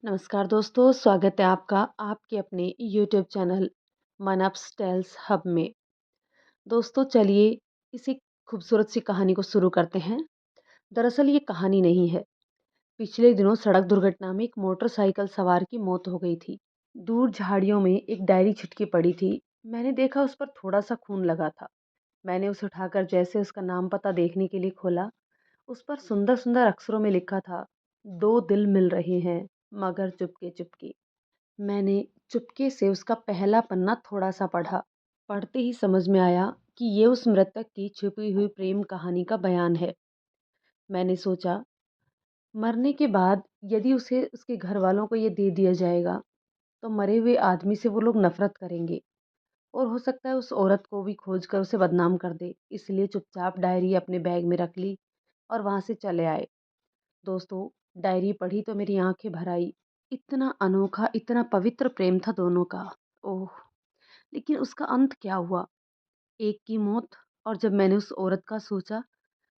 नमस्कार दोस्तों, स्वागत है आपका आपके अपने यूट्यूब चैनल मन अप्स टेल्स हब में। दोस्तों चलिए इसी खूबसूरत सी कहानी को शुरू करते हैं। दरअसल ये कहानी नहीं है। पिछले दिनों सड़क दुर्घटना में एक मोटरसाइकिल सवार की मौत हो गई थी। दूर झाड़ियों में एक डायरी छिटकी पड़ी थी। मैंने देखा उस पर थोड़ा सा खून लगा था। मैंने उसे उठाकर जैसे उसका नाम पता देखने के लिए खोला, उस पर सुंदर सुंदर अक्षरों में लिखा था, दो दिल मिल रहे हैं मगर चुपके चुपके। मैंने चुपके से उसका पहला पन्ना थोड़ा-सा पढ़ा। पढ़ते ही समझ में आया कि ये उस मृतक की छुपी हुई प्रेम कहानी का बयान है। मैंने सोचा, मरने के बाद यदि उसे उसके घरवालों को ये दे दिया जाएगा, तो मरे हुए आदमी से वो लोग नफ़रत करेंगे और हो सकता है उस औरत को भी खोज कर उसे बदनाम कर दे। इसलिए चुपचाप डायरी अपने बैग में रख ली और वहाँ से चले आए। दोस्तों, डायरी पढ़ी तो मेरी आँखें भर आई। इतना अनोखा, इतना पवित्र प्रेम था दोनों का। ओह! लेकिन उसका अंत क्या हुआ? एक की मौत, और जब मैंने उस औरत का सोचा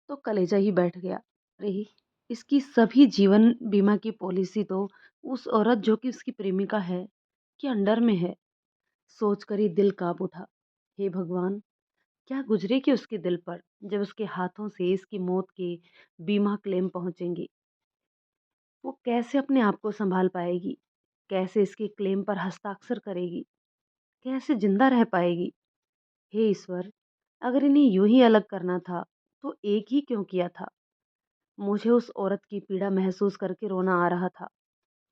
तो कलेजा ही बैठ गया। अरे! इसकी सभी जीवन बीमा की पॉलिसी तो उस औरत जो कि उसकी प्रेमिका है, के अंडर में है। सोचकर ही दिल काँप उठा। हे भगवान! क्या गुज़रेगी उसके दिल पर जब उसके हाथों से इसकी मौत के बीमा क्लेम पहुँचेंगे? वो कैसे अपने आप को सँभाल पाएगी? कैसे इसके क्लेम पर हस्ताक्षर करेगी? कैसे ज़िंदा रह पाएगी? हे ईश्वर! अगर इन्हें यूँ ही अलग करना था, तो एक ही क्यों किया था? मुझे उस औरत की पीड़ा महसूस करके रोना आ रहा था,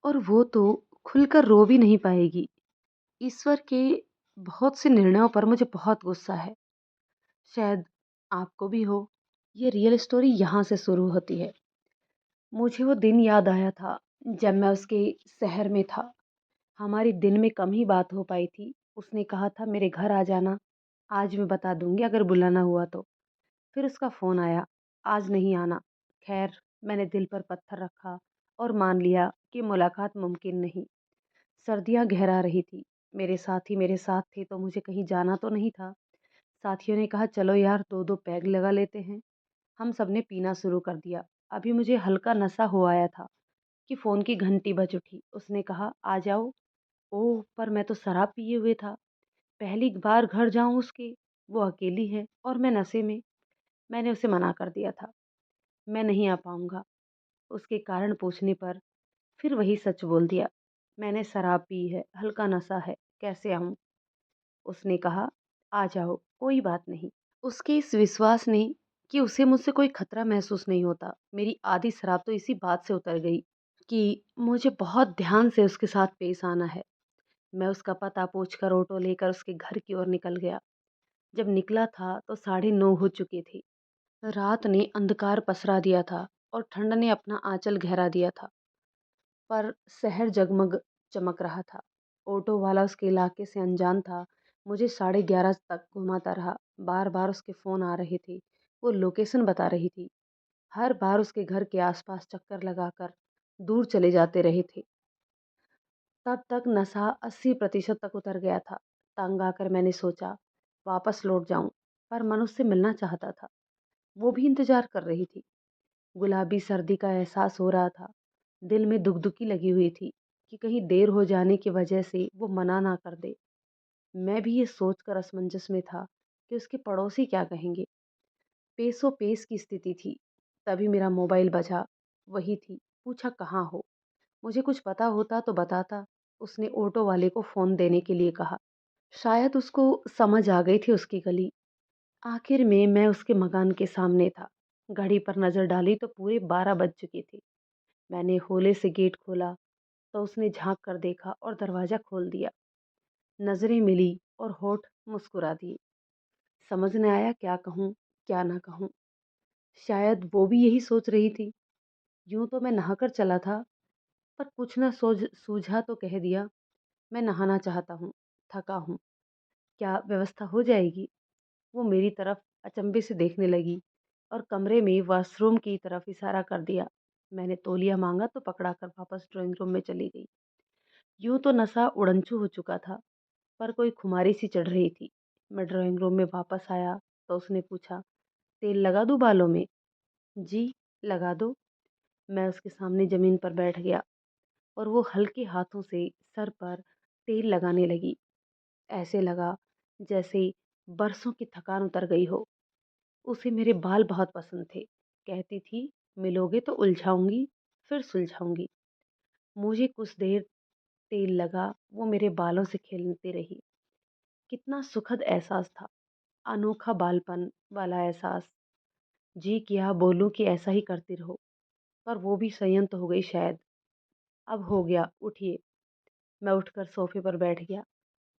और वो तो खुलकर रो भी नहीं पाएगी। ईश्वर के बहुत से निर्णयों पर मुझे बहुत गुस्सा है। शायद आपको भी हो। ये रियल स्टोरी यहाँ से शुरू होती है। मुझे वो दिन याद आया था जब मैं उसके शहर में था। हमारी दिन में कम ही बात हो पाई थी। उसने कहा था मेरे घर आ जाना, आज मैं बता दूँगी अगर बुलाना हुआ तो। फिर उसका फ़ोन आया, आज नहीं आना। ख़ैर, मैंने दिल पर पत्थर रखा और मान लिया कि मुलाकात मुमकिन नहीं। सर्दियाँ गहरा रही थी। मेरे साथी मेरे साथ थे तो मुझे कहीं जाना तो नहीं था। साथियों ने कहा चलो यार 2-2 पैग लगा लेते हैं। हम सब ने पीना शुरू कर दिया। अभी मुझे हल्का नशा हो आया था कि फ़ोन की घंटी बज उठी। उसने कहा आ जाओ। ओह! पर मैं तो शराब पिए हुए था। पहली बार घर जाऊँ उसके, वो अकेली है और मैं नशे में। मैंने उसे मना कर दिया था, मैं नहीं आ पाऊँगा। उसके कारण पूछने पर फिर वही सच बोल दिया, मैंने शराब पी है, हल्का नशा है, कैसे आऊँ? उसने कहा, आ जाओ, कोई बात नहीं। उसके इस विश्वास ने कि उसे मुझसे कोई खतरा महसूस नहीं होता, मेरी आधी शराब तो इसी बात से उतर गई कि मुझे बहुत ध्यान से उसके साथ पेश आना है। मैं उसका पता पूछकर ऑटो लेकर उसके घर की ओर निकल गया। जब निकला था तो 9:30 हो चुके थे। रात ने अंधकार पसरा दिया था और ठंड ने अपना आंचल गहरा दिया था, पर शहर जगमग चमक रहा था। ऑटो वाला उसके इलाके से अनजान था। मुझे 11:30 तक घुमाता रहा। बार बार उसके फ़ोन आ रहे थे। वो लोकेशन बता रही थी। हर बार उसके घर के आसपास चक्कर लगाकर दूर चले जाते रहे थे। तब तक नशा 80% तक उतर गया था। तंग आकर मैंने सोचा वापस लौट जाऊं, पर मन उससे मिलना चाहता था। वो भी इंतजार कर रही थी। गुलाबी सर्दी का एहसास हो रहा था। दिल में दुगदुगी लगी हुई थी कि कहीं देर हो जाने की वजह से वो मना ना कर दे। मैं भी ये सोचकर असमंजस में था कि उसके पड़ोसी क्या कहेंगे। पेसो पेश की स्थिति थी। तभी मेरा मोबाइल बजा। वही थी। पूछा कहाँ हो। मुझे कुछ पता होता तो बताता। उसने ऑटो वाले को फ़ोन देने के लिए कहा। शायद उसको समझ आ गई थी उसकी गली। आखिर में मैं उसके मकान के सामने था। घड़ी पर नज़र डाली तो पूरे 12 बज चुके थे। मैंने हौले से गेट खोला तो उसने झांक कर देखा और दरवाज़ा खोल दिया। नज़रें मिली और होठ मुस्कुरा दिए। समझ न आया क्या कहूँ, क्या ना कहूँ। शायद वो भी यही सोच रही थी। यूँ तो मैं नहाकर चला था, पर कुछ न सूझा तो कह दिया, मैं नहाना चाहता हूँ, थका हूँ। क्या व्यवस्था हो जाएगी? वो मेरी तरफ अचंभे से देखने लगी और कमरे में वॉशरूम की तरफ इशारा कर दिया। मैंने तौलिया मांगा तो पकड़ा कर वापस ड्राइंग रूम में चली गई। यूं तो नशा उड़नछू हो चुका था, पर कोई खुमारी सी चढ़ रही थी। मैं ड्राइंग रूम में वापस आया तो उसने पूछा, तेल लगा दूं बालों में? जी, लगा दो। मैं उसके सामने जमीन पर बैठ गया। और वो हल्के हाथों से सर पर तेल लगाने लगी। ऐसे लगा जैसे बरसों की थकान उतर गई हो। उसे मेरे बाल बहुत पसंद थे। कहती थी, मिलोगे तो उलझाऊंगी, फिर सुलझाऊंगी। मुझे कुछ देर तेल लगा, वो मेरे बालों से खेलती रही। कितना सुखद एहसास था, अनोखा बालपन वाला एहसास। जी किया बोलूं कि ऐसा ही करती रहो, पर वो भी संयत हो गई शायद। अब हो गया, उठिए। मैं उठकर सोफे पर बैठ गया।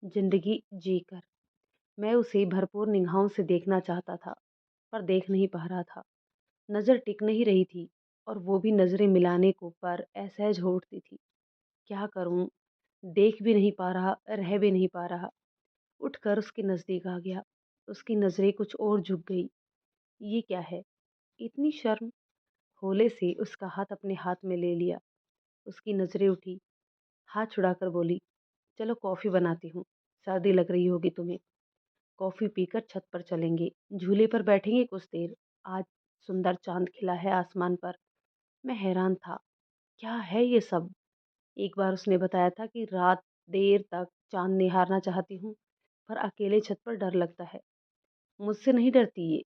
जिंदगी जीकर मैं उसे भरपूर निगाहों से देखना चाहता था, पर देख नहीं पा रहा था। नजर टिक नहीं रही थी, और वो भी नजरें मिलाने को पर असहज हो उठती थी। क्या करूं? देख भी नहीं पा रहा, रह भी नहीं पा रहा। उठकर उसके नजदीक आ गया। उसकी नजरें कुछ और झुक गई। ये क्या है? इतनी शर्म? होले से उसका हाथ अपने हाथ में ले लिया। उसकी नजरें उठी, हाथ छुड़ाकर बोली, चलो कॉफी बनाती हूँ। सर्दी लग रही होगी तुम्हें। कॉफी पीकर छत पर चलेंगे, झूले पर बैठेंगे कुछ देर। आज सुंदर चांद खिला है आसमान पर। मैं हैरान था, क्या है ये सब? एक बार उसने बताया था कि रात देर तक चांद निहारना चाहती हूँ, पर अकेले छत पर डर लगता है। मुझसे नहीं डरती ये।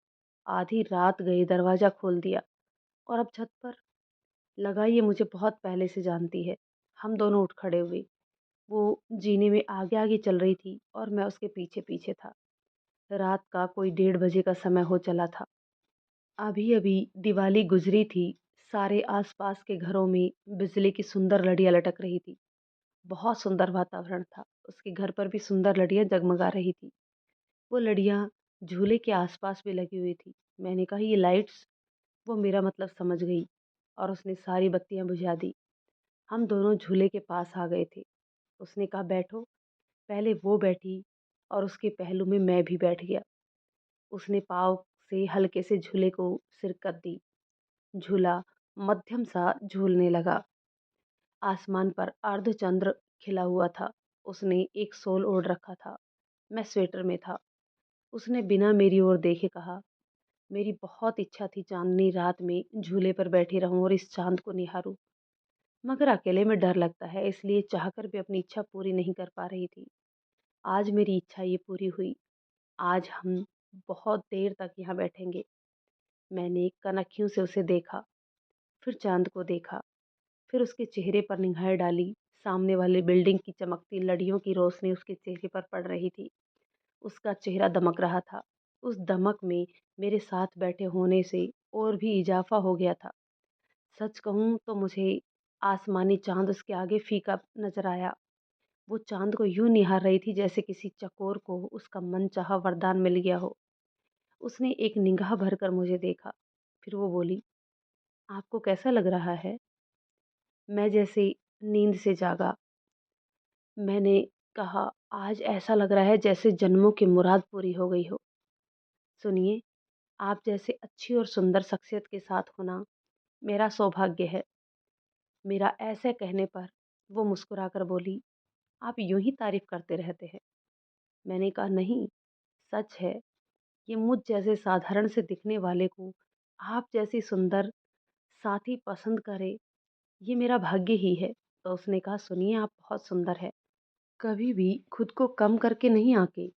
आधी रात गए दरवाजा खोल दिया, और अब छत पर। लगा ये मुझे बहुत पहले से जानती है। हम दोनों उठ खड़े हुए। वो जीने में आगे आगे चल रही थी, और मैं उसके पीछे पीछे था। रात का कोई 1:30 बजे का समय हो चला था। अभी अभी दिवाली गुजरी थी। सारे आसपास के घरों में बिजली की सुंदर लड़ियां लटक रही थी। बहुत सुंदर वातावरण था। उसके घर पर भी सुंदर लड़ियां जगमगा रही थी। वो लड़ियां झूले के आसपास भी लगी हुई थी। मैंने कहा, ये लाइट्स? वो मेरा मतलब समझ गई, और उसने सारी बत्तियां बुझा दी। हम दोनों झूले के पास आ गए थे। उसने कहा, बैठो। पहले वो बैठी, और उसके पहलू में मैं भी बैठ गया। उसने पाँव से हल्के से झूले को सिरकत दी। झूला मध्यम सा झूलने लगा। आसमान पर अर्धचंद्र खिला हुआ था। उसने एक शॉल ओढ़ रखा था। मैं स्वेटर में था। उसने बिना मेरी ओर देखे कहा, मेरी बहुत इच्छा थी चांदनी रात में झूले पर बैठी रहूं और इस चांद को निहारूं, मगर अकेले में डर लगता है, इसलिए चाहकर भी अपनी इच्छा पूरी नहीं कर पा रही थी। आज मेरी इच्छा ये पूरी हुई। आज हम बहुत देर तक यहाँ बैठेंगे। मैंने कनखियों से उसे देखा, फिर चांद को देखा, फिर उसके चेहरे पर निगाहें डाली। सामने वाली बिल्डिंग की चमकती लड़ियों की रोशनी उसके चेहरे पर पड़ रही थी। उसका चेहरा दमक रहा था। उस दमक में मेरे साथ बैठे होने से और भी इजाफा हो गया था। सच कहूँ तो मुझे आसमानी चांद उसके आगे फीका नजर आया। वो चांद को यूं निहार रही थी जैसे किसी चकोर को उसका मनचाहा वरदान मिल गया हो। उसने एक निगाह भरकर मुझे देखा, फिर वो बोली, आपको कैसा लग रहा है? मैं जैसे नींद से जागा। मैंने कहा, आज ऐसा लग रहा है जैसे जन्मों की मुराद पूरी हो गई हो। सुनिए, आप जैसे अच्छी और सुंदर शख्सियत के साथ होना मेरा सौभाग्य है। मेरा ऐसे कहने पर वो मुस्कुराकर बोली, आप यूं ही तारीफ करते रहते हैं। मैंने कहा, नहीं, सच है। ये मुझ जैसे साधारण से दिखने वाले को आप जैसी सुंदर साथी पसंद करे, ये मेरा भाग्य ही है। तो उसने कहा, सुनिए, आप बहुत सुंदर है। कभी भी खुद को कम करके नहीं आके।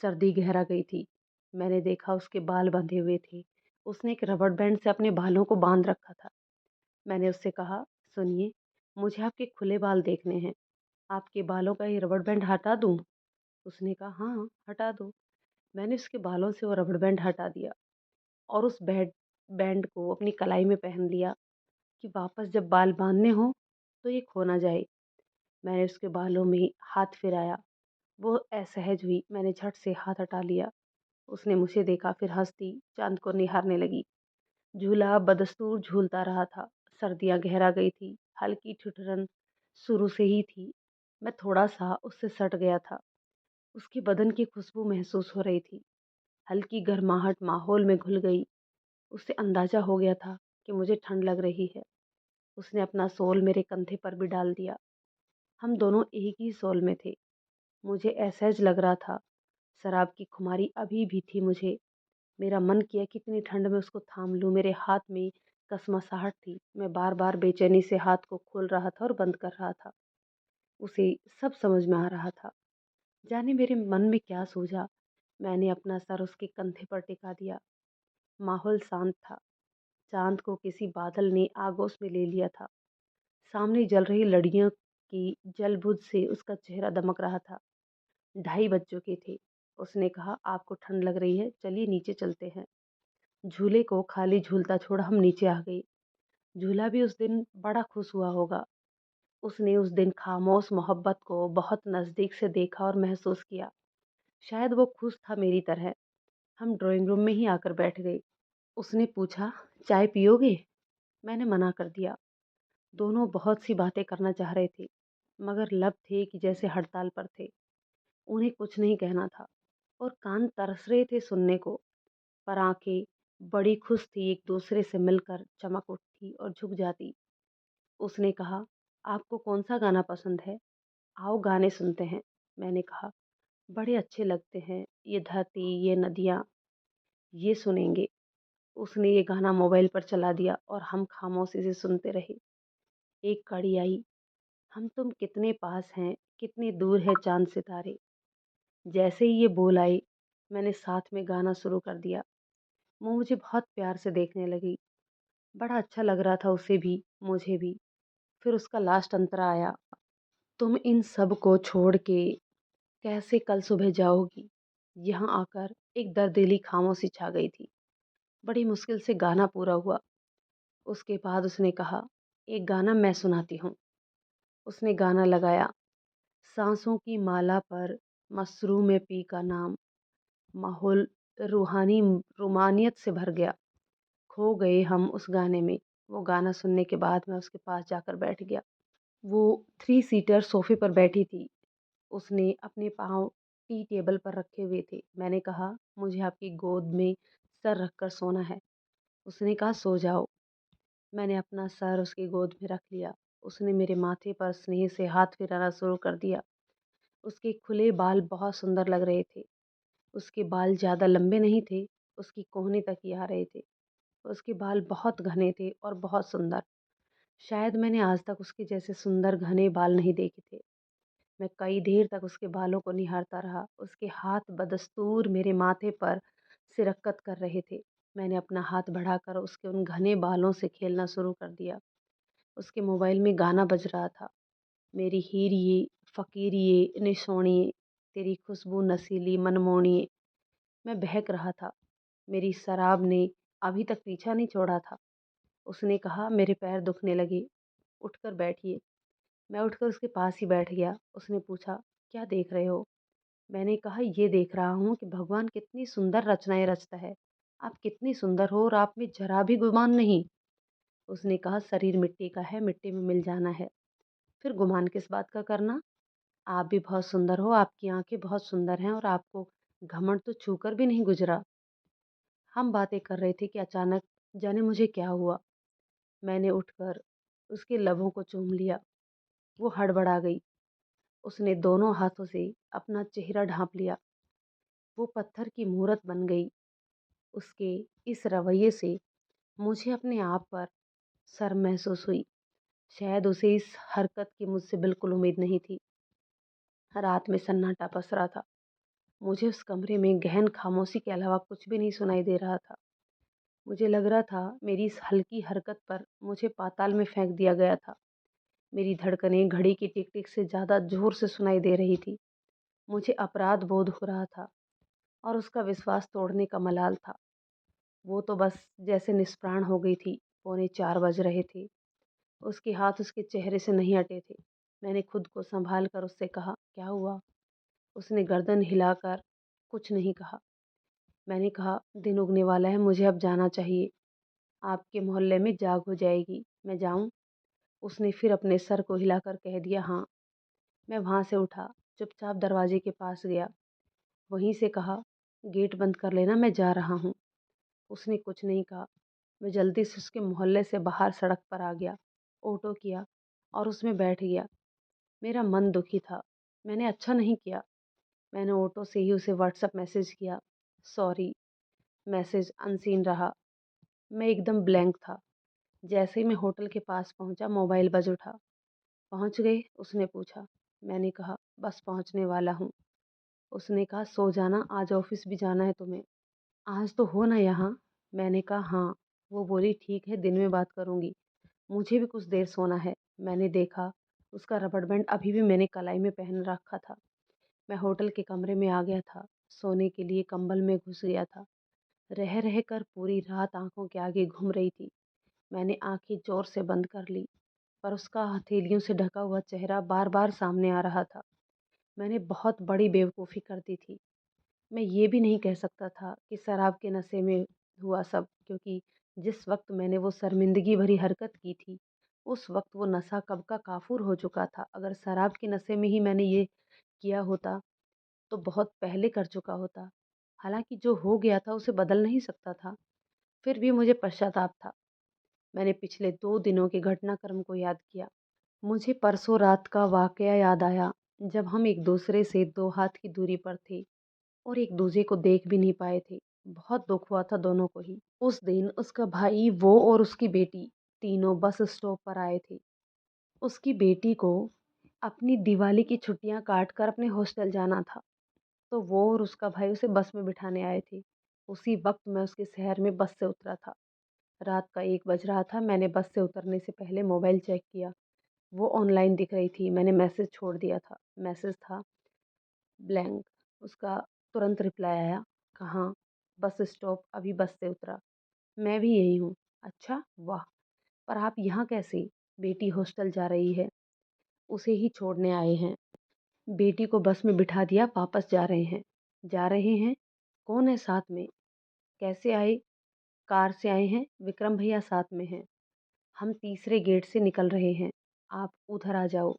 सर्दी गहरा गई थी। मैंने देखा उसके बाल बंधे हुए थे। उसने एक रबड़ बैंड से अपने बालों को बांध रखा था। मैंने उससे कहा, सुनिए, मुझे आपके खुले बाल देखने हैं। आपके बालों का ये रबड़ बैंड हटा दूं? उसने कहा, हाँ, हटा दो। मैंने उसके बालों से वो रबड़ बैंड हटा दिया, और उस बैंड को अपनी कलाई में पहन लिया, कि वापस जब बाल बांधने हो तो ये खो ना जाए। मैंने उसके बालों में हाथ फिराया। वो असहज हुई। मैंने झट से हाथ हटा लिया। उसने मुझे देखा, फिर हंसती चांद को निहारने लगी। झूला बदस्तूर झूलता रहा था। सर्दियां गहरा गई थी। हल्की ठिठुरन शुरू से ही थी। मैं थोड़ा सा उससे सट गया था। उसके बदन की खुशबू महसूस हो रही थी। हल्की गर्माहट माहौल में घुल गई। उससे अंदाजा हो गया था कि मुझे ठंड लग रही है। उसने अपना शॉल मेरे कंधे पर भी डाल दिया। हम दोनों एक ही शॉल में थे। मुझे असहज लग रहा था। शराब की खुमारी अभी भी थी मुझे। मेरा मन किया कि इतनी ठंड में उसको थाम लूं। मेरे हाथ में कसमसाहट थी। मैं बार-बार बेचैनी से हाथ को खोल रहा था और बंद कर रहा था। उसे सब समझ में आ रहा था। जाने मेरे मन में क्या सूझा, मैंने अपना सर उसके कंधे पर टिका दिया। माहौल शांत था। चाँद को किसी बादल ने आगोश में ले लिया था। सामने जल रही लड़ियों की जल-बुझ से उसका चेहरा दमक रहा था। 2:30 बज चुके थे। उसने कहा, "आपको ठंड लग रही है, चलिए नीचे चलते हैं।" झूले को खाली झूलता छोड़ हम नीचे आ गए। झूला भी उस दिन बड़ा खुश हुआ होगा। उसने उस दिन खामोश मोहब्बत को बहुत नज़दीक से देखा और महसूस किया। शायद वो खुश था मेरी तरह। हम ड्राइंग रूम में ही आकर बैठ गए। उसने पूछा, "चाय पियोगे?" मैंने मना कर दिया। दोनों बहुत सी बातें करना चाह रहे थे, मगर लब थे कि जैसे हड़ताल पर थे। उन्हें कुछ नहीं कहना था और कान तरस रहे थे सुनने को, पर आंखें बड़ी खुश थी एक दूसरे से मिलकर चमक उठती और झुक जाती। उसने कहा, "आपको कौन सा गाना पसंद है? आओ गाने सुनते हैं।" मैंने कहा, "बड़े अच्छे लगते हैं, ये धरती, ये नदियाँ, ये सुनेंगे।" उसने ये गाना मोबाइल पर चला दिया और हम खामोशी से सुनते रहे। एक कड़ी आई, "हम तुम कितने पास हैं, कितने दूर है चांद सितारे।" जैसे ही ये बोल आई, मैंने साथ में गाना शुरू कर दिया। वो मुझे बहुत प्यार से देखने लगी। बड़ा अच्छा लग रहा था उसे भी, मुझे भी। फिर उसका लास्ट अंतरा आया, "तुम इन सब को छोड़ के कैसे कल सुबह जाओगी?" यहाँ आकर एक दर्दीली खामोशी छा गई थी। बड़ी मुश्किल से गाना पूरा हुआ। उसके बाद उसने कहा, "एक गाना मैं सुनाती हूँ।" उसने गाना लगाया, "सांसों की माला पर मसरूम पी का नाम।" माहौल रूहानी रूमानियत से भर गया। खो गए हम उस गाने में। वो गाना सुनने के बाद मैं उसके पास जाकर बैठ गया। वो 3 सीटर सोफ़े पर बैठी थी। उसने अपने पाँव टी टेबल पर रखे हुए थे। मैंने कहा, "मुझे आपकी गोद में सर रखकर सोना है।" उसने कहा, "सो जाओ।" मैंने अपना सर उसकी गोद में रख लिया। उसने मेरे माथे पर स्नेह से हाथ फिराना शुरू कर दिया। उसके खुले बाल बहुत सुंदर लग रहे थे। उसके बाल ज़्यादा लंबे नहीं थे, उसकी कोहनी तक ही आ रहे थे। उसके बाल बहुत घने थे और बहुत सुंदर। शायद मैंने आज तक उसके जैसे सुंदर घने बाल नहीं देखे थे। मैं कई देर तक उसके बालों को निहारता रहा। उसके हाथ बदस्तूर मेरे माथे पर सिरकत कर रहे थे। मैंने अपना हाथ बढ़ाकर उसके उन घने बालों से खेलना शुरू कर दिया। उसके मोबाइल में गाना बज रहा था, "मेरी हीरिए, फ़कीरिए, निसोणिए, तेरी खुशबू नशीली मनमोहनिए।" मैं बहक रहा था। मेरी शराब ने अभी तक पीछा नहीं छोड़ा था। उसने कहा, "मेरे पैर दुखने लगे, उठकर बैठिए।" मैं उठकर उसके पास ही बैठ गया। उसने पूछा, "क्या देख रहे हो?" मैंने कहा, "ये देख रहा हूँ कि भगवान कितनी सुंदर रचनाएँ रचता है। आप कितनी सुंदर हो और आप में ज़रा भी गुमान नहीं।" उसने कहा, "शरीर मिट्टी का है, मिट्टी में मिल जाना है। फिर गुमान किस बात का करना? आप भी बहुत सुंदर हो, आपकी आँखें बहुत सुंदर हैं और आपको घमंड तो छूकर भी नहीं गुज़रा।" हम बातें कर रहे थे कि अचानक जाने मुझे क्या हुआ। मैंने उठकर उसके लबों को चूम लिया। वो हड़बड़ा गई। उसने दोनों हाथों से अपना चेहरा ढाँप लिया। वो पत्थर की मूरत बन गई। उसके इस रवैये से मुझे अपने आप पर शर्म महसूस हुई। शायद उसे इस हरकत की मुझसे बिल्कुल उम्मीद नहीं थी। रात में सन्नाटा पसरा था। मुझे उस कमरे में गहन खामोशी के अलावा कुछ भी नहीं सुनाई दे रहा था। मुझे लग रहा था मेरी इस हल्की हरकत पर मुझे पाताल में फेंक दिया गया था। मेरी धड़कनें घड़ी की टिक-टिक से ज़्यादा ज़ोर से सुनाई दे रही थी। मुझे अपराध बोध हो रहा था और उसका विश्वास तोड़ने का मलाल था। वो तो बस जैसे निष्प्राण हो गई थी। पौने 4 बज रहे थे। उसके हाथ उसके चेहरे से नहीं हटे थे। मैंने खुद को सँभाल कर उससे कहा, "क्या हुआ?" उसने गर्दन हिलाकर कुछ नहीं कहा। मैंने कहा, "दिन उगने वाला है, मुझे अब जाना चाहिए। आपके मोहल्ले में जाग हो जाएगी। मैं जाऊँ?" उसने फिर अपने सर को हिलाकर कह दिया, "हाँ।" मैं वहाँ से उठा, चुपचाप दरवाजे के पास गया। वहीं से कहा, "गेट बंद कर लेना, मैं जा रहा हूँ।" उसने कुछ नहीं कहा। मैं जल्दी से उसके मोहल्ले से बाहर सड़क पर आ गया, ऑटो किया और उसमें बैठ गया। मेरा मन दुखी था। मैंने अच्छा नहीं किया। मैंने ऑटो से ही उसे व्हाट्सएप मैसेज किया, "सॉरी।" मैसेज अनसीन रहा। मैं एकदम ब्लैंक था। जैसे ही मैं होटल के पास पहुँचा, मोबाइल बज उठा। "पहुँच गए?" उसने पूछा। मैंने कहा, "बस पहुँचने वाला हूँ।" उसने कहा, "सो जाना, आज ऑफ़िस भी जाना है तुम्हें।" "आज तो हो ना यहाँ?" मैंने कहा, "हाँ।" वो बोली, "ठीक है, दिन में बात करूँगी, मुझे भी कुछ देर सोना है।" मैंने देखा, उसका रबड़ बैंड अभी भी मैंने कलाई में पहन रखा था। मैं होटल के कमरे में आ गया था, सोने के लिए कंबल में घुस गया था। रह रह कर पूरी रात आँखों के आगे घूम रही थी। मैंने आँखें ज़ोर से बंद कर ली, पर उसका हथेलियों से ढका हुआ चेहरा बार-बार सामने आ रहा था। मैंने बहुत बड़ी बेवकूफ़ी कर दी थी। मैं ये भी नहीं कह सकता था कि शराब के नशे में हुआ सब, क्योंकि जिस वक़्त मैंने वो शर्मिंदगी भरी हरकत की थी, उस वक़्त वो नशा कब का काफ़ूर हो चुका था। अगर शराब के नशे में ही मैंने ये किया होता, तो बहुत पहले कर चुका होता। हालाँकि जो हो गया था उसे बदल नहीं सकता था, फिर भी मुझे पश्चाताप था। मैंने पिछले 2 दिनों के घटनाक्रम को याद किया। मुझे परसों रात का वाक़या याद आया, जब हम एक-दूसरे से 2 हाथ की दूरी पर थे और एक-दूसरे को देख भी नहीं पाए थे। बहुत दुःख हुआ था दोनों को ही। उस दिन उसका भाई, वो और उसकी बेटी तीनों बस स्टॉप पर आए थे। उसकी बेटी को अपनी दिवाली की छुट्टियाँ काट कर अपने हॉस्टल जाना था, तो वो और उसका भाई उसे बस में बिठाने आए थे। उसी वक़्त मैं उसके शहर में बस से उतरा था। रात का 1 बज रहा था। मैंने बस से उतरने से पहले मोबाइल चेक किया। वो ऑनलाइन दिख रही थी। मैंने मैसेज छोड़ दिया था। मैसेज था ब्लैंक। उसका तुरंत रिप्लाई आया, "कहाँ?" "बस स्टॉप, अभी बस से उतरा।" "मैं भी यही हूँ।" "अच्छा, वाह! पर आप यहाँ कैसे?" "बेटी हॉस्टल जा रही है, उसे ही छोड़ने आए हैं। बेटी को बस में बिठा दिया, वापस जा रहे हैं।" "जा रहे हैं? कौन है साथ में? कैसे आए?" "कार से आए हैं, विक्रम भैया साथ में हैं। हम तीसरे गेट से निकल रहे हैं। आप उधर आ जाओ,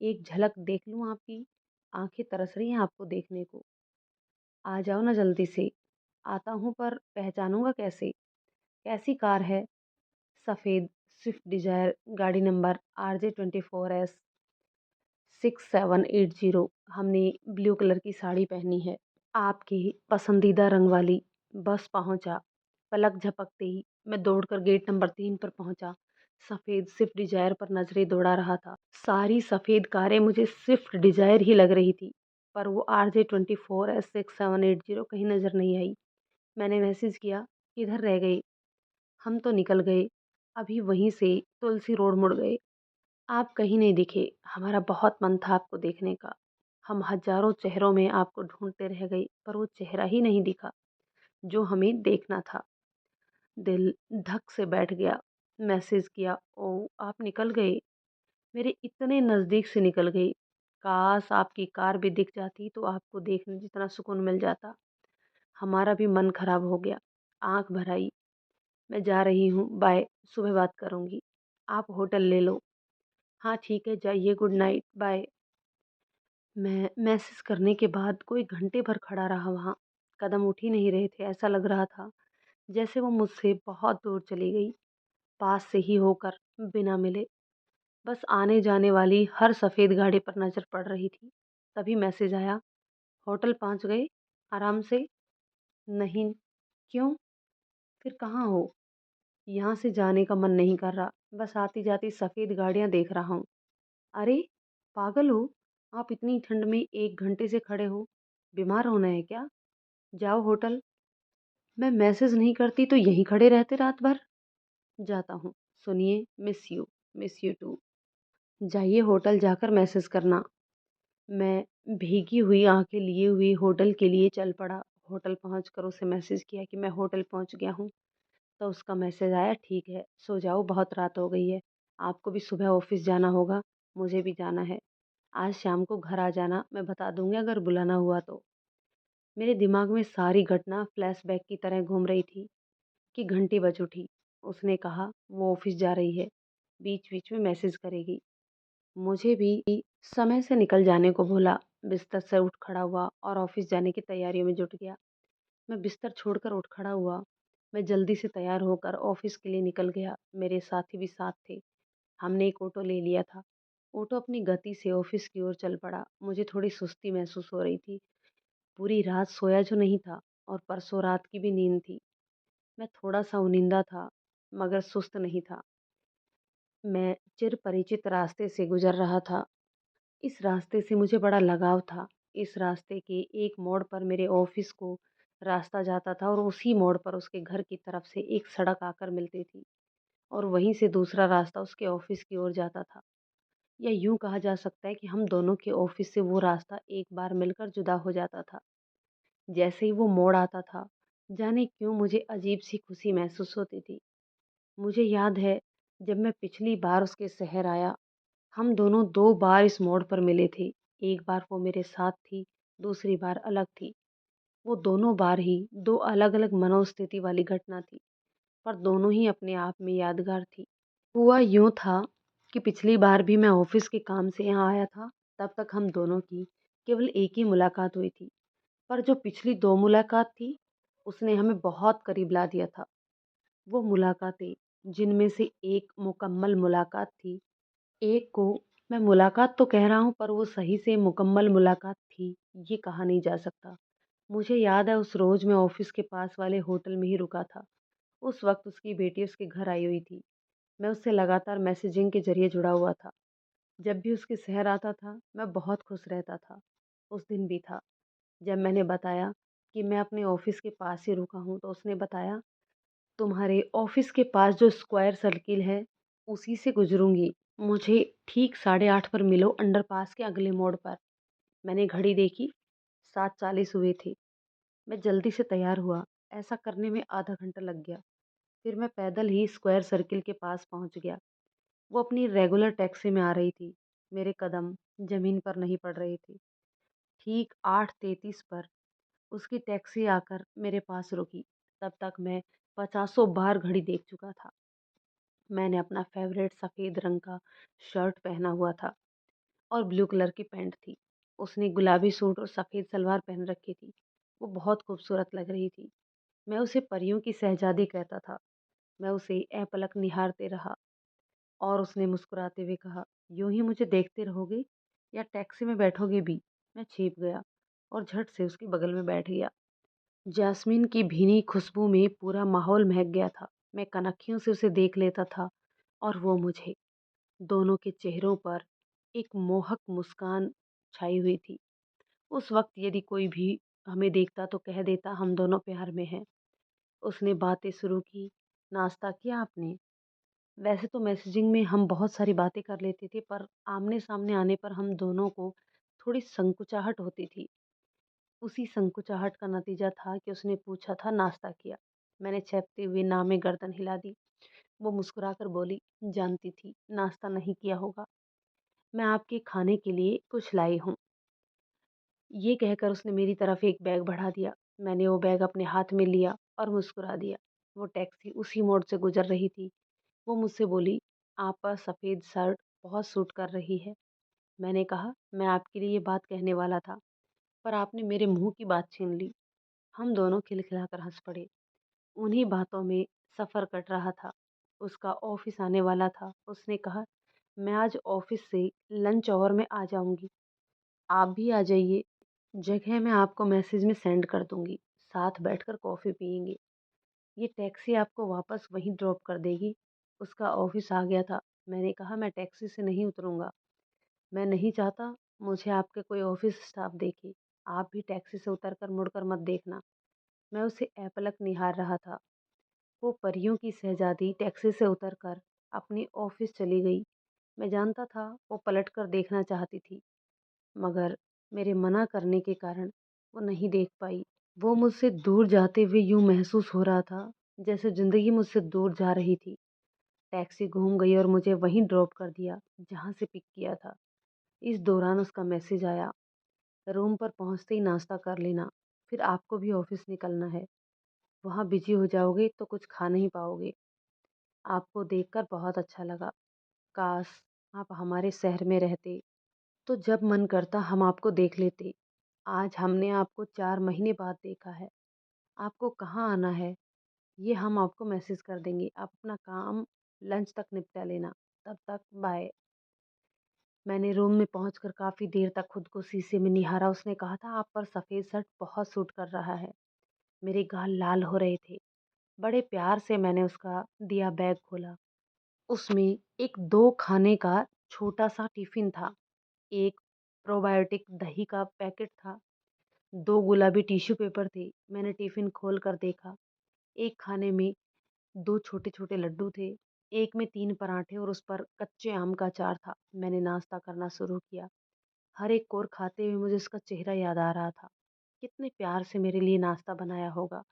एक झलक देख लूँ आपकी, आँखें तरस रही हैं आपको देखने को। आ जाओ ना जल्दी से।" "आता हूँ, पर पहचानूँगा कैसे?" "कैसी कार है?" "सफ़ेद स्विफ्ट डिज़ायर, गाड़ी नंबर RJ24S 6780। हमने ब्लू कलर की साड़ी पहनी है, आपकी पसंदीदा रंग वाली।" बस पहुँचा। पलक झपकते ही मैं दौड़कर गेट नंबर 3 पर पहुँचा। सफ़ेद स्विफ्ट डिज़ायर पर नज़रें दौड़ा रहा था। सारी सफ़ेद कारें मुझे स्विफ्ट डिज़ायर ही लग रही थी, पर वो RJ24S 6780 कहीं नज़र नहीं आई। मैंने मैसेज किया, "किधर रह गए? हम तो निकल गए, अभी वहीं से तुलसी रोड मुड़ गए। आप कहीं नहीं दिखे। हमारा बहुत मन था आपको देखने का। हम हज़ारों चेहरों में आपको ढूँढते रह गए, पर वो चेहरा ही नहीं दिखा, जो हमें देखना था।" दिल धक से बैठ गया। मैसेज किया, "ओह! आप निकल गए। मेरे इतने नज़दीक से निकल गई। काश आपकी कार भी दिख जाती तो आपको देखने जितना सुकून मिल जाता।" हमारा भी मन खराब हो गया। आँख भर आई। "मैं जा रही हूँ, बाय, सुबह बात करूँगी। आप होटल ले लो।" "हाँ, ठीक है, जाइए, गुड नाइट, बाय।" मैं मैसेज करने के बाद कोई घंटे भर खड़ा रहा वहाँ। कदम उठ ही नहीं रहे थे। ऐसा लग रहा था जैसे वो मुझसे बहुत दूर चली गई, पास से ही होकर, बिना मिले। बस आने-जाने वाली हर सफ़ेद गाड़ी पर नज़र पड़ रही थी। तभी मैसेज आया, "होटल पहुँच गए? आराम से?" "नहीं।" "क्यों? फिर कहाँ हो?" "यहाँ से जाने का मन नहीं कर रहा। बस आती-जाती सफ़ेद गाड़ियाँ देख रहा हूँ।" "अरे! पागल हो? आप इतनी ठंड में 1 घंटे से खड़े हो। बीमार होना है क्या? जाओ होटल।" "मैं मैसेज नहीं करती तो यहीं खड़े रहते रात भर?" "जाता हूँ। सुनिए, मिस यू टू। जाइए होटल जाकर मैसेज करना।" मैं भीगी हुई आँखें लिए हुए होटल के लिए चल पड़ा। होटल पहुँचकर उसे मैसेज किया कि मैं होटल पहुँच गया हूँ। तो उसका मैसेज आया, "ठीक है, सो जाओ, बहुत रात हो गई है। आपको भी सुबह ऑफ़िस जाना होगा, मुझे भी जाना है। आज शाम को घर आ जाना, मैं बता दूँगी अगर बुलाना हुआ तो।" मेरे दिमाग में सारी घटना फ्लैशबैक की तरह घूम रही थी कि घंटी बज उठी। उसने कहा वो ऑफ़िस जा रही है, बीच-बीच में मैसेज करेगी। मुझे भी समय से निकल जाने को बोला। बिस्तर से उठ खड़ा हुआ और ऑफ़िस जाने की तैयारियों में जुट गया। मैं बिस्तर छोड़कर उठ खड़ा हुआ। मैं जल्दी से तैयार होकर ऑफ़िस के लिए निकल गया। मेरे साथी भी साथ थे। हमने एक ऑटो ले लिया था। ऑटो अपनी गति से ऑफ़िस की ओर चल पड़ा। मुझे थोड़ी सुस्ती महसूस हो रही थी। पूरी रात सोया जो नहीं था और परसों रात की भी नींद थी। मैं थोड़ा-सा उनिंदा था, मगर सुस्त नहीं था। मैं चिर परिचित रास्ते से गुज़र रहा था। इस रास्ते से मुझे बड़ा लगाव था। इस रास्ते के एक मोड़ पर मेरे ऑफ़िस को रास्ता जाता था और उसी मोड़ पर उसके घर की तरफ से एक सड़क आकर मिलती थी और वहीं से दूसरा रास्ता उसके ऑफ़िस की ओर जाता था। या यूँ कहा जा सकता है कि हम दोनों के ऑफ़िस से वो रास्ता एक बार मिलकर जुदा हो जाता था। जैसे ही वो मोड़ आता था, जाने क्यों मुझे अजीब-सी खुशी महसूस होती थी। मुझे याद है, जब मैं पिछली बार उसके शहर आया, हम दोनों 2 बार इस मोड़ पर मिले थे। एक बार वो मेरे साथ थी, दूसरी बार अलग थी। वो दोनों बार ही 2 अलग-अलग मनोस्थिति वाली घटना थी, पर दोनों ही अपने आप में यादगार थी। हुआ यूँ था कि पिछली बार भी मैं ऑफ़िस के काम से यहाँ आया था, तब तक हम दोनों की केवल एक ही मुलाकात हुई थी। पर जो पिछली 2 मुलाकात थी, उसने हमें बहुत करीब ला दिया था। वो मुलाकातें, जिनमें से एक मुकम्मल मुलाकात थी, एक को मैं मुलाकात तो कह रहा हूँ पर वो सही से मुकम्मल मुलाकात थी, ये कहा नहीं जा सकता। मुझे याद है उस रोज़ मैं ऑफ़िस के पास वाले होटल में ही रुका था। उस वक़्त उसकी बेटी उसके घर आई हुई थी। मैं उससे लगातार मैसेजिंग के ज़रिए जुड़ा हुआ था। जब भी उसके शहर आता था, मैं बहुत खुश रहता था। उस दिन भी था, जब मैंने बताया कि मैं अपने ऑफ़िस के पास ही रुका हूँ, तो उसने बताया, तुम्हारे ऑफ़िस के पास जो स्क्वायर सर्किल है, उसी से गुज़रूँगी। मुझे ठीक 8:30 पर मिलो अंडरपास के अगले मोड़ पर। मैंने घड़ी देखी, 7:40 हुए थे। मैं जल्दी से तैयार हुआ। ऐसा करने में आधा घंटा लग गया। फिर मैं पैदल ही स्क्वायर सर्किल के पास पहुँच गया। वो अपनी रेगुलर टैक्सी में आ रही थी। मेरे कदम ज़मीन पर नहीं पड़ रहे थे। ठीक 8:33 पर उसकी टैक्सी आकर मेरे पास रुकी। तब तक मैं पचासों बार घड़ी देख चुका था। मैंने अपना फ़ेवरेट सफ़ेद रंग का शर्ट पहना हुआ था और ब्लू कलर की पैंट थी। उसने गुलाबी सूट और सफ़ेद सलवार पहन रखी थी। वो बहुत खूबसूरत लग रही थी। मैं उसे परियों की शहज़ादी कहता था। मैं उसे ऐपलक निहारते रहा और उसने मुस्कुराते हुए कहा, यूँ ही मुझे देखते रहोगे या टैक्सी में बैठोगे भी? मैं चीप गया और झट से उसके बगल में बैठ गया। जैस्मीन की भीनी खुशबू में पूरा माहौल महक गया था। मैं कनखियों से उसे देख लेता था और वो मुझे। दोनों के चेहरों पर एक मोहक मुस्कान छाई हुई थी। उस वक़्त यदि कोई भी हमें देखता तो कह देता हम दोनों प्यार में हैं। उसने बातें शुरू की, नाश्ता किया आपने? वैसे तो मैसेजिंग में हम बहुत सारी बातें कर लेते थे पर आमने-सामने आने पर हम दोनों को थोड़ी संकुचाहट होती थी। उसी संकुचाहट का नतीजा था कि उसने पूछा था नाश्ता किया? मैंने चहकते हुए ना में गर्दन हिला दी। वो मुस्कुराकर बोली, जानती थी नाश्ता नहीं किया होगा। मैं आपके खाने के लिए कुछ लाई हूँ। ये कहकर उसने मेरी तरफ एक बैग बढ़ा दिया। मैंने वो बैग अपने हाथ में लिया और मुस्कुरा दिया। वो टैक्सी उसी मोड़ से गुजर रही थी। वो मुझसे बोली, आप पर सफ़ेद शर्ट बहुत सूट कर रही है। मैंने कहा, मैं आपके लिए ये बात कहने वाला था, पर आपने मेरे मुँह की बात छीन ली। हम दोनों खिलखिलाकर हँस पड़े। उन्हीं बातों में सफ़र कट रहा था। उसका ऑफ़िस आने वाला था। उसने कहा, मैं आज ऑफ़िस से लंच ऑवर में आ जाऊँगी। आप भी आ जाइए। जगह मैं आपको मैसेज में सेंड कर दूँगी। साथ बैठकर कॉफ़ी पिएँगे। ये टैक्सी आपको वापस वहीं ड्रॉप कर देगी। उसका ऑफ़िस आ गया था। मैंने कहा, मैं टैक्सी से नहीं उतरूँगा। मैं नहीं चाहता मुझे आपके कोई ऑफ़िस स्टाफ़ देखे। आप भी टैक्सी से उतरकर मुड़कर मत देखना। मैं उसे ऐपलक निहार रहा था। वो परियों की शहज़ादी टैक्सी से उतरकर अपने ऑफ़िस चली गई। मैं जानता था वो पलटकर देखना चाहती थी, मगर मेरे मना करने के कारण वो नहीं देख पाई। वो मुझसे दूर जाते हुए यूँ महसूस हो रहा था, जैसे ज़िंदगी मुझसे दूर जा रही थी। टैक्सी घूम गई और मुझे वहीं ड्रॉप कर दिया, जहाँ से पिक किया था। इस दौरान उसका मैसेज आया, रूम पर पहुँचते ही नाश्ता कर लेना, फिर आपको भी ऑफ़िस निकलना है। वहाँ बिज़ी हो जाओगे तो कुछ खा नहीं पाओगे। आपको देखकर बहुत अच्छा लगा। काश आप हमारे शहर में रहते, तो जब मन करता हम आपको देख लेते। आज हमने आपको 4 महीने बाद देखा है। आपको कहाँ आना है, ये हम आपको मैसेज कर देंगे। आप अपना काम लंच तक निपटा लेना। तब तक बाय। मैंने रूम में पहुंचकर काफ़ी देर तक खुद को शीशे में निहारा। उसने कहा था, आप पर सफ़ेद शर्ट बहुत सूट कर रहा है। मेरे गाल लाल हो रहे थे। बड़े प्यार से मैंने उसका दिया बैग खोला। उसमें एक 2 खाने का छोटा-सा टिफ़िन था, एक प्रोबायोटिक दही का पैकेट था, 2 गुलाबी टिश्यू पेपर थे। मैंने टिफ़िन खोल कर देखा, एक खाने में 2 छोटे-छोटे लड्डू थे, एक में 3 पराठे और उस पर कच्चे आम का अचार था। मैंने नाश्ता करना शुरू किया। हर एक कोर खाते हुए मुझे उसका चेहरा याद आ रहा था। कितने प्यार से मेरे लिए नाश्ता बनाया होगा,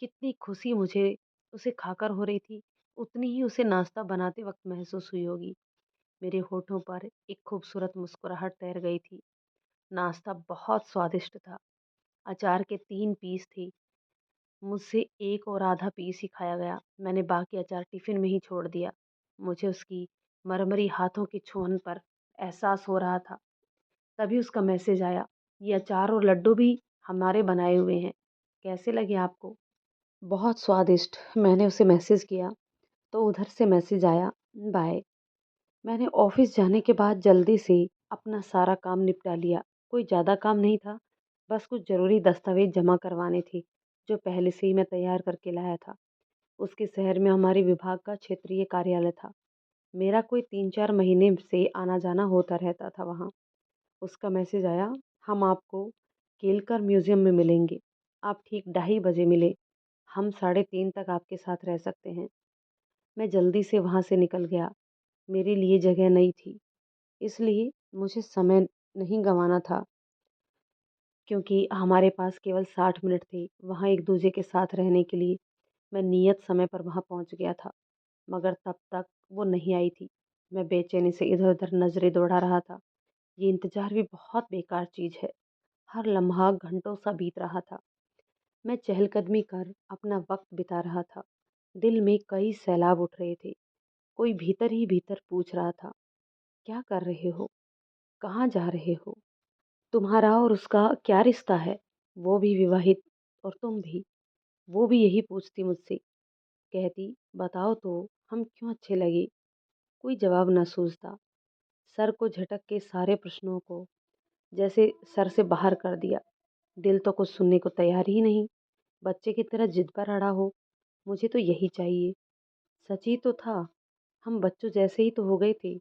कितनी खुशी मुझे उसे खाकर हो रही थी, उतनी ही उसे नाश्ता बनाते वक़्त महसूस हुई होगी। मेरे होठों पर एक खूबसूरत मुस्कुराहट तैर गई थी। नाश्ता बहुत स्वादिष्ट था। अचार के 3 पीस थे। मुझसे एक और आधा पीस ही खाया गया। मैंने बाकी अचार टिफ़िन में ही छोड़ दिया। मुझे उसकी मरमरी हाथों की छुअन पर एहसास हो रहा था। तभी उसका मैसेज आया, "ये अचार और लड्डू भी हमारे बनाए हुए हैं। कैसे लगे आपको?" बहुत स्वादिष्ट। मैंने उसे मैसेज किया, तो उधर से मैसेज आया, "बाय।" मैंने ऑफ़िस जाने के बाद जल्दी से अपना सारा काम निपटा लिया। कोई ज़्यादा काम नहीं था, बस कुछ ज़रूरी दस्तावेज़ जमा करवाने थे, जो पहले से ही मैं तैयार करके लाया था। उसके शहर में हमारे विभाग का क्षेत्रीय कार्यालय था। मेरा कोई 3-4 महीने से आना-जाना होता रहता था वहाँ। उसका मैसेज आया, "हम आपको केलकर म्यूज़ियम में मिलेंगे। आप ठीक ढाई बजे मिलें। हम साढ़े 3 तक आपके साथ रह सकते हैं।" मैं जल्दी से वहाँ से निकल गया। मेरे लिए जगह नई थी, इसलिए मुझे समय नहीं गँवाना था, क्योंकि हमारे पास केवल 60 मिनट थे वहाँ एक-दूजे के साथ रहने के लिए। मैं नियत समय पर वहाँ पहुँच गया था, मगर तब तक वो नहीं आई थी। मैं बेचैनी से इधर-उधर नज़रें दौड़ा रहा था। ये इंतज़ार भी बहुत बेकार चीज़ है। हर लम्हा घंटों सा बीत रहा था। मैं चहलकदमी कर अपना वक़्त बिता रहा था। दिल में कई सैलाब उठ रहे थे। कोई भीतर ही भीतर पूछ रहा था, "क्या कर रहे हो? कहाँ जा रहे हो? तुम्हारा और उसका क्या रिश्ता है? वो भी विवाहित और तुम भी।" वो भी यही पूछती मुझसे। कहती, "बताओ तो, हम क्यों अच्छे लगे?" कोई जवाब न सूझता। सर को झटक के सारे प्रश्नों को जैसे सर से बाहर कर दिया। दिल तो कुछ सुनने को तैयार ही नहीं। बच्चे की तरह जिद पर अड़ा हो। मुझे तो यही चाहिए। सच ही तो था। हम बच्चों जैसे ही तो हो गए थे।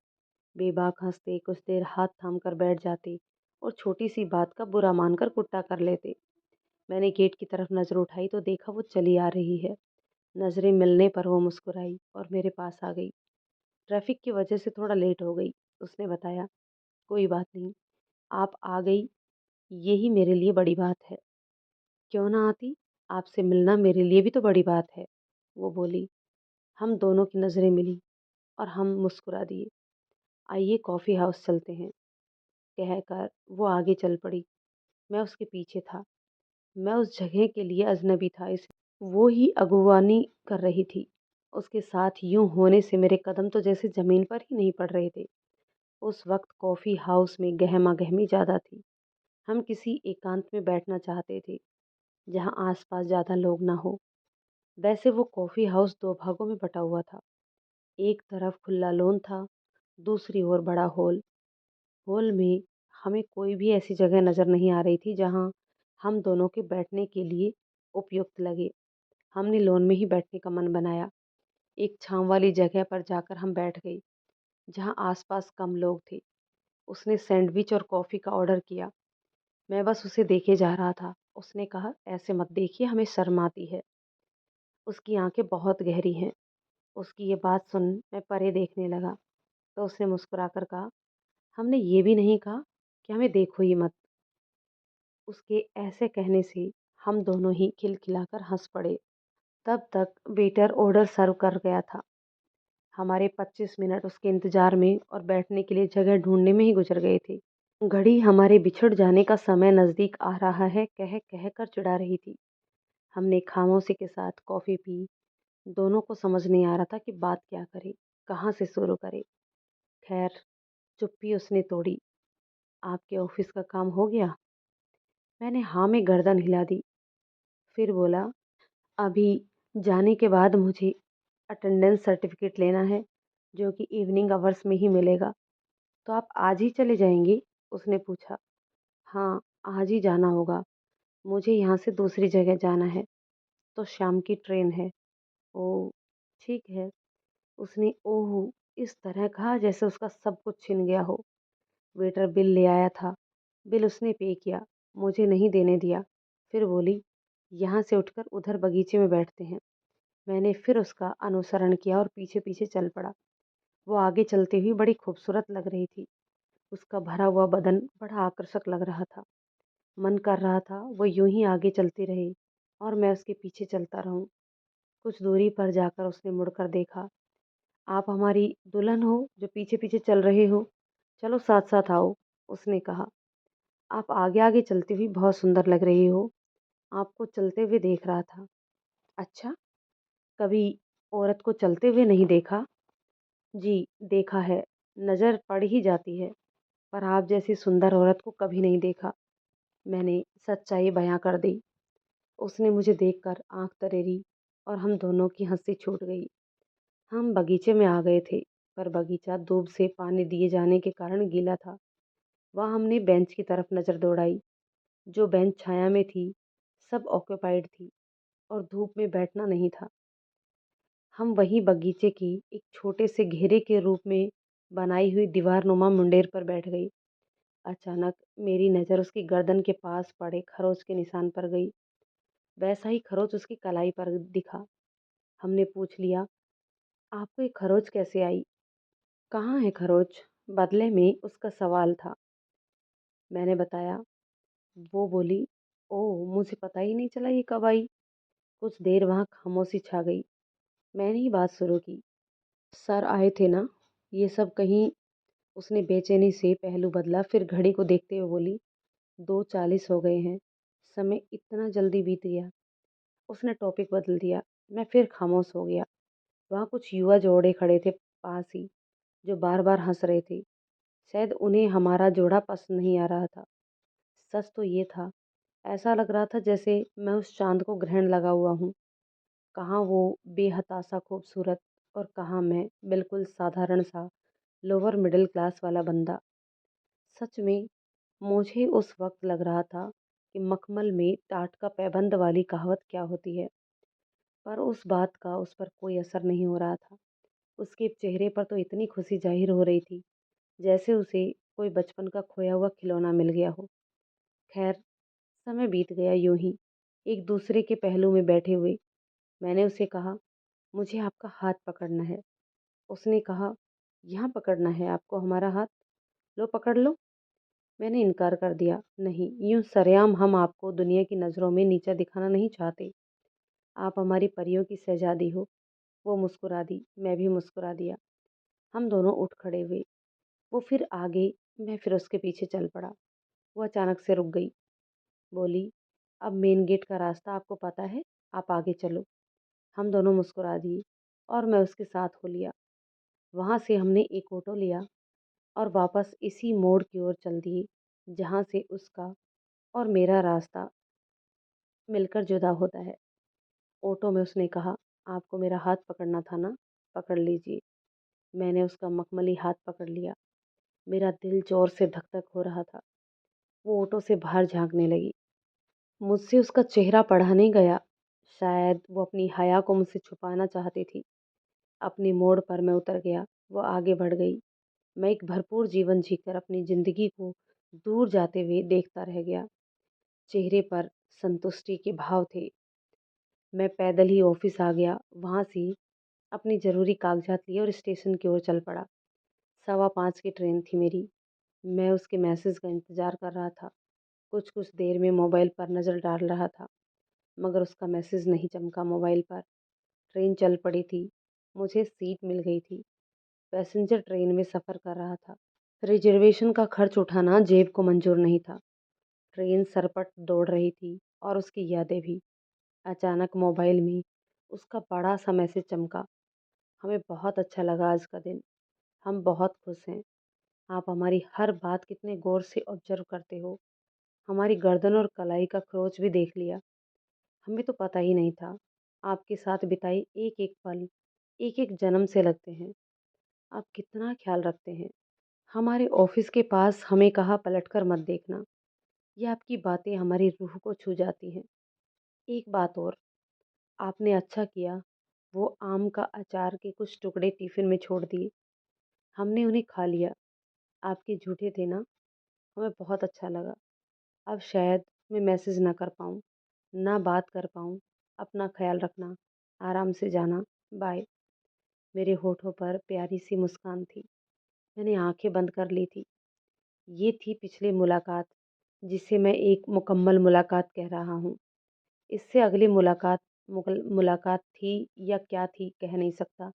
बेबाक हंसते, कुछ देर हाथ थाम कर बैठ जाते और छोटी सी बात का बुरा मानकर कुट्टा कर लेते। मैंने गेट की तरफ नजर उठाई तो देखा वो चली आ रही है। नजरें मिलने पर वो मुस्कुराई और मेरे पास आ गई। ट्रैफिक की वजह से थोड़ा लेट हो गई, उसने बताया। कोई बात नहीं, आप आ गई, यही मेरे लिए बड़ी बात है। क्यों ना आती, आपसे मिलना मेरे लिए भी तो बड़ी बात है, वो बोली। हम दोनों की नजरें मिली और हम मुस्कुरा दिए। आइए कॉफ़ी हाउस चलते हैं, कहकर वो आगे चल पड़ी। मैं उसके पीछे था। मैं उस जगह के लिए अजनबी था, इस वो ही अगुवानी कर रही थी। उसके साथ यूं होने से मेरे कदम तो जैसे जमीन पर ही नहीं पड़ रहे थे। उस वक्त कॉफ़ी हाउस में गहमा गहमी ज़्यादा थी। हम किसी एकांत में बैठना चाहते थे, जहाँ आसपास ज़्यादा लोग ना हो। वैसे वो कॉफ़ी हाउस दो भागों में बटा हुआ था। एक तरफ खुला लॉन था, दूसरी ओर बड़ा हॉल। हॉल में हमें कोई भी ऐसी जगह नज़र नहीं आ रही थी जहाँ हम दोनों के बैठने के लिए उपयुक्त लगे। हमने लॉन में ही बैठने का मन बनाया। एक छाँव वाली जगह पर जाकर हम बैठ गए, जहाँ आसपास कम लोग थे। उसने सैंडविच और कॉफ़ी का ऑर्डर किया। मैं बस उसे देखे जा रहा था। उसने कहा, "ऐसे मत देखिए, हमें शर्म आती है।" उसकी आंखें बहुत गहरी हैं। उसकी ये बात सुन मैं परे देखने लगा, तो उसने मुस्कुराकर कहा, "हमने ये भी नहीं कहा कि हमें देखो ही मत।" उसके ऐसे कहने से हम दोनों ही खिलखिलाकर हंस पड़े। तब तक वेटर ऑर्डर सर्व कर गया था। हमारे 25 मिनट उसके इंतजार में और बैठने के लिए जगह ढूंढने में ही गुजर गए थे। घड़ी हमारे बिछड़ जाने का समय नज़दीक आ रहा है कह कह कर चिढ़ा रही थी। हमने खामोशी के साथ कॉफ़ी पी। दोनों को समझ नहीं आ रहा था कि बात क्या करे, कहाँ से शुरू करे। खैर, चुप्पी उसने तोड़ी। "आपके ऑफिस का काम हो गया?" मैंने हाँ में गर्दन हिला दी। फिर बोला, "अभी जाने के बाद मुझे अटेंडेंस सर्टिफिकेट लेना है, जो कि इवनिंग आवर्स में ही मिलेगा। तो आप आज ही चले जाएंगे?" उसने पूछा। "हाँ, आज ही जाना होगा। मुझे यहाँ से दूसरी जगह जाना है, तो शाम की ट्रेन है।" "ओह! ठीक है।" उसने ओह! इस तरह कहा जैसे उसका सब कुछ छिन गया हो। वेटर बिल ले आया था। बिल उसने पे किया, मुझे नहीं देने दिया। फिर बोली, यहाँ से उठकर उधर बगीचे में बैठते हैं। मैंने फिर उसका अनुसरण किया और पीछे-पीछे चल पड़ा। वो आगे चलती हुई बड़ी खूबसूरत लग रही थी। उसका भरा हुआ बदन बड़ा आकर्षक लग रहा था। मन कर रहा था वो यूं ही आगे चलती रहे और मैं उसके पीछे चलता रहूं। कुछ दूरी पर जाकर उसने मुड़कर देखा। आप हमारी दुल्हन हो जो पीछे पीछे चल रहे हो। चलो साथ साथ आओ, उसने कहा। आप आगे आगे चलती हुई बहुत सुंदर लग रही हो। आपको चलते हुए देख रहा था। अच्छा, कभी औरत को चलते हुए नहीं देखा? जी, देखा है। नजर पड़ ही जाती है, पर आप जैसी सुंदर औरत को कभी नहीं देखा। मैंने सच्चाई बयां कर दी। उसने मुझे देखकर आंख तरेरी और हम दोनों की हंसी छूट गई। हम बगीचे में आ गए थे, पर बगीचा धूप से पानी दिए जाने के कारण गीला था। वहां हमने बेंच की तरफ नजर दौड़ाई। जो बेंच छाया में थी, सब ऑक्यूपाइड थी और धूप में बैठना नहीं था। हम वहीं बगीचे की एक छोटे से घेरे के रूप में बनाई हुई दीवारनुमा मुंडेर पर बैठ गई। अचानक मेरी नज़र उसकी गर्दन के पास पड़े खरोच के निशान पर गई। वैसा ही खरोच उसकी कलाई पर दिखा। हमने पूछ लिया, आपको ये खरोच कैसे आई? कहाँ है खरोच? बदले में उसका सवाल था। मैंने बताया। वो बोली, ओह, मुझे पता ही नहीं चला ये कब आई। कुछ देर वहां खामोशी छा गई। मैंने ही बात शुरू की। सर आए थे ना, ये सब कहीं। उसने बेचैनी से पहलू बदला, फिर घड़ी को देखते हुए बोली, 2:40 हो गए हैं। समय इतना जल्दी बीत गया। उसने टॉपिक बदल दिया। मैं फिर खामोश हो गया। वहाँ कुछ युवा जोड़े खड़े थे पास ही, जो बार बार हंस रहे थे। शायद उन्हें हमारा जोड़ा पसंद नहीं आ रहा था। सच तो ये था, ऐसा लग रहा था जैसे मैं उस चांद को ग्रहण लगा हुआ हूँ। कहाँ वो बेहताशा खूबसूरत और कहाँ मैं बिल्कुल साधारण सा लोअर मिडिल क्लास वाला बंदा। सच में मुझे उस वक्त लग रहा था कि मखमल में टाट का पैबंद वाली कहावत क्या होती है। पर उस बात का उस पर कोई असर नहीं हो रहा था। उसके चेहरे पर तो इतनी खुशी जाहिर हो रही थी जैसे उसे कोई बचपन का खोया हुआ खिलौना मिल गया हो। खैर, समय बीत गया यूं ही, एक दूसरे के पहलू में बैठे हुए। मैंने उसे कहा, मुझे आपका हाथ पकड़ना है। उसने कहा, यहाँ पकड़ना है आपको हमारा हाथ? लो पकड़ लो। मैंने इनकार कर दिया। नहीं, यूं सरेआम हम आपको दुनिया की नज़रों में नीचा दिखाना नहीं चाहते। आप हमारी परियों की शहजादी हो। वो मुस्कुरा दी, मैं भी मुस्कुरा दिया। हम दोनों उठ खड़े हुए। वो फिर आगे, मैं फिर उसके पीछे चल पड़ा। वो अचानक से रुक गई। बोली, अब मेन गेट का रास्ता आपको पता है, आप आगे चलो। हम दोनों मुस्कुरा दिए और मैं उसके साथ हो लिया। वहां से हमने एक ऑटो लिया और वापस इसी मोड़ की ओर चल दिए जहां से उसका और मेरा रास्ता मिलकर जुदा होता है। ऑटो में उसने कहा, आपको मेरा हाथ पकड़ना था ना, पकड़ लीजिए। मैंने उसका मखमली हाथ पकड़ लिया। मेरा दिल जोर से धक धक हो रहा था। वो ऑटो से बाहर झांकने लगी। मुझसे उसका चेहरा पढ़ा नहीं गया। शायद वो अपनी हया को मुझसे छुपाना चाहती थी। अपने मोड़ पर मैं उतर गया। वो आगे बढ़ गई। मैं एक भरपूर जीवन जीकर अपनी जिंदगी को दूर जाते हुए देखता रह गया। चेहरे पर संतुष्टि के भाव थे। मैं पैदल ही ऑफिस आ गया। वहां से अपनी जरूरी कागजात लिए और स्टेशन की ओर चल पड़ा। 5:15 की ट्रेन थी मेरी। मैं उसके मैसेज का इंतजार कर रहा था। कुछ कुछ देर में मोबाइल पर नज़र डाल रहा था, मगर उसका मैसेज नहीं चमका मोबाइल पर। ट्रेन चल पड़ी थी। मुझे सीट मिल गई थी। पैसेंजर ट्रेन में सफ़र कर रहा था। रिजर्वेशन का खर्च उठाना जेब को मंजूर नहीं था। ट्रेन सरपट दौड़ रही थी और उसकी यादें भी। अचानक मोबाइल में उसका बड़ा सा मैसेज चमका। हमें बहुत अच्छा लगा आज का दिन। हम बहुत खुश हैं। आप हमारी हर बात कितने गौर से ऑब्जर्व करते हो। हमारी गर्दन और कलाई का खरोच भी देख लिया। हमें तो पता ही नहीं था। आपके साथ बिताई एक एक पल एक एक जन्म से लगते हैं। आप कितना ख्याल रखते हैं। हमारे ऑफिस के पास हमें कहा, पलटकर मत देखना। ये आपकी बातें हमारी रूह को छू जाती हैं। एक बात और, आपने अच्छा किया वो आम का अचार के कुछ टुकड़े टिफ़िन में छोड़ दिए। हमने उन्हें खा लिया। आपके झूठे थे ना, हमें बहुत अच्छा लगा। अब शायद मैं मैसेज ना कर पाऊँ, ना बात कर पाऊँ। अपना ख़्याल रखना, आराम से जाना, बाय। मेरे होठों पर प्यारी सी मुस्कान थी। मैंने आँखें बंद कर ली थी। ये थी पिछली मुलाकात, जिसे मैं एक मुकम्मल मुलाकात कह रहा हूँ। इससे अगली मुलाकात थी या क्या थी कह नहीं सकता,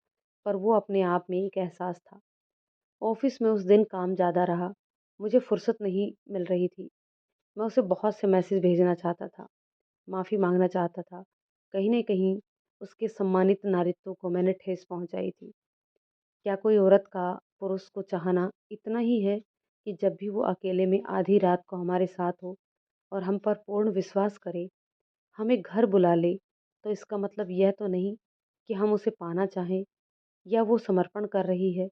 पर वो अपने आप में एक एहसास था। ऑफ़िस में उस दिन काम ज़्यादा रहा, मुझे फुर्सत नहीं मिल रही थी। मैं उसे बहुत से मैसेज भेजना चाहता था, माफ़ी माँगना चाहता था। कहीं न कहीं उसके सम्मानित नारित्व को मैंने ठेस पहुँचाई थी। क्या कोई औरत का पुरुष को चाहना इतना ही है कि जब भी वो अकेले में आधी रात को हमारे साथ हो और हम पर पूर्ण विश्वास करे, हमें घर बुला ले, तो इसका मतलब यह तो नहीं कि हम उसे पाना चाहें या वो समर्पण कर रही है।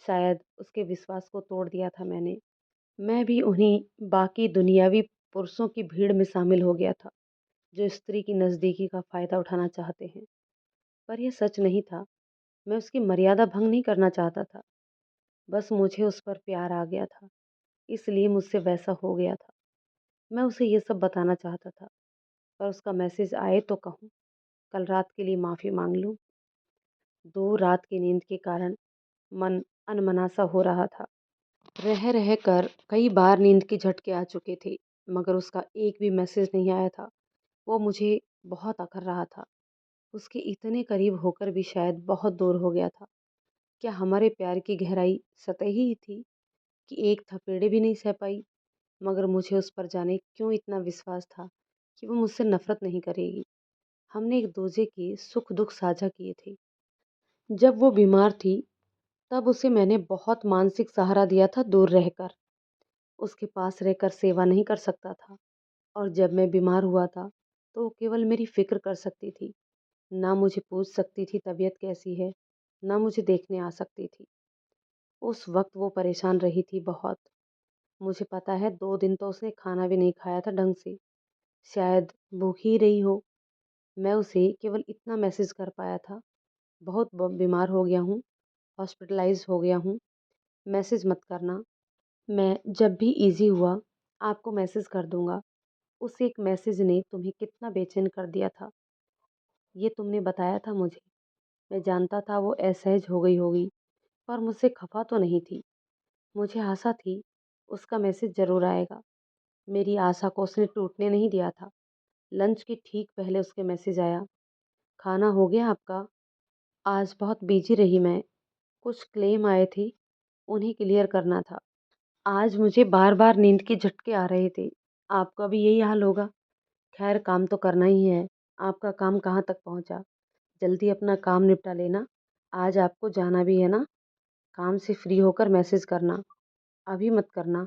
शायद उसके विश्वास को तोड़ दिया था मैंने। मैं भी उन्हीं बाकी दुनियावी पुरुषों की भीड़ में शामिल हो गया था, जो स्त्री की नज़दीकी का फ़ायदा उठाना चाहते हैं। पर यह सच नहीं था। मैं उसकी मर्यादा भंग नहीं करना चाहता था। बस मुझे उस पर प्यार आ गया था, इसलिए मुझसे वैसा हो गया था। मैं उसे ये सब बताना चाहता था, पर उसका मैसेज आए तो कहूँ, कल रात के लिए माफ़ी माँग लूँ। 2 रात की नींद के कारण मन अनमना-सा हो रहा था। रह कर कई बार नींद के झटके आ चुके थे, मगर उसका एक भी मैसेज नहीं आया था। वो मुझे बहुत अखर रहा था। उसके इतने करीब होकर भी शायद बहुत दूर हो गया था। क्या हमारे प्यार की गहराई सतही ही थी कि एक थपेड़े भी नहीं सह पाई? मगर मुझे उस पर जाने क्यों इतना विश्वास था कि वो मुझसे नफ़रत नहीं करेगी। हमने एक-दूसरे के सुख-दुख साझा किए थे। जब वो बीमार थी, तब उसे मैंने बहुत मानसिक सहारा दिया था दूर रहकर। उसके पास रहकर सेवा नहीं कर सकता था और जब मैं बीमार हुआ था, तो वो केवल मेरी फ़िक्र कर सकती थी। ना मुझे पूछ सकती थी तबीयत कैसी है, ना मुझे देखने आ सकती थी। उस वक़्त वो परेशान रही थी बहुत। मुझे पता है 2 दिन तो उसने खाना भी नहीं खाया था ढंग से। शायद भूख ही रही हो। मैं उसे केवल इतना मैसेज कर पाया था, बहुत बीमार हो गया हूँ, हॉस्पिटलाइज़ हो गया हूँ, मैसेज मत करना। मैं जब भी ईज़ी हुआ, आपको मैसेज कर दूँगा। उस एक मैसेज ने तुम्हें कितना बेचैन कर दिया था, ये तुमने बताया था मुझे। मैं जानता था वो असहज हो गई होगी, पर मुझसे खफ़ा तो नहीं थी। मुझे आशा थी, उसका मैसेज ज़रूर आएगा। मेरी आशा को उसने टूटने नहीं दिया था। लंच के ठीक पहले उसके मैसेज आया, "खाना हो गया आपका? आज बहुत बिज़ी रही मैं। कुछ क्लेम आए थे, उन्हें क्लियर करना था। आज मुझे बार-बार नींद के झटके आ रहे थे। आपका भी यही हाल होगा। खैर काम तो करना ही है। आपका काम कहाँ तक पहुँचा? जल्दी अपना काम निपटा लेना। आज आपको जाना भी है ना? काम से फ्री होकर मैसेज करना। अभी मत करना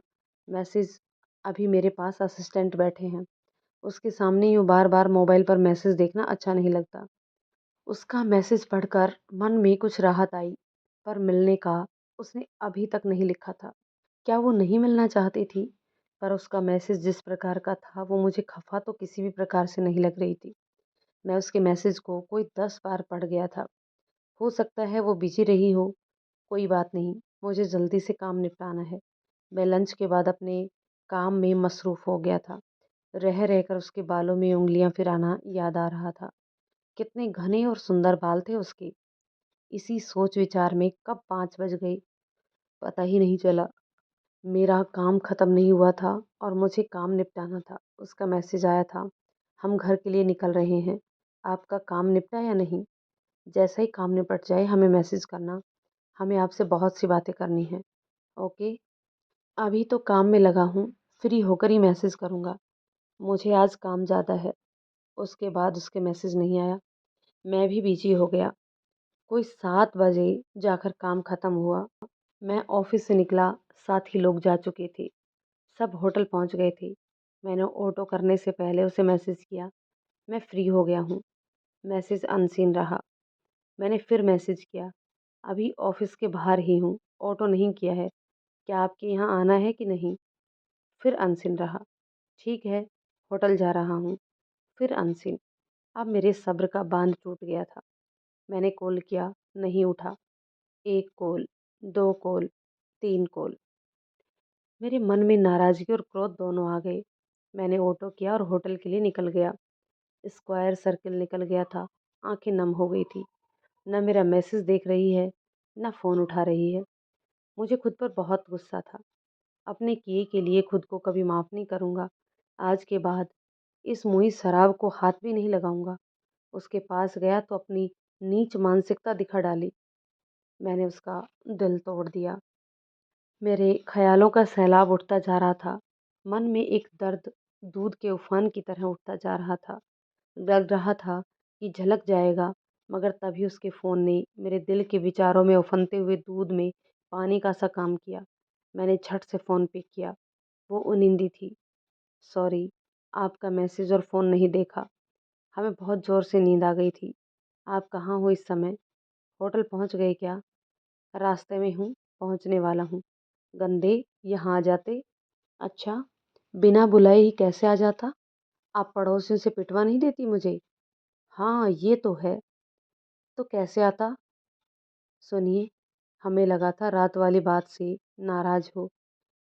मैसेज। अभी मेरे पास असिस्टेंट बैठे हैं। उसके सामने यूँ बार-बार मोबाइल पर मैसेज देखना अच्छा नहीं लगता।" उसका मैसेज पढ़कर मन में कुछ राहत आई, पर मिलने का उसने अभी तक नहीं लिखा था। क्या वो नहीं मिलना चाहती थी? पर उसका मैसेज जिस प्रकार का था, वो मुझे खफ़ा तो किसी भी प्रकार से नहीं लग रही थी। मैं उसके मैसेज को कोई 10 बार पढ़ गया था। हो सकता है वो बिज़ी रही हो, कोई बात नहीं, मुझे जल्दी से काम निपटाना है। मैं लंच के बाद अपने काम में मसरूफ़ हो गया था। रह कर उसके बालों में उँगलियाँ फिराना याद आ रहा था। कितने घने और सुंदर बाल थे उसके। इसी सोच-विचार में कब 5 बज गए, पता ही नहीं चला। मेरा काम ख़त्म नहीं हुआ था और मुझे काम निपटाना था। उसका मैसेज आया था, "हम घर के लिए निकल रहे हैं। आपका काम निपटा या नहीं? जैसा ही काम निपट जाए हमें मैसेज करना। हमें आपसे बहुत सी बातें करनी हैं। ओके? अभी तो काम में लगा हूँ, फ्री होकर ही मैसेज करूँगा। मुझे आज काम ज़्यादा है।" उसके बाद उसके मैसेज नहीं आया। मैं भी बिज़ी हो गया। कोई 7 बजे जाकर काम ख़त्म हुआ। मैं ऑफ़िस से निकला, साथी लोग जा चुके थे। सब होटल पहुँच गए थे। मैंने ऑटो करने से पहले उसे मैसेज किया, "मैं फ्री हो गया हूँ।" मैसेज अनसीन रहा। मैंने फिर मैसेज किया, "अभी ऑफ़िस के बाहर ही हूँ, ऑटो नहीं किया है। क्या आपके यहाँ आना है कि नहीं?" फिर अनसीन रहा। "ठीक है, होटल जा रहा हूँ।" फिर अनसीन। अब मेरे सब्र का बाँध टूट गया था। मैंने कॉल किया, नहीं उठा। 1 कॉल, 2 कॉल, 3 कॉल। मेरे मन में नाराज़गी और क्रोध दोनों आ गए। मैंने ऑटो किया और होटल के लिए निकल गया। स्क्वायर सर्किल निकल गया था। आँखें नम हो गई थी। ना मेरा मैसेज देख रही है, ना फ़ोन उठा रही है। मुझे खुद पर बहुत गुस्सा था। अपने किए के लिए खुद को कभी माफ़ नहीं करूँगा। आज के बाद इस मुई शराब को हाथ भी नहीं लगाऊँगा। उसके पास गया तो अपनी नीच मानसिकता दिखा डाली। मैंने उसका दिल तोड़ दिया। मेरे ख़्यालों का सैलाब उठता जा रहा था। मन में एक दर्द दूध के उफान की तरह उठता जा रहा था। लग रहा था कि झलक जाएगा, मगर तभी उसके फ़ोन ने मेरे दिल के विचारों में उफनते हुए दूध में पानी का सा काम किया। मैंने झट से फ़ोन पिक किया। वो उनिंदी थी। सॉरी, आपका मैसेज और फ़ोन नहीं देखा। हमें बहुत ज़ोर से नींद आ गई थी। आप कहाँ हो इस समय? होटल पहुँच गए क्या? रास्ते में हूँ, पहुँचने वाला हूँ। गंदे, यहाँ आ जाते। अच्छा, बिना बुलाए ही कैसे आ जाता? आप पड़ोसियों से पिटवा नहीं देती मुझे? हाँ, ये तो है। तो कैसे आता? सुनिए, हमें लगा था रात वाली बात से नाराज़ हो,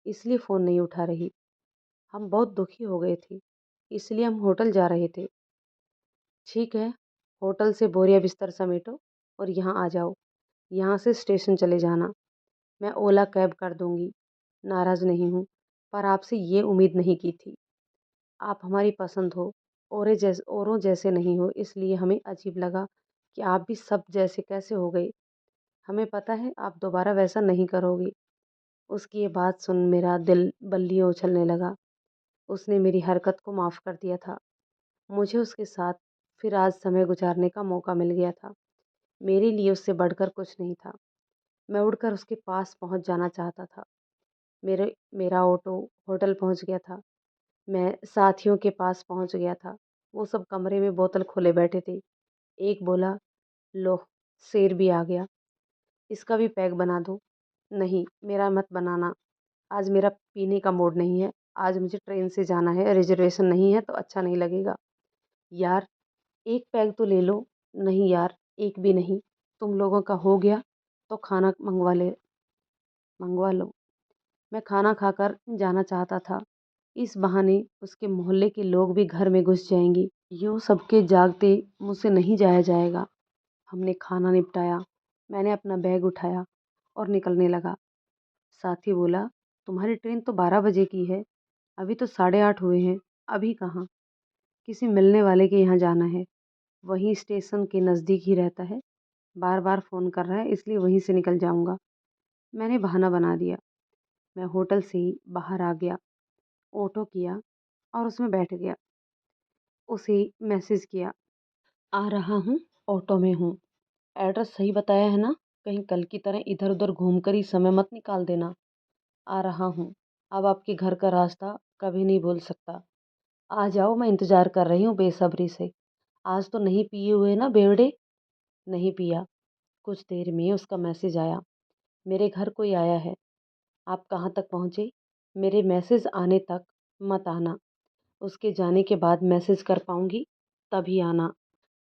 इसलिए फ़ोन नहीं उठा रही। हम बहुत दुखी हो गए थे, इसलिए हम होटल जा रहे थे। ठीक है, होटल से बोरिया बिस्तर समेटो और यहाँ आ जाओ। यहाँ से स्टेशन चले जाना। मैं ओला कैब कर दूँगी। नाराज़ नहीं हूँ, पर आपसे ये उम्मीद नहीं की थी। आप हमारी पसंद हो, औरों जैसे नहीं हो, इसलिए हमें अजीब लगा कि आप भी सब जैसे कैसे हो गए। हमें पता है आप दोबारा वैसा नहीं करोगे। उसकी ये बात सुन मेरा दिल बल्लियों उछलने लगा। उसने मेरी हरकत को माफ़ कर दिया था। मुझे उसके साथ फिर आज समय गुजारने का मौका मिल गया था। मेरे लिए उससे बढ़कर कुछ नहीं था। मैं उड़कर उसके पास पहुंच जाना चाहता था। मेरा ऑटो होटल पहुंच गया था। मैं साथियों के पास पहुंच गया था। वो सब कमरे में बोतल खोले बैठे थे। एक बोला, लो, शेर भी आ गया। इसका भी पैक बना दो। नहीं, मेरा मत बनाना। आज मेरा पीने का मूड नहीं है। आज मुझे ट्रेन से जाना है, रिजर्वेशन नहीं है तो अच्छा नहीं लगेगा। यार, एक पैग तो ले लो। नहीं यार, एक भी नहीं। तुम लोगों का हो गया तो खाना मंगवा लो। मैं खाना खाकर जाना चाहता था। इस बहाने उसके मोहल्ले के लोग भी घर में घुस जाएंगे। यूं सबके जागते मुझसे नहीं जाया जाएगा। हमने खाना निपटाया। मैंने अपना बैग उठाया और निकलने लगा। साथी बोला, तुम्हारी ट्रेन तो 12 बजे की है। अभी तो 8:30 हुए हैं। अभी कहाँ? किसी मिलने वाले के यहाँ जाना है। वहीं स्टेशन के नज़दीक ही रहता है। बार बार फ़ोन कर रहा है, इसलिए वहीं से निकल जाऊंगा। मैंने बहाना बना दिया। मैं होटल से ही बाहर आ गया। ऑटो किया और उसमें बैठ गया। उसे मैसेज किया, आ रहा हूँ, ऑटो में हूँ। एड्रेस सही बताया है ना? कहीं कल की तरह इधर उधर घूम कर ही समय मत निकाल देना। आ रहा हूँ। अब आपके घर का रास्ता कभी नहीं भूल सकता। आ जाओ, मैं इंतज़ार कर रही हूँ बेसब्री से। आज तो नहीं पिए हुए ना बेवड़े? नहीं पिया। कुछ देर में उसका मैसेज आया, मेरे घर कोई आया है। आप कहाँ तक पहुँचे? मेरे मैसेज आने तक मत आना। उसके जाने के बाद मैसेज कर पाऊँगी, तभी आना।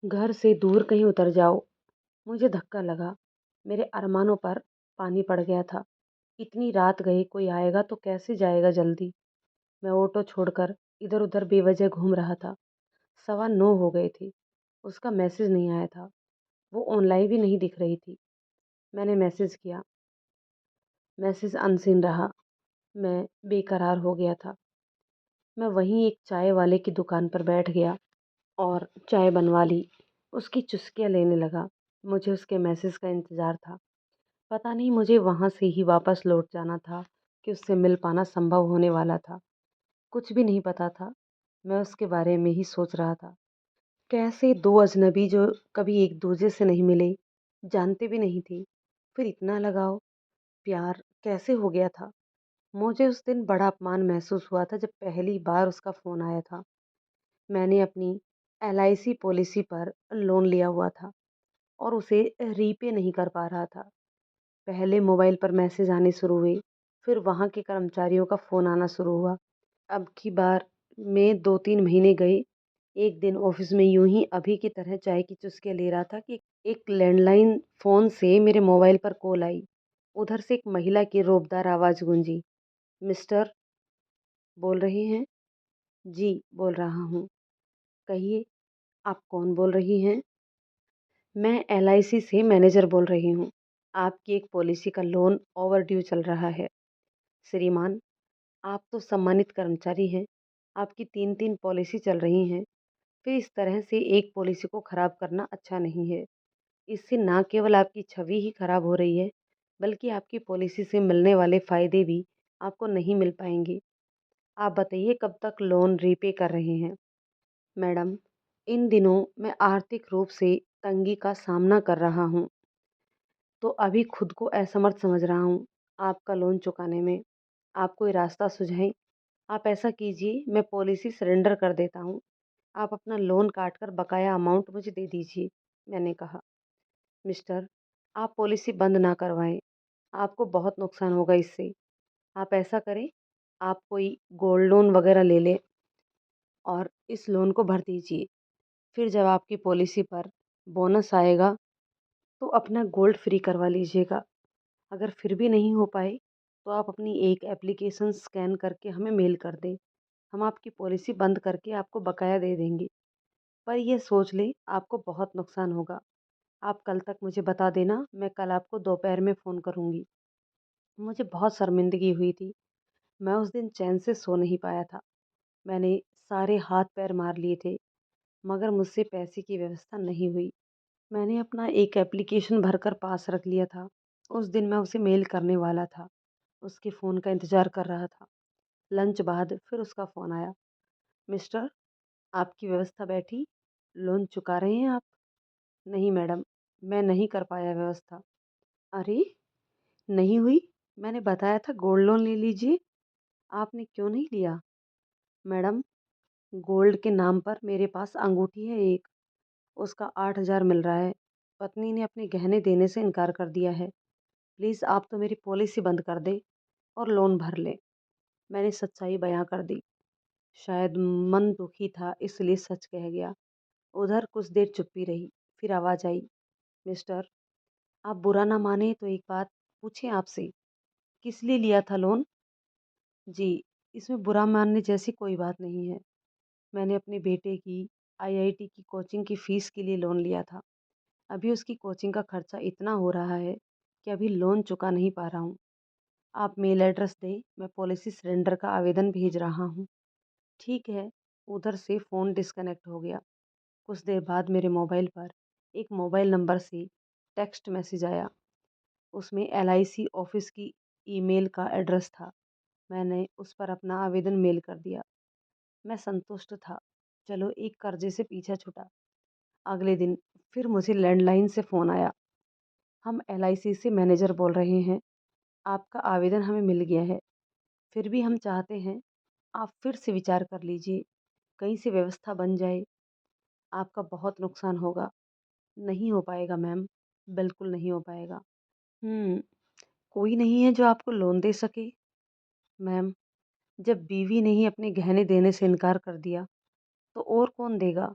घर से दूर कहीं उतर जाओ। मुझे धक्का लगा। मेरे अरमानों पर पानी पड़ गया था। इतनी रात गई, कोई आएगा तो कैसे जाएगा जल्दी। मैं ऑटो छोड़कर इधर उधर बेवजह घूम रहा था। 9:15 हो गए थे। उसका मैसेज नहीं आया था। वो ऑनलाइन भी नहीं दिख रही थी। मैंने मैसेज किया। मैसेज अनसीन रहा। मैं बेकरार हो गया था। मैं वहीं एक चाय वाले की दुकान पर बैठ गया और चाय बनवा ली। उसकी चुस्कियाँ लेने लगा। मुझे उसके मैसेज का इंतज़ार था। पता नहीं मुझे वहाँ से ही वापस लौट जाना था कि उससे मिल पाना संभव होने वाला था। कुछ भी नहीं पता था। मैं उसके बारे में ही सोच रहा था। कैसे दो अजनबी जो कभी एक दूसरे से नहीं मिले, जानते भी नहीं थे, फिर इतना लगाव, प्यार कैसे हो गया था। मुझे उस दिन बड़ा अपमान महसूस हुआ था जब पहली बार उसका फ़ोन आया था। मैंने अपनी एलआईसी पॉलिसी पर लोन लिया हुआ था और उसे रीपे नहीं कर पा रहा था। पहले मोबाइल पर मैसेज आने शुरू हुए, फिर वहाँ के कर्मचारियों का फ़ोन आना शुरू हुआ। अब की बार में 2-3 महीने गए, एक दिन ऑफिस में यूं ही अभी की तरह चाय की चुस्कियां ले रहा था कि एक लैंडलाइन फोन से मेरे मोबाइल पर कॉल आई। उधर से एक महिला की रोबदार आवाज गूंजी। मिस्टर बोल रही हैं? जी बोल रहा हूँ। कहिए, आप कौन बोल रही हैं? मैं एलआईसी से मैनेजर बोल रही हूँ। आपकी एक पॉलिसी का लोन ओवरड्यू चल रहा है। श्रीमान, आप तो सम्मानित कर्मचारी हैं। आपकी तीन तीन पॉलिसी चल रही हैं। फिर इस तरह से एक पॉलिसी को खराब करना अच्छा नहीं है। इससे ना केवल आपकी छवि ही खराब हो रही है, बल्कि आपकी पॉलिसी से मिलने वाले फायदे भी आपको नहीं मिल पाएंगे। आप बताइए, कब तक लोन रीपे कर रहे हैं? मैडम, इन दिनों मैं आर्थिक रूप से तंगी का सामना कर रहा हूँ, तो अभी खुद को असमर्थ समझ रहा हूँ आपका लोन चुकाने में। आप कोई रास्ता सुझाएं। आप ऐसा कीजिए, मैं पॉलिसी सरेंडर कर देता हूँ। आप अपना लोन काट कर बकाया अमाउंट मुझे दे दीजिए। मैंने कहा, मिस्टर, आप पॉलिसी बंद ना करवाएं। आपको बहुत नुकसान होगा इससे। आप ऐसा करें, आप कोई गोल्ड लोन वगैरह ले लें और इस लोन को भर दीजिए। फिर जब आपकी पॉलिसी पर बोनस आएगा तो अपना गोल्ड फ्री करवा लीजिएगा। अगर फिर भी नहीं हो पाए तो आप अपनी एक एप्लीकेशन स्कैन करके हमें मेल कर दें। हम आपकी पॉलिसी बंद करके आपको बकाया दे देंगे। पर यह सोच लें, आपको बहुत नुकसान होगा। आप कल तक मुझे बता देना, मैं कल आपको दोपहर में फ़ोन करूँगी। मुझे बहुत शर्मिंदगी हुई थी। मैं उस दिन चैन से सो नहीं पाया था। मैंने सारे हाथ पैर मार लिए थे, मगर मुझसे पैसे की व्यवस्था नहीं हुई। मैंने अपना एक एप्लीकेशन भरकर पास रख लिया था। उस दिन मैं उसे मेल करने वाला था। उसके फ़ोन का इंतज़ार कर रहा था। लंच बाद फिर उसका फ़ोन आया। मिस्टर, आपकी व्यवस्था बैठी? लोन चुका रहे हैं आप? नहीं मैडम, मैं नहीं कर पाया व्यवस्था। अरे! नहीं हुई? मैंने बताया था गोल्ड लोन ले लीजिए। आपने क्यों नहीं लिया? मैडम, गोल्ड के नाम पर मेरे पास अंगूठी है एक, उसका 8,000 मिल रहा है। पत्नी ने अपने गहने देने से इनकार कर दिया है। प्लीज़ आप तो मेरी पॉलिसी बंद कर दें और लोन भर लें। मैंने सच्चाई बयां कर दी। शायद मन दुखी था इसलिए सच कह गया। उधर कुछ देर चुप्पी रही। फिर आवाज़ आई, मिस्टर, आप बुरा ना माने तो एक बात पूछें आपसे, किस लिए लिया था लोन? जी, इसमें बुरा मानने जैसी कोई बात नहीं है। मैंने अपने बेटे की आईआईटी की कोचिंग की फ़ीस के लिए लोन लिया था। अभी उसकी कोचिंग का खर्चा इतना हो रहा है कि अभी लोन चुका नहीं पा रहा हूँ। आप मेल एड्रेस दें, मैं पॉलिसी सरेंडर का आवेदन भेज रहा हूँ। ठीक है। उधर से फ़ोन डिस्कनेक्ट हो गया। कुछ देर बाद मेरे मोबाइल पर एक मोबाइल नंबर से टेक्स्ट मैसेज आया। उसमें एलआईसी ऑफिस की ईमेल का एड्रेस था। मैंने उस पर अपना आवेदन मेल कर दिया। मैं संतुष्ट था। चलो, एक कर्जे से पीछा छूटा। अगले दिन फिर मुझे लैंडलाइन से फ़ोन आया। हम एलआईसी से मैनेजर बोल रहे हैं। आपका आवेदन हमें मिल गया है। फिर भी हम चाहते हैं आप फिर से विचार कर लीजिए। कहीं से व्यवस्था बन जाए। आपका बहुत नुकसान होगा। नहीं हो पाएगा मैम, बिल्कुल नहीं हो पाएगा। हुँ, कोई नहीं है जो आपको लोन दे सके? मैम, जब बीवी ने ही अपने गहने देने से इनकार कर दिया, तो और कौन देगा?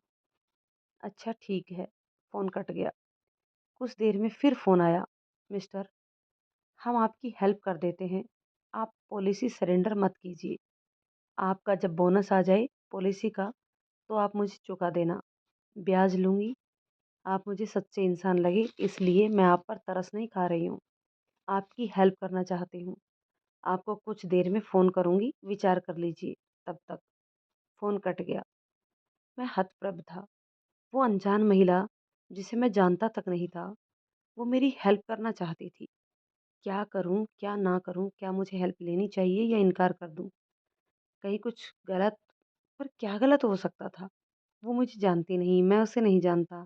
अच्छा ठीक है। फ़ोन कट गया। कुछ देर में फिर फ़ोन आया। मिस्टर, हम आपकी हेल्प कर देते हैं। आप पॉलिसी सरेंडर मत कीजिए। आपका जब बोनस आ जाए पॉलिसी का, तो आप मुझे चुका देना। ब्याज लूँगी। आप मुझे सच्चे इंसान लगे, इसलिए मैं आप पर तरस नहीं खा रही हूँ। आपकी हेल्प करना चाहती हूँ। आपको कुछ देर में फ़ोन करूँगी, विचार कर लीजिए। तब तक फ़ोन कट गया। मैं हतप्रभ था। वो अनजान महिला, जिसे मैं जानता तक नहीं था, वो मेरी हेल्प करना चाहती थी। क्या करूँ, क्या ना करूँ? क्या मुझे हेल्प लेनी चाहिए या इनकार कर दूँ? कहीं कुछ गलत? पर क्या गलत हो सकता था? वो मुझे जानती नहीं, मैं उसे नहीं जानता।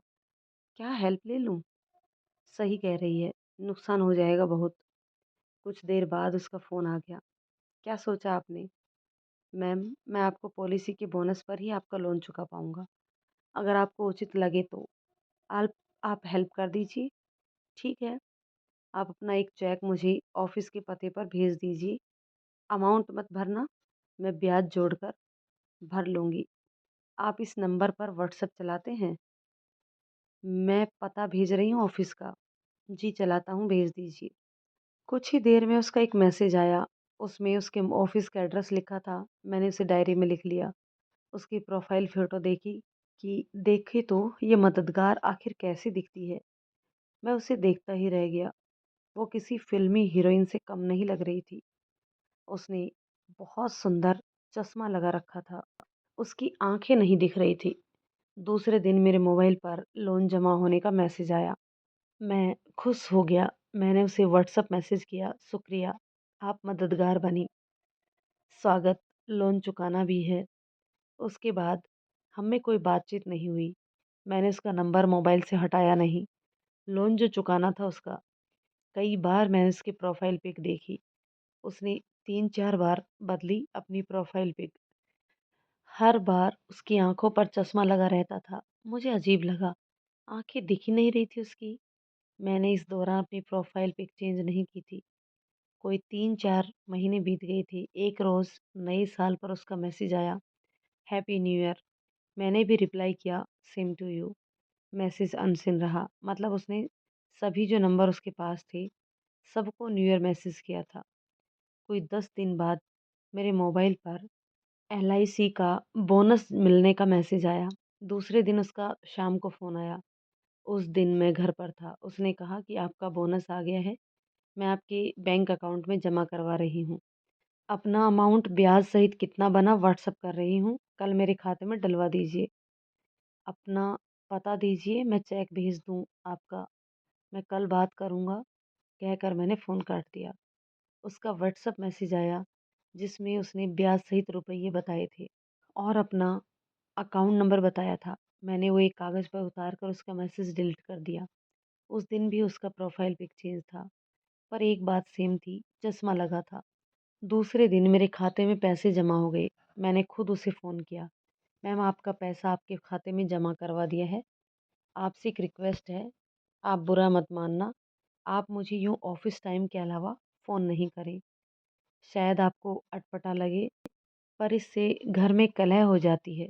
क्या हेल्प ले लूँ? सही कह रही है, नुकसान हो जाएगा बहुत। कुछ देर बाद उसका फ़ोन आ गया। क्या सोचा आपने? मैम, मैं आपको पॉलिसी के बोनस पर ही आपका लोन चुका पाऊँगा। अगर आपको उचित लगे तो आप आप हेल्प कर दीजिए। ठीक है, आप अपना एक चेक मुझे ऑफ़िस के पते पर भेज दीजिए। अमाउंट मत भरना, मैं ब्याज जोड़कर भर लूँगी। आप इस नंबर पर व्हाट्सएप चलाते हैं? मैं पता भेज रही हूँ ऑफ़िस का। जी, चलाता हूँ, भेज दीजिए। कुछ ही देर में उसका एक मैसेज आया। उसमें उसके ऑफ़िस का एड्रेस लिखा था। मैंने उसे डायरी में लिख लिया। उसकी प्रोफ़ाइल फ़ोटो देखी कि देखे तो ये मददगार आखिर कैसी दिखती है। मैं उसे देखता ही रह गया। वो किसी फ़िल्मी हीरोइन से कम नहीं लग रही थी। उसने बहुत सुंदर चश्मा लगा रखा था। उसकी आँखें नहीं दिख रही थी। दूसरे दिन मेरे मोबाइल पर लोन जमा होने का मैसेज आया। मैं खुश हो गया। मैंने उसे व्हाट्सएप मैसेज किया, शुक्रिया, आप मददगार बनी। स्वागत, लोन चुकाना भी है। उसके बाद हम में कोई बातचीत नहीं हुई। मैंने उसका नंबर मोबाइल से हटाया नहीं। लोन जो चुकाना था उसका, कई बार मैंने उसकी प्रोफ़ाइल पिक देखी। उसने 3-4 बार बदली अपनी प्रोफ़ाइल पिक। हर बार उसकी आँखों पर चश्मा लगा रहता था। मुझे अजीब लगा, आँखें दिख ही नहीं रही थी उसकी। मैंने इस दौरान अपनी प्रोफ़ाइल पिक चेंज नहीं की थी। कोई 3-4 महीने बीत गए थे। एक रोज़ नए साल पर उसका मैसेज आया, हैप्पी न्यू ईयर। मैंने भी रिप्लाई किया, same to you. Message unseen रहा। मतलब उसने सभी जो नंबर उसके पास थे, सबको न्यू ईयर मैसेज किया था। कोई 10 दिन बाद मेरे मोबाइल पर एलआईसी का बोनस मिलने का मैसेज आया। दूसरे दिन उसका शाम को फ़ोन आया। उस दिन मैं घर पर था। उसने कहा कि आपका बोनस आ गया है, मैं आपके बैंक अकाउंट में जमा करवा रही हूँ। अपना अमाउंट ब्याज सहित कितना बना व्हाट्सएप कर रही हूँ, कल मेरे खाते में डलवा दीजिए। अपना पता दीजिए, मैं चेक भेज दूँ आपका, मैं कल बात करूँगा, कहकर मैंने फ़ोन काट दिया। उसका व्हाट्सएप मैसेज आया जिसमें उसने ब्याज सहित रुपये बताए थे और अपना अकाउंट नंबर बताया था। मैंने वो एक कागज़ पर उतार कर उसका मैसेज डिलीट कर दिया। उस दिन भी उसका प्रोफ़ाइल पिक चेंज था, पर एक बात सेम थी, चश्मा लगा था। दूसरे दिन मेरे खाते में पैसे जमा हो गए। मैंने खुद उसे फ़ोन किया, मैम आपका पैसा आपके खाते में जमा करवा दिया है। आपसे एक रिक्वेस्ट है, आप बुरा मत मानना। आप मुझे यूँ ऑफ़िस टाइम के अलावा फ़ोन नहीं करें। शायद आपको अटपटा लगे, पर इससे घर में कलह हो जाती है।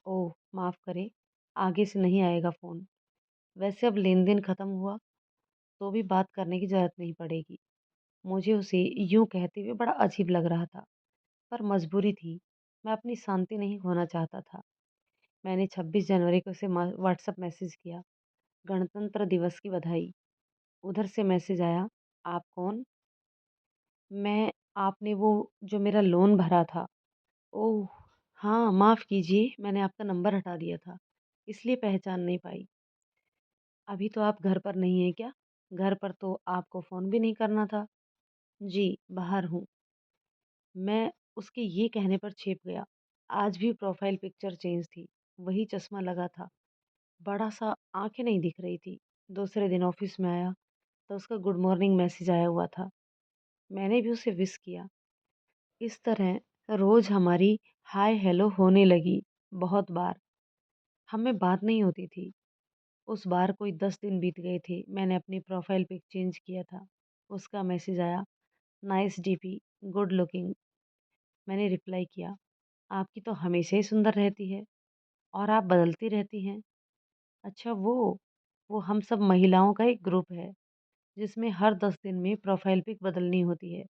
ओह! माफ़ करें, आगे से नहीं आएगा फ़ोन। वैसे अब लेन-देन ख़त्म हुआ, तो भी बात करने की ज़रूरत नहीं पड़ेगी। मुझे उसे यूँ कहते हुए बड़ा अजीब लग रहा था, पर मजबूरी थी। मैं अपनी शांति नहीं खोना चाहता था। मैंने 26 जनवरी को उसे व्हाट्सएप मैसेज किया, गणतंत्र दिवस की बधाई। उधर से मैसेज आया, आप कौन? मैं आपने वो जो मेरा लोन भरा था। ओह! हाँ, माफ़ कीजिए, मैंने आपका नंबर हटा दिया था, इसलिए पहचान नहीं पाई। अभी तो आप घर पर नहीं हैं क्या? घर पर तो आपको फ़ोन भी नहीं करना था। जी, बाहर हूँ। मैं उसके ये कहने पर चेप गया। आज भी प्रोफ़ाइल पिक्चर चेंज थी, वही चश्मा लगा था, बड़ा-सा आँखें नहीं दिख रही थी। दूसरे दिन ऑफ़िस में आया, तो उसका गुड मॉर्निंग मैसेज आया हुआ था। मैंने भी उसे विश किया। इस तरह रोज़ हमारी हाय हेलो होने लगी, बहुत बार। हम में बात नहीं होती थी। उस बार कोई 10 दिन बीत गए थे, मैंने अपनी प्रोफ़ाइल पिक चेंज किया था। उसका मैसेज आया, नाइस डीपी, गुड लुकिंग। मैंने रिप्लाई किया, आपकी तो हमेशा ही सुंदर रहती है और आप बदलती रहती हैं। अच्छा वो हम सब महिलाओं का एक ग्रुप है, जिसमें हर 10 दिन में प्रोफ़ाइल पिक बदलनी होती है।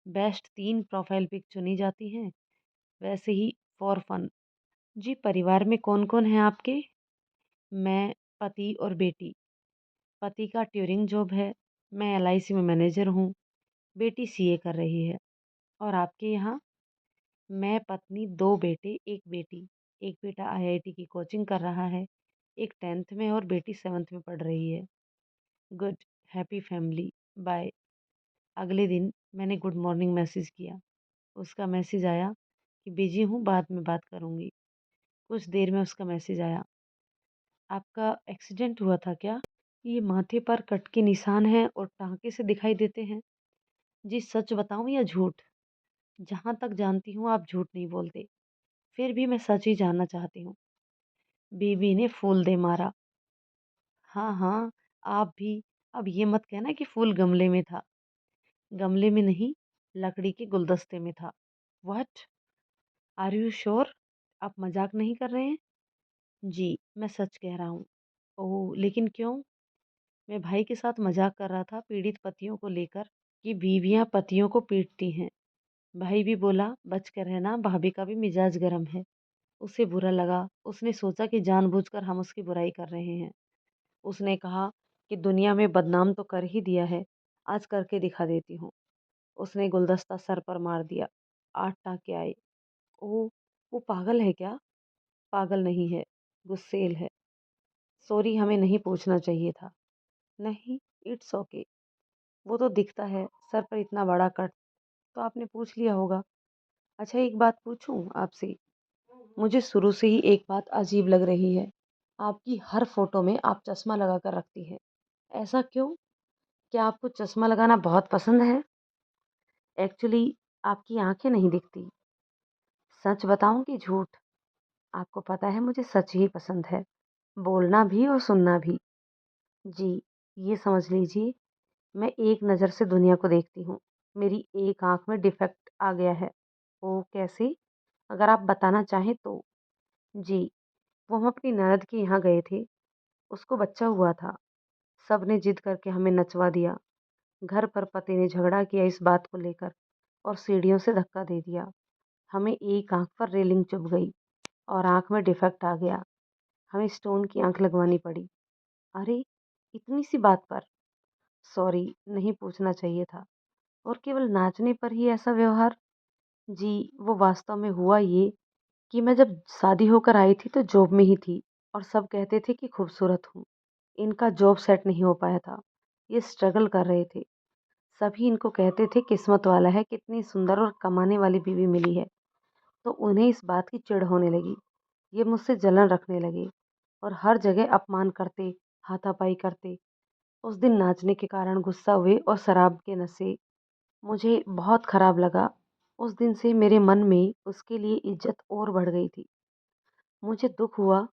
बेस्ट 3 प्रोफ़ाइल पिक चुनी जाती हैं, वैसे ही फॉर फन। जी, परिवार में कौन-कौन है आपके? मैं, पति और बेटी। पति का ट्यूरिंग जॉब है, मैं एलआईसी में मैनेजर हूँ, बेटी सीए कर रही है। और आपके यहाँ? मैं, पत्नी, 2 बेटे, 1 बेटी। एक बेटा आईआईटी की कोचिंग कर रहा है, एक 10th में और बेटी 7th में पढ़ रही है। Good, happy family, bye. अगले दिन मैंने गुड मॉर्निंग मैसेज किया। उसका मैसेज आया कि बिज़ी हूँ, बाद में बात करूँगी। कुछ देर में उसका मैसेज आया, आपका एक्सीडेंट हुआ था क्या? ये माथे पर कट के निशान हैं और टाँके से दिखाई देते हैं। जी, सच बताऊँ या झूठ? जहाँ तक जानती हूँ आप झूठ नहीं बोलते, फिर भी मैं सच ही जानना चाहती हूँ। बीवी ने फूल दे मारा। हाँ, हाँ, आप भी। अब ये मत कहना कि फूल गमले में था। गमले में नहीं, लकड़ी के गुलदस्ते में था। व्हाट? Are you sure? आप मज़ाक नहीं कर रहे हैं? जी, मैं सच कह रहा हूँ। ओह! लेकिन क्यों? मैं भाई के साथ मज़ाक कर रहा था पीड़ित पतियों को लेकर कि बीवियाँ पतियों को पीटती हैं। भाई भी बोला, "बच कर रहना, भाभी का भी मिजाज गरम है।" उसे बुरा लगा। उसने सोचा कि जानबूझकर हम उसकी बुराई कर रहे हैं। उसने कहा कि दुनिया में बदनाम तो कर ही दिया है, आज करके दिखा देती हूँ। उसने गुलदस्ता सर पर मार दिया। 8 टाँके आए। ओह! वो पागल है क्या? पागल नहीं है, गुस्सैल है। सॉरी हमें नहीं पूछना चाहिए था। नहीं, इट्स ओके। वो तो दिखता है, सर पर इतना बड़ा कट, तो आपने पूछ लिया होगा। अच्छा एक बात पूछूं आपसे? मुझे शुरू से ही एक बात अजीब लग रही है। आपकी हर फोटो में आप चश्मा लगा कर रखती हैं। ऐसा क्यों? क्या आपको चश्मा लगाना बहुत पसंद है? एक्चुअली आपकी आंखें नहीं दिखती। सच बताऊं कि झूठ? आपको पता है मुझे सच ही पसंद है, बोलना भी और सुनना भी। जी, ये समझ लीजिए मैं एक नज़र से दुनिया को देखती हूँ। मेरी एक आँख में डिफेक्ट आ गया है। ओह! कैसे? अगर आप बताना चाहें तो? जी, वो हम अपनी ननद के यहाँ गए थे। उसको बच्चा हुआ था। सबने जिद करके हमें नचवा दिया। घर पर पति ने झगड़ा किया इस बात को लेकर और सीढ़ियों से धक्का दे दिया। हमें एक आँख पर रेलिंग चुभ गई और आँख में डिफेक्ट आ गया। हमें स्टोन की आँख लगवानी पड़ी। अरे! इतनी सी बात पर? सॉरी, नहीं पूछना चाहिए था। और केवल नाचने पर ही ऐसा व्यवहार? जी, वो वास्तव में हुआ ये कि मैं जब शादी होकर आई थी तो जॉब में ही थी और सब कहते थे कि खूबसूरत हूँ। इनका जॉब सेट नहीं हो पाया था। ये स्ट्रगल कर रहे थे। सभी इनको कहते थे किस्मत वाला है, कितनी सुंदर और कमाने वाली बीवी मिली है। तो उन्हें इस बात की चिढ़ होने लगी। ये मुझसे जलन रखने लगे और हर जगह अपमान करते, हाथापाई करते। उस दिन नाचने के कारण गुस्सा हुए और शराब के नशे। मुझे बहुत खराब लगा। उस दिन से मेरे मन में उसके लिए इज्जत और बढ़ गई थी। मुझे दुख हुआ,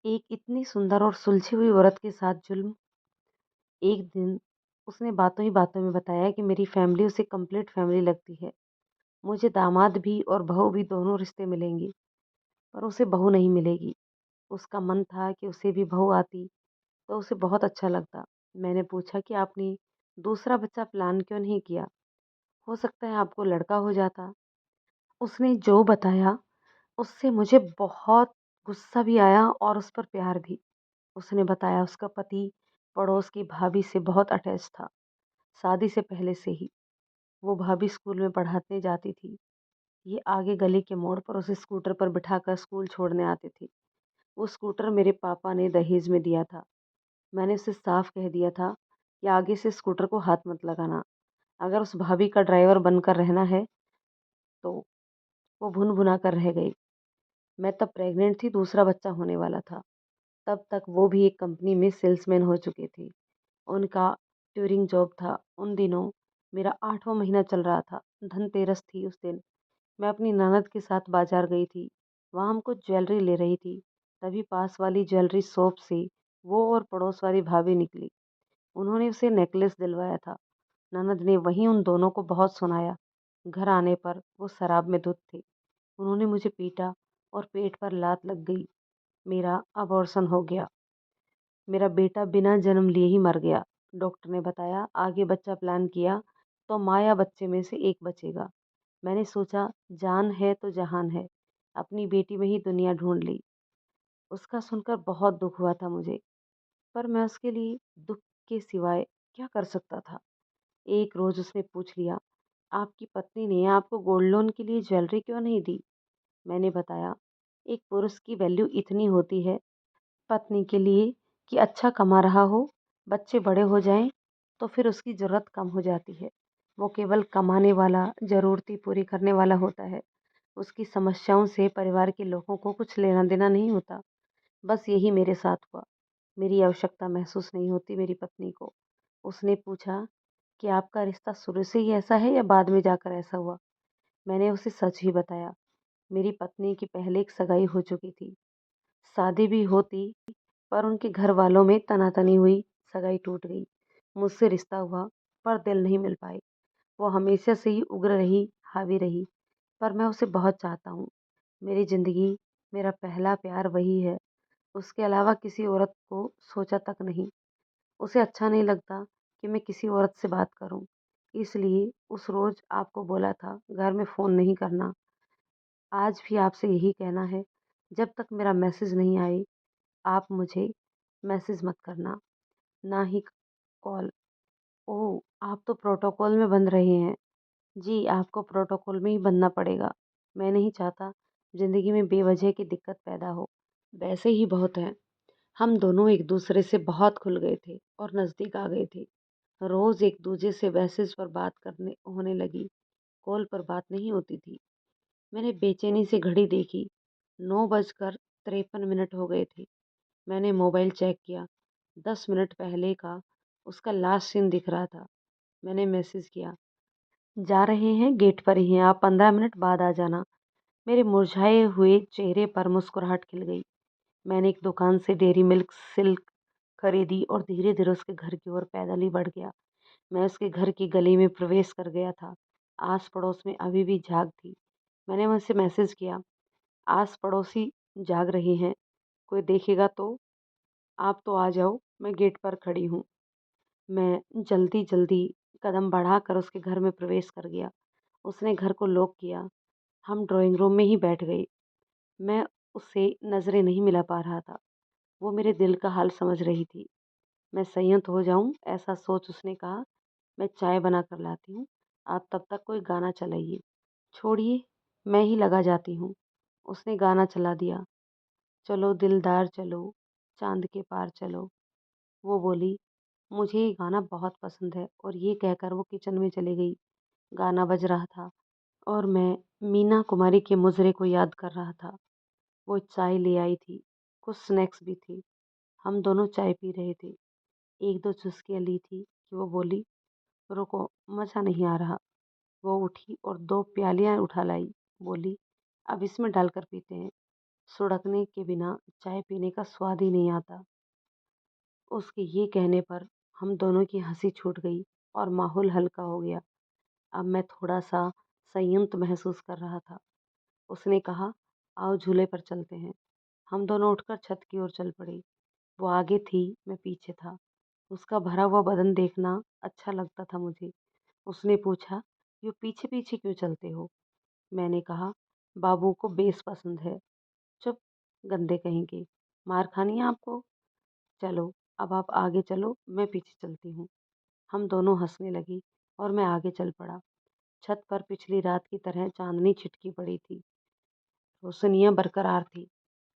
एक इतनी सुंदर और सुलझी हुई औरत के साथ जुल्म। एक दिन उसने बातों ही बातों में बताया कि मेरी फैमिली उसे कंप्लीट फैमिली लगती है। मुझे दामाद भी और बहू भी दोनों रिश्ते मिलेंगे, पर उसे बहू नहीं मिलेगी। उसका मन था कि उसे भी बहू आती तो उसे बहुत अच्छा लगता। मैंने पूछा कि आपने दूसरा बच्चा प्लान क्यों नहीं किया? हो सकता है आपको लड़का हो जाता। उसने जो बताया उससे मुझे बहुत गुस्सा भी आया और उस पर प्यार भी। उसने बताया उसका पति पड़ोस की भाभी से बहुत अटैच था, शादी से पहले से ही। वो भाभी स्कूल में पढ़ाने जाती थी। ये आगे गली के मोड़ पर उसे स्कूटर पर बिठाकर स्कूल छोड़ने आती थी। वो स्कूटर मेरे पापा ने दहेज में दिया था। मैंने उसे साफ कह दिया था कि आगे से स्कूटर को हाथ मत लगाना। अगर उस भाभी का ड्राइवर बनकर रहना है तो। वो भुन-भुना कर रह गई। मैं तब प्रेग्नेंट थी, दूसरा बच्चा होने वाला था। तब तक वो भी एक कंपनी में सेल्समैन हो चुकी थी। उनका टूरिंग जॉब था। उन दिनों मेरा 8वां महीना चल रहा था। धनतेरस थी उस दिन। मैं अपनी ननद के साथ बाजार गई थी। वहाँ हम कुछ ज्वेलरी ले रही थी। तभी पास वाली ज्वेलरी शॉप से वो और पड़ोस वाली भाभी निकली। उन्होंने उसे नेकलेस दिलवाया था। ननद ने वहीं उन दोनों को बहुत सुनाया। घर आने पर वो शराब में धुत थे। उन्होंने मुझे पीटा और पेट पर लात लग गई। मेरा अबॉर्शन हो गया। मेरा बेटा बिना जन्म लिए ही मर गया। डॉक्टर ने बताया आगे बच्चा प्लान किया तो माँ या बच्चे में से एक बचेगा। मैंने सोचा जान है तो जहान है। अपनी बेटी में ही दुनिया ढूंढ ली। उसका सुनकर बहुत दुख हुआ था मुझे, पर मैं उसके लिए दुख के सिवाय क्या कर सकता था। एक रोज उसने पूछ लिया, आपकी पत्नी ने आपको गोल्ड लोन के लिए ज्वेलरी क्यों नहीं दी? मैंने बताया, एक पुरुष की वैल्यू इतनी होती है पत्नी के लिए कि अच्छा कमा रहा हो, बच्चे बड़े हो जाएं तो फिर उसकी ज़रूरत कम हो जाती है। वो केवल कमाने वाला, ज़रूरतें पूरी करने वाला होता है। उसकी समस्याओं से परिवार के लोगों को कुछ लेना देना नहीं होता। बस यही मेरे साथ हुआ। मेरी आवश्यकता महसूस नहीं होती मेरी पत्नी को। उसने पूछा कि आपका रिश्ता शुरू से ही ऐसा है या बाद में जाकर ऐसा हुआ? मैंने उसे सच ही बताया। मेरी पत्नी की पहले एक सगाई हो चुकी थी। शादी भी होती पर उनके घर वालों में तनातनी हुई, सगाई टूट गई। मुझसे रिश्ता हुआ पर दिल नहीं मिल पाए। वो हमेशा से ही उग्र रही, हावी रही, पर मैं उसे बहुत चाहता हूँ। मेरी ज़िंदगी, मेरा पहला प्यार वही है। उसके अलावा किसी औरत को सोचा तक नहीं। उसे अच्छा नहीं लगता कि मैं किसी औरत से बात करूँ। इसलिए उस रोज़ आपको बोला था घर में फ़ोन नहीं करना। आज भी आपसे यही कहना है, जब तक मेरा मैसेज नहीं आए, आप मुझे मैसेज मत करना, ना ही कॉल। ओह! आप तो प्रोटोकॉल में बंध रहे हैं। जी, आपको प्रोटोकॉल में ही बनना पड़ेगा। मैं नहीं चाहता ज़िंदगी में बेवजह की दिक्कत पैदा हो। वैसे ही बहुत हैं। हम दोनों एक दूसरे से बहुत खुल गए थे और नज़दीक आ गए थे। रोज़ एक दूसरे से मैसेज पर बात करने होने लगी, कॉल पर बात नहीं होती थी। मैंने बेचैनी से घड़ी देखी, 9:53 हो गए थे। मैंने मोबाइल चेक किया, 10 मिनट पहले का उसका लास्ट सीन दिख रहा था। मैंने मैसेज किया, जा रहे हैं, गेट पर ही हैं, आप 15 मिनट बाद आ जाना। मेरे मुरझाए हुए चेहरे पर मुस्कुराहट खिल गई। मैंने एक दुकान से डेयरी मिल्क सिल्क खरीदी और धीरे-धीरे उसके घर की ओर पैदल ही बढ़ गया। मैं उसके घर की गली में प्रवेश कर गया था। आस-पड़ोस में अभी भी झाग थी। मैंने उसे मैसेज किया, आस-पड़ोसी जाग रहे हैं, कोई देखेगा तो? आप तो आ जाओ, मैं गेट पर खड़ी हूँ। मैं जल्दी-जल्दी कदम बढ़ाकर उसके घर में प्रवेश कर गया। उसने घर को लॉक किया। हम ड्राइंग रूम में ही बैठ गए। मैं उससे नज़रें नहीं मिला पा रहा था। वो मेरे दिल का हाल समझ रही थी। मैं संयत हो जाऊँ, ऐसा सोच उसने कहा, मैं चाय बना कर लाती हूँ। आप तब तक कोई गाना चलाइए। छोड़िए, मैं ही लगा जाती हूँ। उसने गाना चला दिया। चलो दिलदार चलो, चाँद के पार चलो। वो बोली, मुझे ये गाना बहुत पसंद है और ये कहकर वो किचन में चली गई। गाना बज रहा था और मैं मीना कुमारी के मुजरे को याद कर रहा था। वो चाय ले आई थी, कुछ स्नैक्स भी थी। हम दोनों चाय पी रहे थे। एक दो चुस्कियाँ ली थी कि वो बोली, रुको, मज़ा नहीं आ रहा। वो उठी और दो प्यालियाँ उठा लाई। बोली, अब इसमें डालकर पीते हैं। सुड़कने के बिना चाय पीने का स्वाद ही नहीं आता। उसके ये कहने पर हम दोनों की हंसी छूट गई और माहौल हल्का हो गया। अब मैं थोड़ा-सा संयत महसूस कर रहा था। उसने कहा, आओ झूले पर चलते हैं। हम दोनों उठकर छत की ओर चल पड़े। वो आगे थी, मैं पीछे था। उसका भरा हुआ बदन देखना अच्छा लगता था मुझे। उसने पूछा, यूँ पीछे-पीछे क्यों चलते हो? मैंने कहा, बाबू को बेस पसंद है। चुप, गंदे कहीं के। मार खानी है आपको? चलो, अब आप आगे चलो, मैं पीछे चलती हूँ। हम दोनों हँसने लगी और मैं आगे चल पड़ा। छत पर पिछली रात की तरह चांदनी छिटकी पड़ी थी। रोशनियाँ बरकरार थी।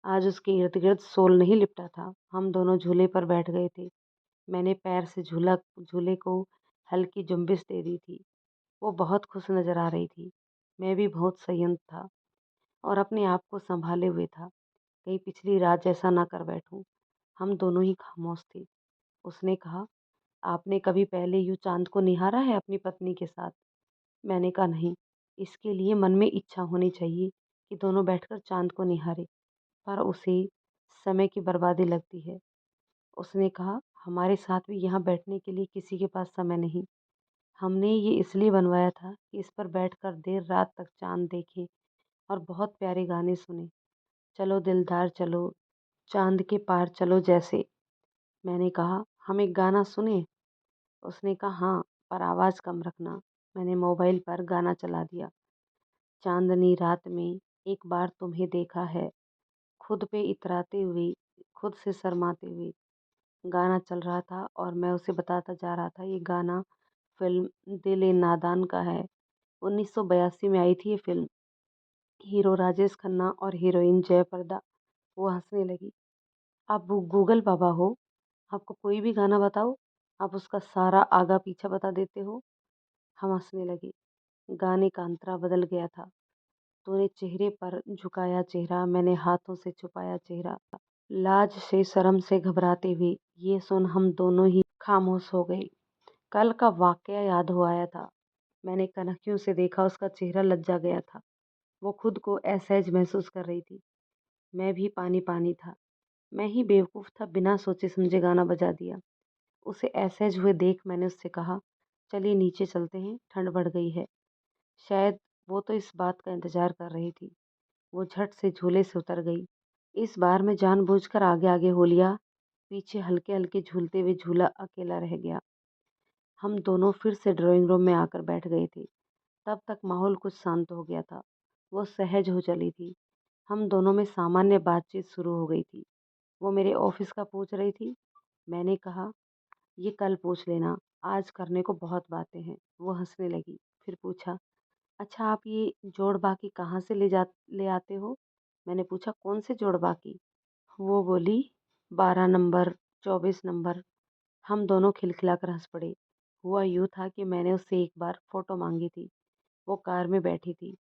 आज उसके इर्द-गिर्द शॉल नहीं लिपटा था। हम दोनों झूले पर बैठ गए थे। मैंने पैर से झूले को हल्की जुम्बिश दे दी थी। वो बहुत खुश नज़र आ रही थी। मैं भी बहुत संयत था और अपने आप को सँभाले हुए था। कहीं पिछली रात जैसा ना कर बैठूँ। हम दोनों ही खामोश थे। उसने कहा, आपने कभी पहले यूँ चाँद को निहारा है अपनी पत्नी के साथ? मैंने कहा, नहीं। इसके लिए मन में इच्छा होनी चाहिए कि दोनों बैठकर चाँद को निहारें, पर उसे समय की बर्बादी लगती है। उसने कहा, हमारे साथ भी यहाँ बैठने के लिए किसी के पास समय नहीं। हमने ये इसलिए बनवाया था कि इस पर बैठकर देर रात तक चाँद देखें और बहुत प्यारे गाने सुनें। चलो दिलदार चलो, चाँद के पार चलो जैसे। मैंने कहा, हम एक गाना सुनें? उसने कहा, हाँ, पर आवाज़ कम रखना। मैंने मोबाइल पर गाना चला दिया। चाँदनी रात में एक बार तुम्हें देखा है, खुद पे इतराते हुए, खुद से शर्माते हुए। गाना चल रहा था और मैं उसे बताता जा रहा था, ये गाना फ़िल्म दिल ए नादान का है। 1982 में आई थी ये फ़िल्म। हीरो राजेश खन्ना और हीरोइन जयाप्रदा। वो हँसने लगी। आप गूगल बाबा हो, आपको कोई भी गाना बताओ, आप उसका सारा आगा-पीछा बता देते हो। हम हँसने लगे। गाने का अंतरा बदल गया था। तूने चेहरे पर झुकाया चेहरा, मैंने हाथों से छुपाया चेहरा। लाज से शर्म से घबराते हुए ये सुन हम दोनों ही खामोश हो गए। कल का वाकया याद हो आया था। मैंने कनखियों से देखा, उसका चेहरा लज्जा गया था। वो खुद को असहज महसूस कर रही थी। मैं भी पानी-पानी था। मैं ही बेवकूफ़ था, बिना सोचे समझे गाना बजा दिया। उसे असहज हुए देख मैंने उससे कहा, चलिए नीचे चलते हैं, ठंड बढ़ गई है। शायद वो तो इस बात का इंतज़ार कर रही थी। वो झट से झूले से उतर गई। इस बार मैं जानबूझकर आगे-आगे हो लिया, पीछे हल्के-हल्के झूलते हुए झूला अकेला रह गया। हम दोनों फिर से ड्राइंग रूम में आकर बैठ गए थे। तब तक माहौल कुछ शांत हो गया था। वो सहज हो चली थी। हम दोनों में सामान्य बातचीत शुरू हो गई थी। वो मेरे ऑफिस का पूछ रही थी। मैंने कहा, ये कल पूछ लेना, आज करने को बहुत बातें हैं। वो हंसने लगी। फिर पूछा, अच्छा आप ये जोड़ बाकी कहाँ से ले आते हो? मैंने पूछा, कौन से जोड़ बाकी? वो बोली, 12 नंबर, 24 नंबर। हम दोनों खिलखिलाकर हंस पड़े। हुआ यूँ था कि मैंने उससे एक बार फ़ोटो मांगी थी। वो कार में बैठी थी।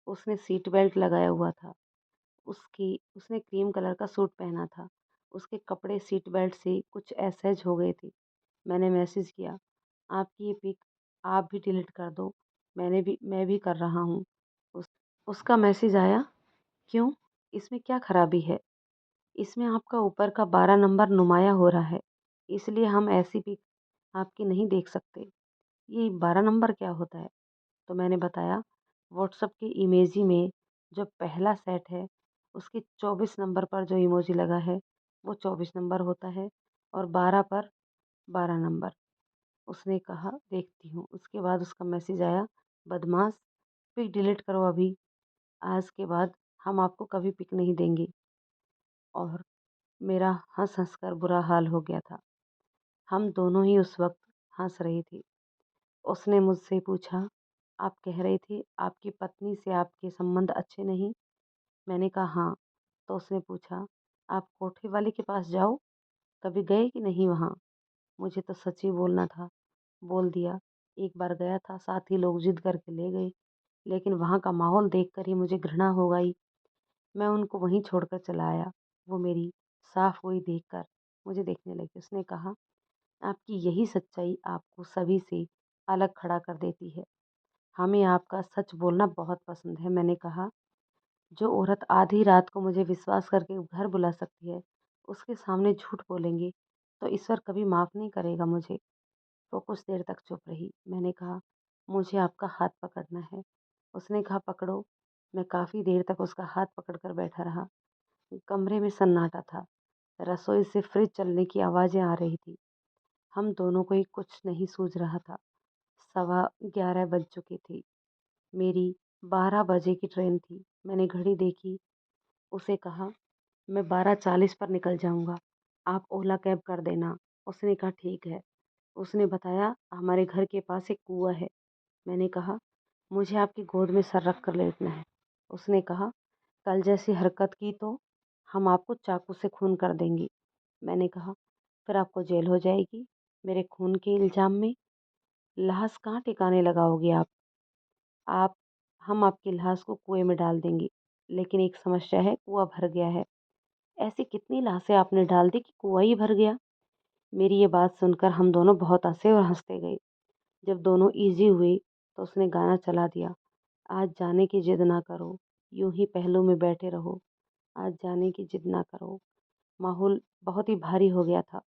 उसने सीट बेल्ट लगाया हुआ था। उसने क्रीम कलर का सूट पहना था। उसके कपड़े सीट बेल्ट से कुछ असहज हो गए थे। मैंने मैसेज किया, आपकी ये पिक आप भी डिलीट कर दो। मैं भी कर रहा हूँ। उस उसका मैसेज आया, क्यों? इसमें क्या खराबी है? इसमें आपका ऊपर का 12 नंबर नुमाया हो रहा है, इसलिए हम ऐसी पिक आपकी नहीं देख सकते। ये 12 नंबर क्या होता है? तो मैंने बताया, व्हाट्सएप की इमेजी में जो पहला सेट है, उसके 24 नंबर पर जो इमोजी लगा है, वो 24 नंबर होता है और 12 पर 12 नंबर। उसने कहा, देखती हूँ। उसके बाद उसका मैसेज आया, बदमाश, पिक डिलीट करो अभी। आज के बाद हम आपको कभी पिक नहीं देंगे। और मेरा हंस-हंस कर बुरा हाल हो गया था। हम दोनों ही उस वक़्त हँस रहे थे। उसने मुझसे पूछा, आप कह रहे थे आपकी पत्नी से आपके संबंध अच्छे नहीं? मैंने कहा हाँ। तो उसने पूछा, आप कोठे वाले के पास जाओ, कभी गए कि नहीं वहाँ? मुझे तो सच ही बोलना था। बोल दिया, एक बार गया था, साथ ही लोग ज़िद करके ले गए, लेकिन वहाँ का माहौल देखकर ही मुझे घृणा हो गई। मैं उनको वहीं छोड़कर चला आया। वो मेरी साफ गोई देखकर मुझे देखने लगी। उसने कहा, आपकी यही सच्चाई आपको सभी से अलग खड़ा कर देती है। हमें आपका सच बोलना बहुत पसंद है। मैंने कहा, जो औरत आधी रात को मुझे विश्वास करके घर बुला सकती है, उसके सामने झूठ बोलेंगे तो ईश्वर कभी माफ़ नहीं करेगा मुझे। वो कुछ देर तक चुप रही। मैंने कहा, मुझे आपका हाथ पकड़ना है। उसने कहा, पकड़ो। मैं काफ़ी देर तक उसका हाथ पकड़कर बैठा रहा। कमरे में सन्नाटा था। रसोई से फ्रिज चलने की आवाज़ें आ रही थी। हम दोनों को ही कुछ नहीं सूझ रहा था। 11:15 बज चुकी थी। मेरी 12 बजे की ट्रेन थी। मैंने घड़ी देखी। उसे कहा, मैं 12:40 पर निकल जाऊंगा। आप ओला कैब कर देना। उसने कहा, ठीक है। उसने बताया, हमारे घर के पास एक कुआं है। मैंने कहा, मुझे आपकी गोद में सर रख कर लेटना है। उसने कहा, कल जैसी हरकत की तो हम आपको चाकू से खून कर देंगे। मैंने कहा, फिर आपको जेल हो जाएगी मेरे खून के इल्ज़ाम में। लाश कहाँ ठिकाने लगाओगे आप? आप हम आपकी लाश को कुएं में डाल देंगे। लेकिन एक समस्या है, कुआं भर गया है। ऐसी कितनी लाशें आपने डाल दी कि कुआं ही भर गया? मेरी ये बात सुनकर हम दोनों बहुत हंसे और हंसते गए। जब दोनों ईजी हुए तो उसने गाना चला दिया, आज जाने की जिद ना करो, यूं ही पहलू में बैठे रहो, आज जाने की जिद ना करो। माहौल बहुत ही भारी हो गया था।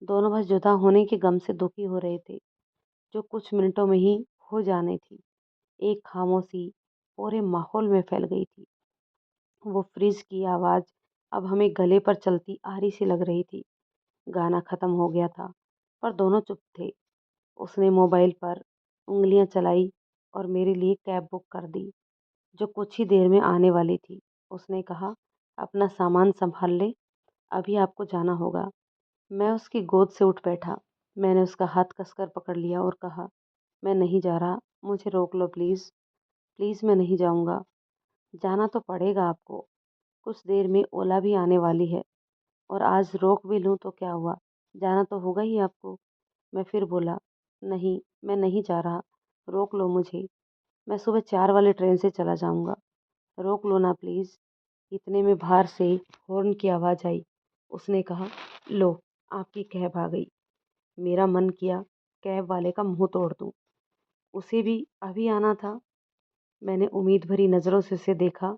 दोनों बस जुदा होने के गम से दुखी हो रहे थे, जो कुछ मिनटों में ही हो जाने थी। एक खामोशी पूरे माहौल में फैल गई थी। वो फ्रिज की आवाज़ अब हमें गले पर चलती आ रही सी लग रही थी। गाना ख़त्म हो गया था, पर दोनों चुप थे। उसने मोबाइल पर उँगलियाँ चलाई और मेरे लिए कैब बुक कर दी, जो कुछ ही देर में आने वाली थी। उसने कहा, अपना सामान सँभाल लें, अभी आपको जाना होगा। मैं उसकी गोद से उठ बैठा। मैंने उसका हाथ कसकर पकड़ लिया और कहा, मैं नहीं जा रहा, मुझे रोक लो प्लीज़। प्लीज़ मैं नहीं जाऊँगा। जाना तो पड़ेगा आपको। कुछ देर में ओला भी आने वाली है और आज रोक भी लूँ तो क्या हुआ? जाना तो होगा ही आपको। मैं फिर बोला, नहीं, मैं नहीं जा रहा, रोक लो मुझे। मैं सुबह 4 वाली ट्रेन से चला जाऊँगा। रोक लो ना प्लीज़। इतने में बाहर से हॉर्न की आवाज़ आई। उसने कहा, लो, आपकी कैब आ गई। मेरा मन किया कैब वाले का मुँह तोड़ दूँ। उसे भी अभी आना था। मैंने उम्मीद भरी नज़रों से उसे देखा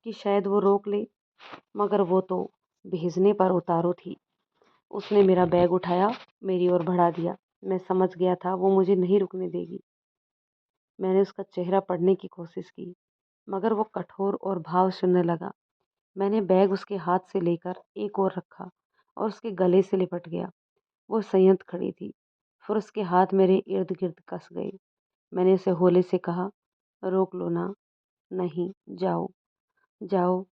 कि शायद वो रोक ले, मगर वो तो भेजने पर उतारू थी। उसने मेरा बैग उठाया, मेरी ओर बढ़ा दिया। मैं समझ गया था वो मुझे नहीं रुकने देगी। मैंने उसका चेहरा पढ़ने की कोशिश की, मगर वो कठोर और भावशून्य लगा। मैंने बैग उसके हाथ से लेकर एक ओर रखा और उसके गले से लिपट गया। वो संयत खड़ी थी, फिर उसके हाथ मेरे इर्द-गिर्द कस गए। मैंने उसे हौले से कहा, "रोक लो ना।" "नहीं, जाओ, जाओ,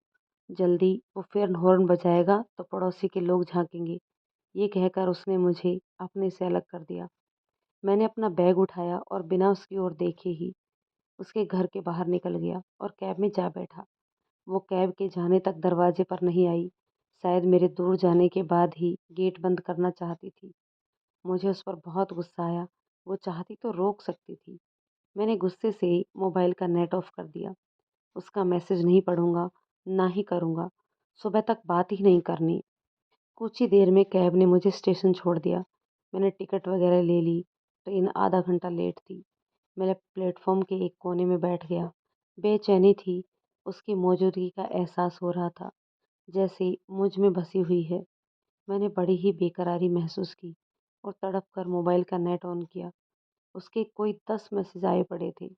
जल्दी।" वो फिर हॉर्न बजाएगा तो पड़ोसी के लोग झाँकेंगे। ये कहकर उसने मुझे अपने से अलग कर दिया। मैंने अपना बैग उठाया और बिना उसकी ओर देखे ही उसके घर के बाहर निकल गया और कैब में जा बैठा। वो कैब के जाने तक दरवाजे पर नहीं आई। शायद मेरे दूर जाने के बाद ही गेट बंद करना चाहती थी। मुझे उस पर बहुत गुस्सा आया। वो चाहती तो रोक सकती थी। मैंने गुस्से से मोबाइल का नेट ऑफ कर दिया। उसका मैसेज नहीं पढ़ूंगा, ना ही करूंगा। सुबह तक बात ही नहीं करनी। कुछ ही देर में कैब ने मुझे स्टेशन छोड़ दिया। मैंने टिकट वगैरह ले ली। ट्रेन आधा घंटा लेट थी। मैं प्लेटफॉर्म के एक कोने में बैठ गया। बेचैनी थी। उसकी मौजूदगी का एहसास हो रहा था, जैसे मुझ में बसी हुई है। मैंने बड़ी ही बेकरारी महसूस की और तड़प कर मोबाइल का नेट ऑन किया। उसके कोई 10 मैसेज आए पड़े थे।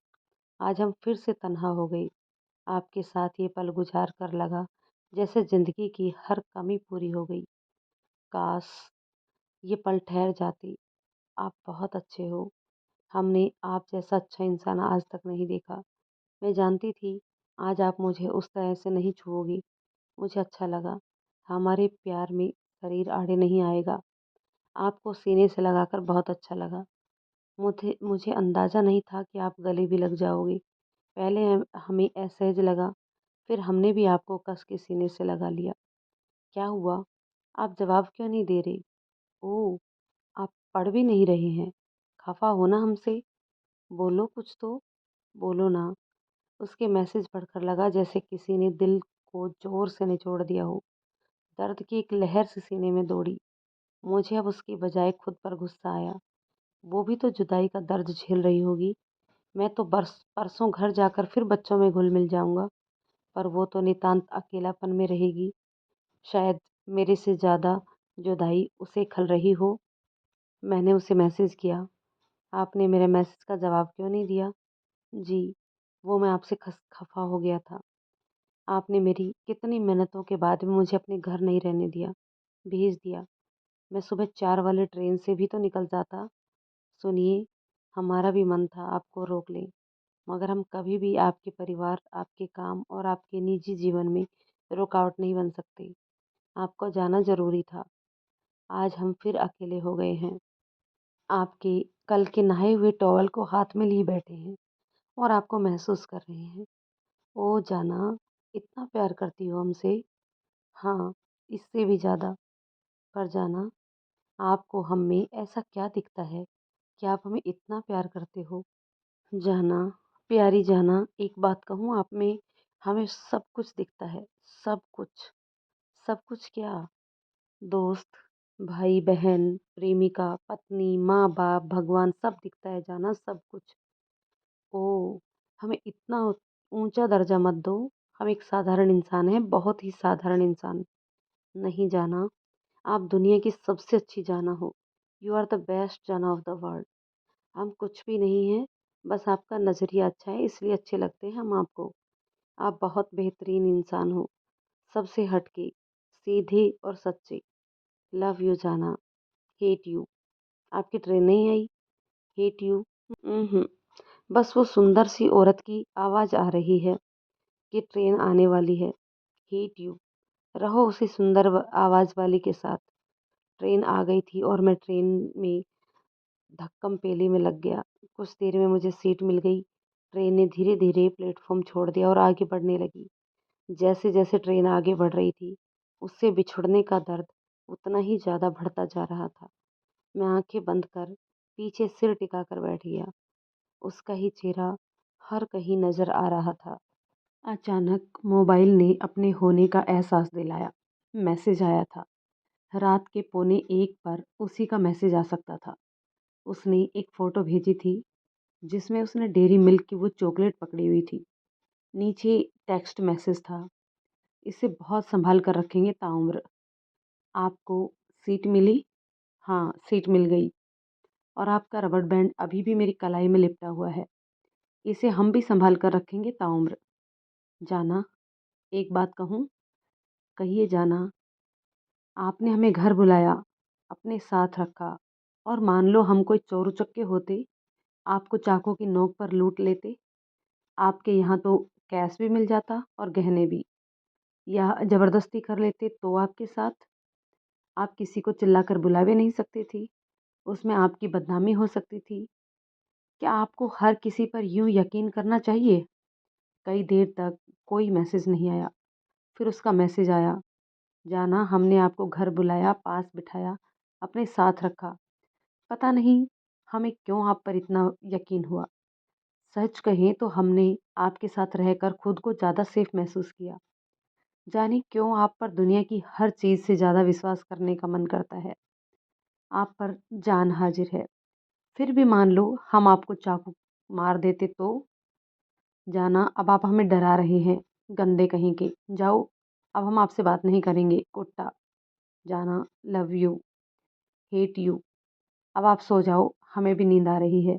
आज हम फिर से तन्हा हो गए। आपके साथ ये पल गुजार कर लगा जैसे जिंदगी की हर कमी पूरी हो गई। काश ये पल ठहर जाते। आप बहुत अच्छे हो। हमने आप जैसा अच्छा इंसान आज तक नहीं देखा। मैं जानती थी आज आप मुझे उस तरह से नहीं छुओगी। मुझे अच्छा लगा। हमारे प्यार में शरीर आड़े नहीं आएगा। आपको सीने से लगाकर बहुत अच्छा लगा। मुझे मुझे अंदाज़ा नहीं था कि आप गले भी लग जाओगे। पहले हमें असहज लगा, फिर हमने भी आपको कस के सीने से लगा लिया। क्या हुआ? आप जवाब क्यों नहीं दे रहे? ओह! आप पढ़ भी नहीं रहे हैं। खफ़ा हो ना हमसे? बोलो कुछ तो, बोलो ना। उसके मैसेज पढ़कर लगा जैसे किसी ने दिल को ज़ोर से निचोड़ दिया हो। दर्द की एक लहर सी सीने में दौड़ी। मुझे अब उसकी बजाय खुद पर गुस्सा आया। वो भी तो जुदाई का दर्द झेल रही होगी। मैं तो परसों घर जाकर फिर बच्चों में घुल-मिल जाऊँगा, पर वो तो नितांत अकेलापन में रहेगी। शायद मेरे से ज़्यादा जुदाई उसे खल रही हो। मैंने उसे मैसेज किया, "आपने मेरे मैसेज का जवाब क्यों नहीं दिया?" "जी, वो मैं आपसे खफ़ा हो गया था। आपने मेरी कितनी मिन्नतों के बाद भी मुझे अपने घर नहीं रहने दिया, भेज दिया। मैं सुबह 4 वाली ट्रेन से भी तो निकल जाता। सुनिए, हमारा भी मन था आपको रोक लें, मगर हम कभी भी आपके परिवार, आपके काम और आपके निजी जीवन में रुकावट नहीं बन सकते। आपको जाना ज़रूरी था। आज हम फिर अकेले हो गए हैं। आपके कल के नहाए हुए टॉवल को हाथ में लिए बैठे हैं और आपको महसूस कर रहे हैं। ओह जाना, इतना प्यार करती हो हमसे? हाँ, इससे भी ज़्यादा। पर जाना, आपको हम में ऐसा क्या दिखता है कि आप हमें इतना प्यार करते हो? जाना, प्यारी जाना, एक बात कहूँ आप में हमें सब कुछ दिखता है, सब कुछ। सब कुछ क्या? दोस्त, भाई-बहन, प्रेमिका, पत्नी, माँ-बाप, भगवान सब दिखता है जाना, सब कुछ। ओह! हमें इतना ऊँचा दर्जा मत दो, हम एक साधारण इंसान हैं, बहुत ही साधारण इंसान। नहीं जाना, आप दुनिया की सबसे अच्छी जाना हो। यू आर द बेस्ट जाना ऑफ द वर्ल्ड। हम कुछ भी नहीं हैं, बस आपका नज़रिया अच्छा है इसलिए अच्छे लगते हैं हम आपको। आप बहुत बेहतरीन इंसान हो, सबसे हट के, सीधे और सच्चे। लव यू जाना, हेट यू। आपकी ट्रेन नहीं आई? Hate you. बस वो सुंदर सी औरत की आवाज़ आ रही है कि ट्रेन आने वाली है। Hate you. रहो उसी सुंदर आवाज़ वाली के साथ। ट्रेन आ गई थी और मैं ट्रेन में धक्कम पेली में लग गया। कुछ देर में मुझे सीट मिल गई। ट्रेन ने धीरे-धीरे प्लेटफ़ॉर्म छोड़ दिया और आगे बढ़ने लगी। जैसे-जैसे ट्रेन आगे बढ़ रही थी, उससे बिछुड़ने का दर्द उतना ही ज़्यादा बढ़ता जा रहा था। मैं आँखें बंद कर पीछे सिर टिकाकर बैठ गया। उसका ही चेहरा हर कहीं नज़र आ रहा था। अचानक मोबाइल ने अपने होने का एहसास दिलाया। मैसेज आया था। रात के पौने 1 पर उसी का मैसेज आ सकता था। उसने एक फ़ोटो भेजी थी जिसमें उसने डेयरी मिल्क की वो चॉकलेट पकड़ी हुई थी। नीचे टेक्स्ट मैसेज था, "इसे बहुत सँभाल कर रखेंगे ताउम्र। आपको सीट मिली? हाँ, सीट मिल गई और आपका रबड़ बैंड अभी भी मेरी कलाई में लिपटा हुआ है। इसे हम भी सँभाल कर रखेंगे ताउम्र। जाना, एक बात कहूँ? कहिए जाना, आपने हमें घर बुलाया, अपने साथ रखा और मान लो हम कोई चोर उचक्के होते, आपको चाकू की नोक पर लूट लेते, आपके यहाँ तो कैश भी मिल जाता और गहने भी, या ज़बरदस्ती कर लेते तो आपके साथ, आप किसी को चिल्लाकर बुला भी नहीं सकती थी, उसमें आपकी बदनामी हो सकती थी। क्या आपको हर किसी पर यूँ यकीन करना चाहिए? कई देर तक कोई मैसेज नहीं आया, फिर उसका मैसेज आया, जाना हमने आपको घर बुलाया, पास बिठाया, अपने साथ रखा। पता नहीं हमें क्यों आप पर इतना यकीन हुआ। सच कहें तो हमने आपके साथ रहकर खुद को ज़्यादा सेफ महसूस किया। जाने क्यों आप पर दुनिया की हर चीज़ से ज़्यादा विश्वास करने का मन करता है। आप पर जान हाजिर है। फिर भी मान लो हम आपको चाकू मार देते तो? जाना अब आप हमें डरा रहे हैं, गंदे कहीं के। जाओ, अब हम आपसे बात नहीं करेंगे, कुत्ता। जाना लव यू, हेट यू। अब आप सो जाओ, हमें भी नींद आ रही है।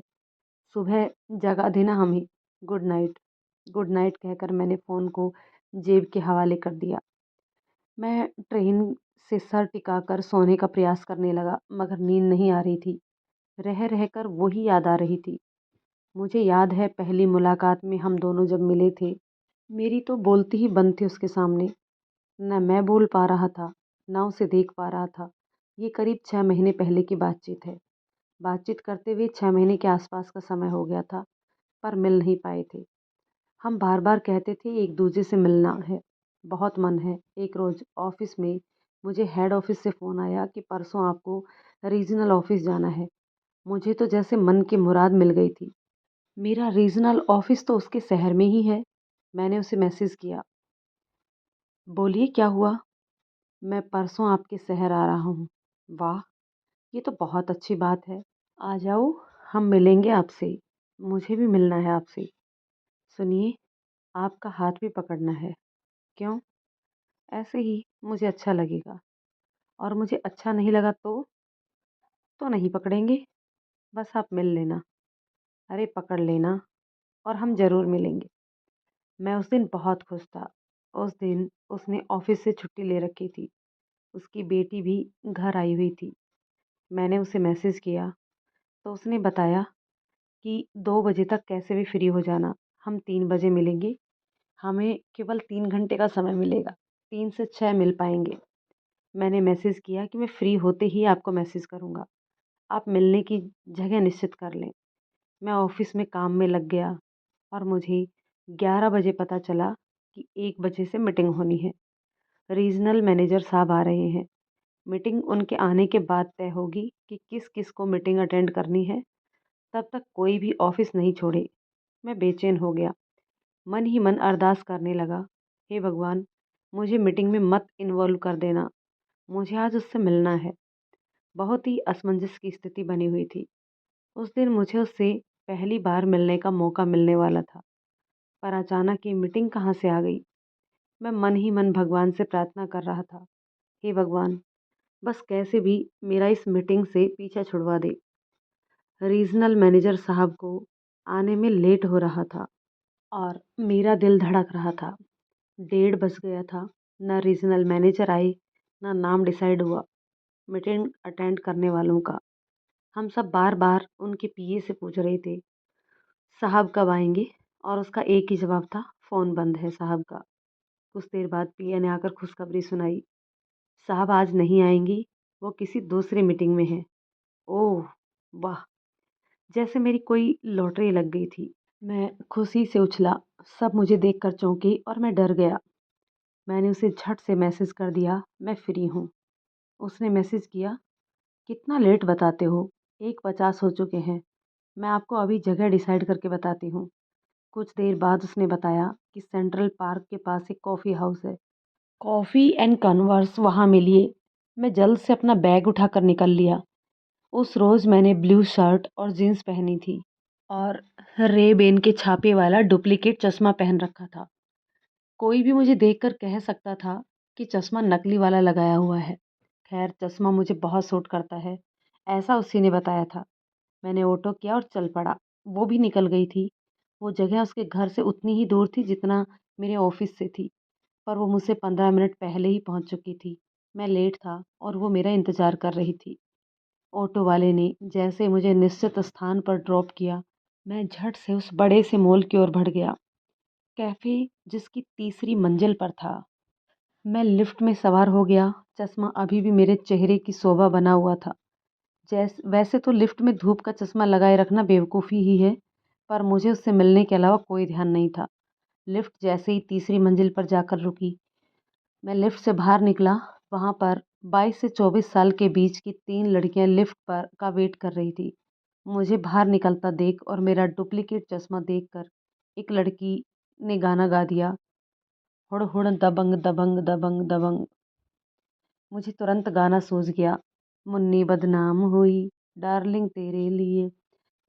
सुबह जगा देना हमें। Good night. गुड नाइट कहकर मैंने फ़ोन को जेब के हवाले कर दिया। मैं ट्रेन से सर टिकाकर सोने का प्रयास करने लगा, मगर नींद नहीं आ रही थी। रह रहकर वही याद आ रही थी। मुझे याद है पहली मुलाकात में हम दोनों जब मिले थे, मेरी तो बोलती ही बंद थी उसके सामने। न मैं बोल पा रहा था, न उसे देख पा रहा था। ये करीब 6 महीने पहले की बातचीत है। बातचीत करते हुए 6 महीने के आसपास का समय हो गया था, पर मिल नहीं पाए थे। हम बार-बार कहते थे एक दूसरे से मिलना है, बहुत मन है। एक रोज़ ऑफ़िस में मुझे हेड ऑफ़िस से फ़ोन आया कि परसों आपको रीजनल ऑफ़िस जाना है। मुझे तो जैसे मन की मुराद मिल गई थी। मेरा रीजनल ऑफ़िस तो उसके शहर में ही है। मैंने उसे मैसेज किया, बोलिए क्या हुआ? मैं परसों आपके शहर आ रहा हूँ। वाह! ये तो बहुत अच्छी बात है। आ जाओ, हम मिलेंगे आपसे। मुझे भी मिलना है आपसे। सुनिए, आपका हाथ भी पकड़ना है। क्यों? ऐसे ही, मुझे अच्छा लगेगा। और मुझे अच्छा नहीं लगा तो? तो नहीं पकड़ेंगे, बस आप मिल लेना। अरे पकड़ लेना और हम ज़रूर मिलेंगे। मैं उस दिन बहुत खुश था। उस दिन उसने ऑफ़िस से छुट्टी ले रखी थी। उसकी बेटी भी घर आई हुई थी। मैंने उसे मैसेज किया, तो उसने बताया कि 2 बजे तक कैसे भी फ्री हो जाना। हम 3 बजे मिलेंगे। हमें केवल 3 घंटे का समय मिलेगा। 3 से 6 मिल पाएँगे। मैंने मैसेज किया कि मैं फ्री होते ही आपको मैसेज करूँगा। आप मिलने की जगह निश्चित कर लें। मैं ऑफ़िस में काम में लग गया और मुझे 11 बजे पता चला कि 1 बजे से मीटिंग होनी है। रीजनल मैनेजर साहब आ रहे हैं। मीटिंग उनके आने के बाद तय होगी कि किस-किस को मीटिंग अटेंड करनी है। तब तक कोई भी ऑफ़िस नहीं छोड़े। मैं बेचैन हो गया। मन ही मन अरदास करने लगा, हे भगवान! मुझे मीटिंग में मत इन्वॉल्व कर देना। मुझे आज उससे मिलना है। बहुत ही असमंजस की स्थिति बनी हुई थी। उस दिन मुझे उससे पहली बार मिलने का मौका मिलने वाला था, पर अचानक ये मीटिंग कहाँ से आ गई? मैं मन ही मन भगवान से प्रार्थना कर रहा था, हे भगवान! बस कैसे भी मेरा इस मीटिंग से पीछा छुड़वा दे। रीजनल मैनेजर साहब को आने में लेट हो रहा था और मेरा दिल धड़क रहा था। 1:30 बज गया था। ना रीजनल मैनेजर आए, ना नाम डिसाइड हुआ मीटिंग अटेंड करने वालों का। हम सब बार-बार उनके पीए से पूछ रहे थे, साहब कब आएँगे? और उसका एक ही जवाब था, फ़ोन बंद है साहब का। कुछ देर बाद पीए ने आकर खुशखबरी सुनाई, साहब आज नहीं आएँगी, वो किसी दूसरी मीटिंग में हैं। ओह! वाह! जैसे मेरी कोई लॉटरी लग गई थी। मैं खुशी से उछला, सब मुझे देखकर चौंके और मैं डर गया। मैंने उसे झट से मैसेज कर दिया, मैं फ्री हूँ। उसने मैसेज किया, कितना लेट बताते हो? 1:50 हो चुके हैं। मैं आपको अभी जगह डिसाइड करके बताती हूँ। कुछ देर बाद उसने बताया कि सेंट्रल पार्क के पास एक कॉफ़ी हाउस है। कॉफ़ी एंड कन्वर्स वहाँ मिलिए। मैं जल्द से अपना बैग उठाकर निकल लिया। उस रोज़ मैंने ब्लू शर्ट और जीन्स पहनी थी और रेबेन के छापे वाला डुप्लीकेट चश्मा पहन रखा था। कोई भी मुझे देखकर कह सकता था कि चश्मा नकली वाला लगाया हुआ है। खैर चश्मा मुझे बहुत सूट करता है, ऐसा उसी ने बताया था। मैंने ऑटो किया और चल पड़ा। वो भी निकल गई थी। वो जगह उसके घर से उतनी ही दूर थी जितना मेरे ऑफिस से थी, पर वो मुझसे 15 मिनट पहले ही पहुंच चुकी थी। मैं लेट था और वो मेरा इंतज़ार कर रही थी। ऑटो वाले ने जैसे मुझे निश्चित स्थान पर ड्रॉप किया, मैं झट से उस बड़े से मॉल की ओर बढ़ गया, कैफ़े जिसकी तीसरी मंजिल पर था। मैं लिफ्ट में सवार हो गया, चश्मा अभी भी मेरे चेहरे की शोभा बना हुआ था। वैसे तो लिफ्ट में धूप का चश्मा लगाए रखना बेवकूफ़ी ही है, पर मुझे उससे मिलने के अलावा कोई ध्यान नहीं था। लिफ्ट जैसे ही तीसरी मंजिल पर जाकर रुकी, मैं लिफ्ट से बाहर निकला। वहाँ पर 22 से 24 साल के बीच की 3 लड़कियाँ लिफ्ट पर का वेट कर रही थी। मुझे बाहर निकलता देख और मेरा डुप्लीकेट चश्मा देखकर एक लड़की ने गाना गा दिया, हुड़ हुड़ दबंग दबंग दबंग दबंग। मुझे तुरंत गाना सूझ गया, मुन्नी बदनाम हुई डार्लिंग तेरे लिए।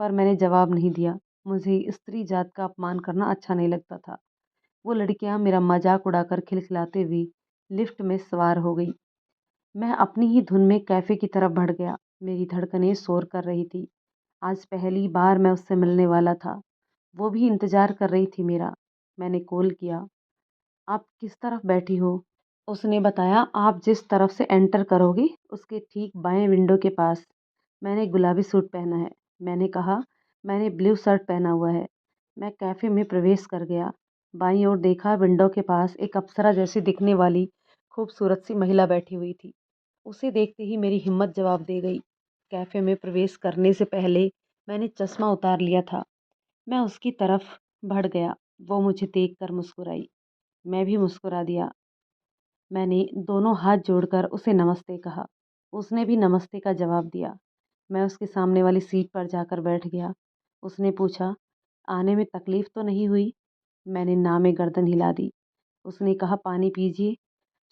पर मैंने जवाब नहीं दिया। मुझे स्त्री जात का अपमान करना अच्छा नहीं लगता था। वो लड़कियां मेरा मजाक उड़ाकर खिलखिलाते हुए लिफ्ट में सवार हो गई। मैं अपनी ही धुन में कैफ़े की तरफ बढ़ गया। मेरी धड़कनें शोर कर रही थी। आज पहली बार मैं उससे मिलने वाला था। वो भी इंतज़ार कर रही थी मेरा। मैंने कॉल किया, आप किस तरफ बैठी हो? उसने बताया, आप जिस तरफ से एंटर करोगे उसके ठीक बाएं विंडो के पास। मैंने गुलाबी सूट पहना है। मैंने कहा, मैंने ब्लू शर्ट पहना हुआ है। मैं कैफ़े में प्रवेश कर गया। बाईं ओर देखा, विंडो के पास एक अप्सरा जैसी दिखने वाली खूबसूरत सी महिला बैठी हुई थी। उसे देखते ही मेरी हिम्मत जवाब दे गई। कैफ़े में प्रवेश करने से पहले मैंने चश्मा उतार लिया था। मैं उसकी तरफ बढ़ गया। वो मुझे देखकर मुस्कुराई। मैं भी मुस्कुरा दिया। मैंने दोनों हाथ जोड़कर उसे नमस्ते कहा। उसने भी नमस्ते का जवाब दिया। मैं उसके सामने वाली सीट पर जाकर बैठ गया। उसने पूछा, आने में तकलीफ़ तो नहीं हुई? मैंने ना में गर्दन हिला दी। उसने कहा, पानी पीजिए।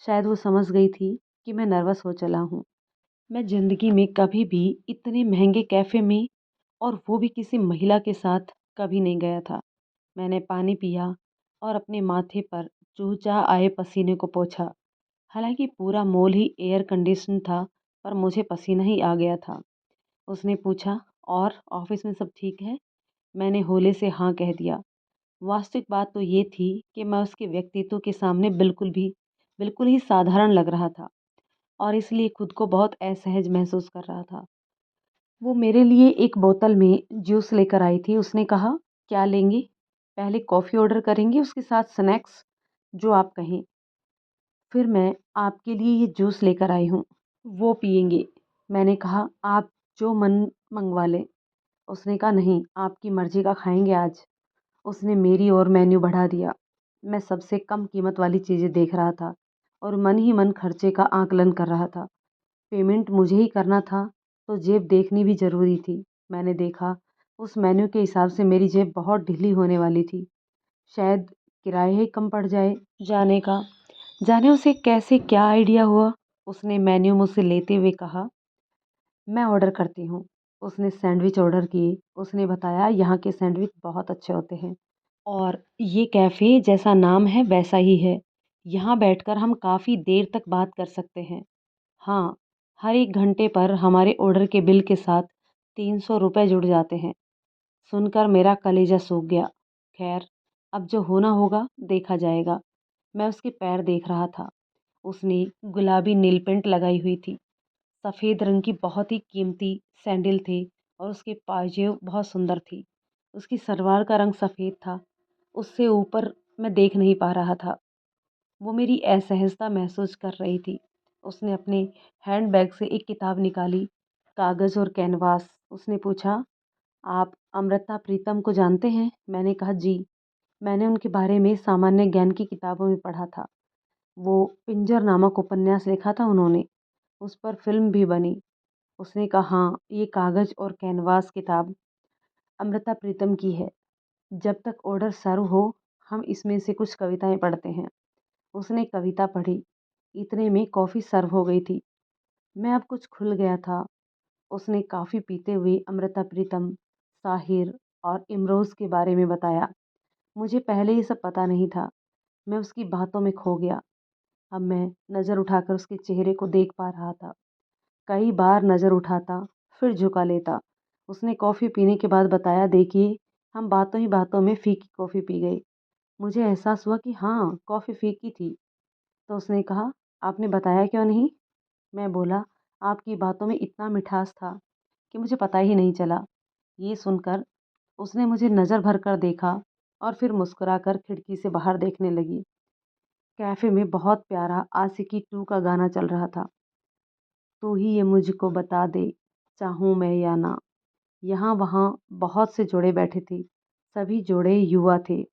शायद वो समझ गई थी कि मैं नर्वस हो चला हूँ। मैं ज़िंदगी में कभी भी इतने महंगे कैफ़े में, और वो भी किसी महिला के साथ, कभी नहीं गया था। मैंने पानी पिया और अपने माथे पर चूँ-चाँ आए पसीने को पोंछा। हालांकि पूरा मॉल ही एयर कंडीशन था, पर मुझे पसीना ही आ गया था। उसने पूछा, और ऑफिस में सब ठीक है? मैंने होले से हाँ कह दिया। वास्तविक बात तो ये थी कि मैं उसके व्यक्तित्व के सामने बिल्कुल ही साधारण लग रहा था, और इसलिए खुद को बहुत असहज महसूस कर रहा था। वो मेरे लिए एक बोतल में जूस लेकर आई थी। उसने कहा, क्या लेंगी? पहले कॉफ़ी ऑर्डर करेंगे, उसके साथ स्नैक्स, जो आप कहें। फिर मैं आपके लिए ये जूस लेकर आई हूँ, वो पिएंगे। मैंने कहा, आप जो मन मंगवा लें। उसने कहा, नहीं, आपकी मर्जी का खाएंगे आज। उसने मेरी ओर मेन्यू बढ़ा दिया। मैं सबसे कम कीमत वाली चीज़ें देख रहा था और मन ही मन खर्चे का आकलन कर रहा था। पेमेंट मुझे ही करना था, तो जेब देखनी भी ज़रूरी थी। मैंने देखा, उस मेन्यू के हिसाब से मेरी जेब बहुत ढीली होने वाली थी। शायद किराया ही कम पड़ जाए जाने का। जाने उसे कैसे क्या आइडिया हुआ। उसने मेन्यू मुझसे लेते हुए कहा, मैं ऑर्डर करती हूँ। उसने सैंडविच ऑर्डर किए। उसने बताया, यहाँ के सैंडविच बहुत अच्छे होते हैं, और ये कैफ़े जैसा नाम है वैसा ही है। यहाँ बैठकर हम काफ़ी देर तक बात कर सकते हैं। हाँ, हर 1 घंटे पर हमारे ऑर्डर के बिल के साथ 300 रुपये जुड़ जाते हैं। सुनकर मेरा कलेजा सूख गया। खैर, अब जो होना होगा देखा जाएगा। मैं उसके पैर देख रहा था। उसने गुलाबी नील पेंट लगाई हुई थी। सफ़ेद रंग की बहुत ही कीमती सैंडल थे, और उसके पाजेब बहुत सुंदर थी। उसकी सलवार का रंग सफ़ेद था। उससे ऊपर मैं देख नहीं पा रहा था। वो मेरी असहजता महसूस कर रही थी। उसने अपने हैंडबैग से एक किताब निकाली, कागज़ और कैनवास। उसने पूछा, आप अमृता प्रीतम को जानते हैं? मैंने कहा, जी। मैंने उनके बारे में सामान्य ज्ञान की किताबों में पढ़ा था। वो पिंजर नामक उपन्यास लिखा था उन्होंने। उस पर फ़िल्म भी बनी। उसने कहा, हाँ, ये कागज़ और कैनवास किताब अमृता प्रीतम की है। जब तक ऑर्डर सर्व हो, हम इसमें से कुछ कविताएँ पढ़ते हैं। उसने कविता पढ़ी। इतने में कॉफ़ी सर्व हो गई थी। मैं अब कुछ खुल गया था। उसने कॉफ़ी पीते हुए अमृता प्रीतम, साहिर और इमरोज़ के बारे में बताया। मुझे पहले ये सब पता नहीं था। मैं उसकी बातों में खो गया। अब मैं नज़र उठाकर उसके चेहरे को देख पा रहा था। कई बार नज़र उठाता, फिर झुका लेता। उसने कॉफ़ी पीने के बाद बताया, देखिए, हम बातों ही बातों में फ़ीकी कॉफ़ी पी गए। मुझे एहसास हुआ कि हाँ, कॉफ़ी फ़ीकी थी। तो उसने कहा, आपने बताया क्यों नहीं? मैं बोला, आपकी बातों में इतना मिठास था कि मुझे पता ही नहीं चला। ये सुनकर उसने मुझे नज़र भर कर देखा और फिर मुस्कुराकर खिड़की से बाहर देखने लगी। कैफ़े में बहुत प्यारा आशिकी 2 का गाना चल रहा था। तू ही ये मुझको बता दे, चाहूँ मैं या ना। यहाँ-वहाँ बहुत से जोड़े बैठे थे। सभी जोड़े युवा थे।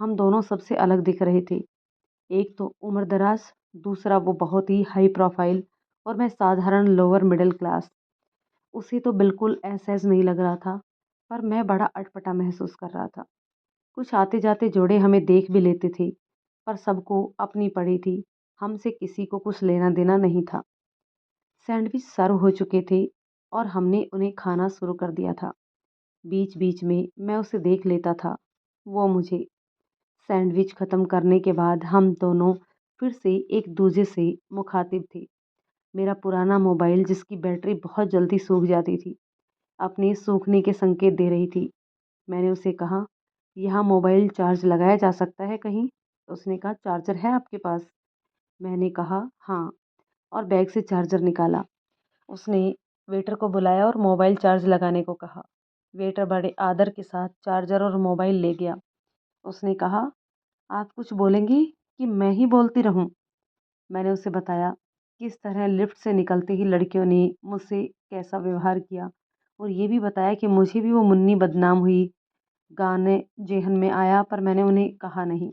हम दोनों सबसे अलग दिख रहे थे। एक तो उम्र-दराज़, दूसरा वो बहुत ही हाई प्रोफ़ाइल और मैं साधारण लोअर मिडल क्लास। उसे तो बिल्कुल ऐसा-ऐसा नहीं लग रहा था, पर मैं बड़ा अटपटा महसूस कर रहा था। कुछ आते-जाते जोड़े हमें देख भी लेते थे, पर सबको अपनी पड़ी थी। हमसे किसी को कुछ लेना-देना नहीं था। सैंडविच सर्व हो चुके थे और हमने उन्हें खाना शुरू कर दिया था। बीच-बीच में मैं उसे देख लेता था, वो मुझे। सैंडविच खत्म करने के बाद हम दोनों फिर से एक-दूजे से मुखातिब थे। मेरा पुराना मोबाइल जिसकी बैटरी बहुत जल्दी सूख जाती थी, अपने सूखने के संकेत दे रही थी। मैंने उसे कहा, यहाँ मोबाइल चार्ज लगाया जा सकता है कहीं? उसने कहा, चार्जर है आपके पास? मैंने कहा, हाँ, और बैग से चार्जर निकाला। उसने वेटर को बुलाया और मोबाइल चार्ज लगाने को कहा। वेटर बड़े आदर के साथ चार्जर और मोबाइल ले गया। उसने कहा, आप कुछ बोलेंगी कि मैं ही बोलती रहूं? मैंने उसे बताया किस तरह लिफ्ट से निकलते ही लड़कियों ने मुझसे कैसा व्यवहार किया और ये भी बताया कि मुझे भी वो मुन्नी बदनाम हुई, गाने जेहन में आया पर मैंने उन्हें कहा नहीं।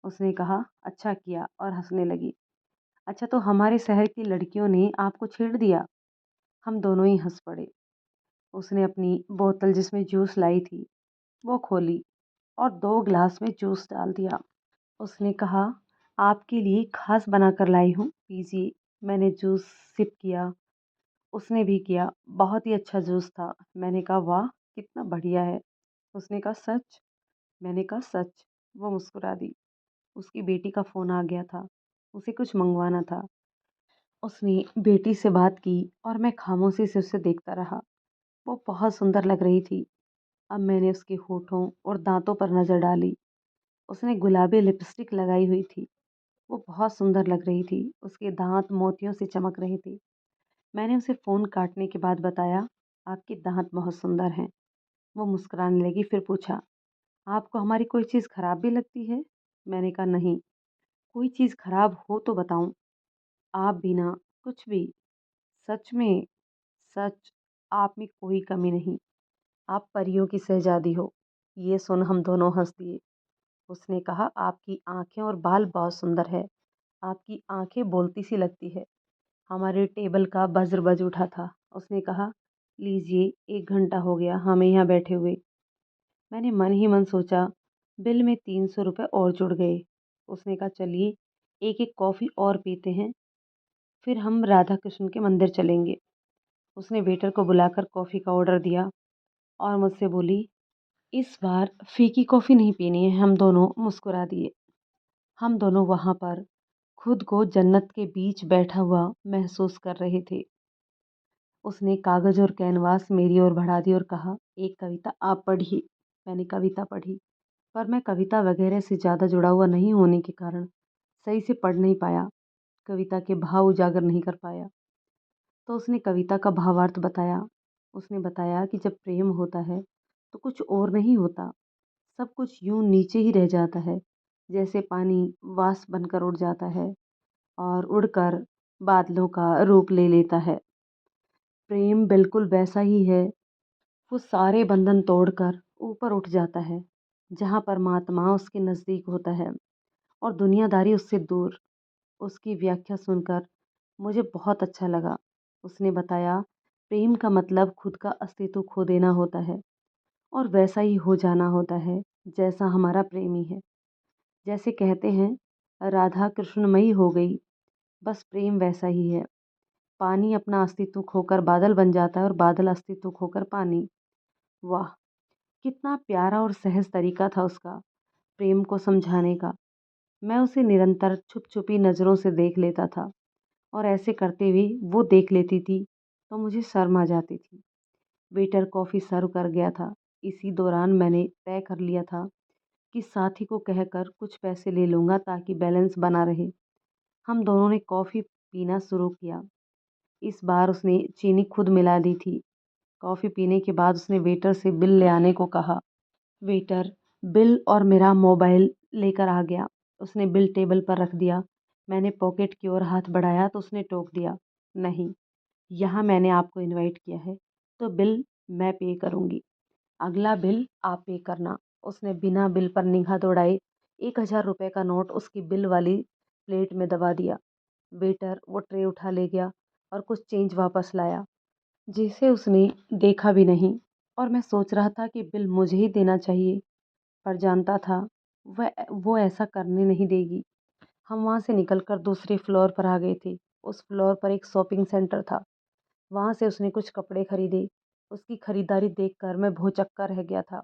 उसने कहा, अच्छा किया और हंसने लगी। अच्छा, तो हमारे शहर की लड़कियों ने आपको छेड़ दिया? हम दोनों ही हंस पड़े। उसने अपनी बोतल जिसमें जूस लाई थी, वो खोली और 2 ग्लास में जूस डाल दिया। उसने कहा, आपके लिए ख़ास बना कर लाई हूँ, पीजिए। मैंने जूस सिप किया, उसने भी किया। बहुत ही अच्छा जूस था। मैंने कहा, वाह! कितना बढ़िया है। उसने कहा, सच? मैंने कहा, सच। वो मुस्कुरा दी। उसकी बेटी का फ़ोन आ गया था। उसे कुछ मँगवाना था। उसने बेटी से बात की और मैं खामोशी से उसे देखता रहा। वो बहुत सुंदर लग रही थी। अब मैंने उसके होठों और दाँतों पर नज़र डाली। उसने गुलाबी लिपस्टिक लगाई हुई थी। वो बहुत सुंदर लग रही थी। उसके दाँत मोतियों से चमक रहे थे। मैंने उसे फ़ोन काटने के बाद बताया, आपके दाँत बहुत सुंदर हैं। वो मुस्कुराने लगी, फिर पूछा, आपको हमारी कोई चीज़ खराब भी लगती है? मैंने कहा, नहीं, कोई चीज़ खराब हो तो बताऊँ। आप बिना कुछ भी। सच में, सच, आप में कोई कमी नहीं। आप परियों की शहज़ादी हो। ये सुन हम दोनों हँस दिए। उसने कहा, आपकी आँखें और बाल बहुत सुंदर है। आपकी आँखें बोलती सी लगती है। हमारे टेबल का बज़र बज उठा था। उसने कहा, लीजिए, 1 घंटा हो गया हमें यहाँ बैठे हुए। मैंने मन ही मन सोचा, बिल में 300 रुपये और जुड़ गए। उसने कहा, चलिए, एक-एक कॉफ़ी और पीते हैं, फिर हम राधा कृष्ण के मंदिर चलेंगे। उसने वेटर को बुलाकर कॉफ़ी का ऑर्डर दिया और मुझसे बोली, इस बार फीकी कॉफ़ी नहीं पीनी है। हम दोनों मुस्कुरा दिए। हम दोनों वहाँ पर खुद को जन्नत के बीच बैठा हुआ महसूस कर रहे थे। उसने कागज़ और कैनवास मेरी ओर बढ़ा दी और कहा, एक कविता आप पढ़िए। मैंने कविता पढ़ी, पर मैं कविता वगैरह से ज़्यादा जुड़ा हुआ नहीं होने के कारण सही से पढ़ नहीं पाया, कविता के भाव उजागर नहीं कर पाया। तो उसने कविता का भावार्थ बताया। उसने बताया कि जब प्रेम होता है तो कुछ और नहीं होता, सब कुछ यूं नीचे ही रह जाता है, जैसे पानी वाष्प बनकर उड़ जाता है और उड़कर बादलों का रूप ले लेता है। प्रेम बिल्कुल वैसा ही है। वो सारे बंधन तोड़कर ऊपर उठ जाता है, जहाँ परमात्मा उसके नज़दीक होता है और दुनियादारी उससे दूर। उसकी व्याख्या सुनकर मुझे बहुत अच्छा लगा। उसने बताया, प्रेम का मतलब खुद का अस्तित्व खो देना होता है और वैसा ही हो जाना होता है जैसा हमारा प्रेमी है। जैसे कहते हैं, राधा कृष्णमयी हो गई, बस प्रेम वैसा ही है। पानी अपना अस्तित्व खोकर बादल बन जाता है और बादल अस्तित्व खोकर पानी। वाह! कितना प्यारा और सहज तरीका था उसका प्रेम को समझाने का। मैं उसे निरंतर छुप-छुपी नज़रों से देख लेता था और ऐसे करते हुए वो देख लेती थी तो मुझे शर्म आ जाती थी। वेटर कॉफ़ी सर्व कर गया था। इसी दौरान मैंने तय कर लिया था कि साथी को कहकर कुछ पैसे ले लूँगा ताकि बैलेंस बना रहे। हम दोनों ने कॉफ़ी पीना शुरू किया। इस बार उसने चीनी खुद मिला ली थी। कॉफ़ी पीने के बाद उसने वेटर से बिल ले आने को कहा। वेटर बिल और मेरा मोबाइल लेकर आ गया। उसने बिल टेबल पर रख दिया। मैंने पॉकेट की ओर हाथ बढ़ाया तो उसने टोक दिया, नहीं, यहाँ मैंने आपको इनवाइट किया है, तो बिल मैं पे करूँगी। अगला बिल आप पे करना। उसने बिना बिल पर निगाह दौड़ाए 1,000 रुपये का नोट उसकी बिल वाली प्लेट में दबा दिया। वेटर वो ट्रे उठा ले गया और कुछ चेंज वापस लाया, जिसे उसने देखा भी नहीं। और मैं सोच रहा था कि बिल मुझे ही देना चाहिए, पर जानता था वो ऐसा करने नहीं देगी। हम वहाँ से निकलकर दूसरे फ्लोर पर आ गए थे। उस फ्लोर पर एक शॉपिंग सेंटर था। वहाँ से उसने कुछ कपड़े खरीदे। उसकी खरीदारी देखकर मैं भौचक्का रह गया था।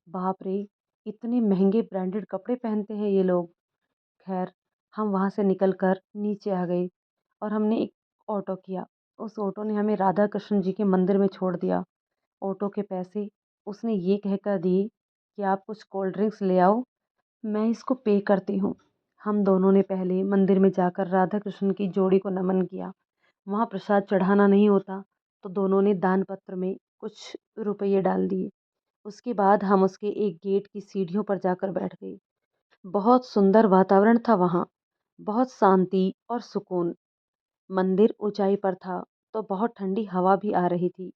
बाप रे! इतने महंगे ब्रांडेड कपड़े पहनते हैं ये लोग। खैर, हम वहाँ से निकलकर नीचे आ गए और हमने एक ऑटो किया। उस ऑटो ने हमें राधा कृष्ण जी के मंदिर में छोड़ दिया। ऑटो के पैसे उसने ये कहकर दिए कि आप कुछ कोल्ड ड्रिंक्स ले आओ, मैं इसको पे करती हूँ। हम दोनों ने पहले मंदिर में जाकर राधा कृष्ण की जोड़ी को नमन किया। वहाँ प्रसाद चढ़ाना नहीं होता, तो दोनों ने दान पत्र में कुछ रुपये डाल दिए। उसके बाद हम उसके एक गेट की सीढ़ियों पर जाकर बैठ गए। बहुत सुंदर वातावरण था वहाँ, बहुत शांति और सुकून। मंदिर ऊंचाई पर था, तो बहुत ठंडी हवा भी आ रही थी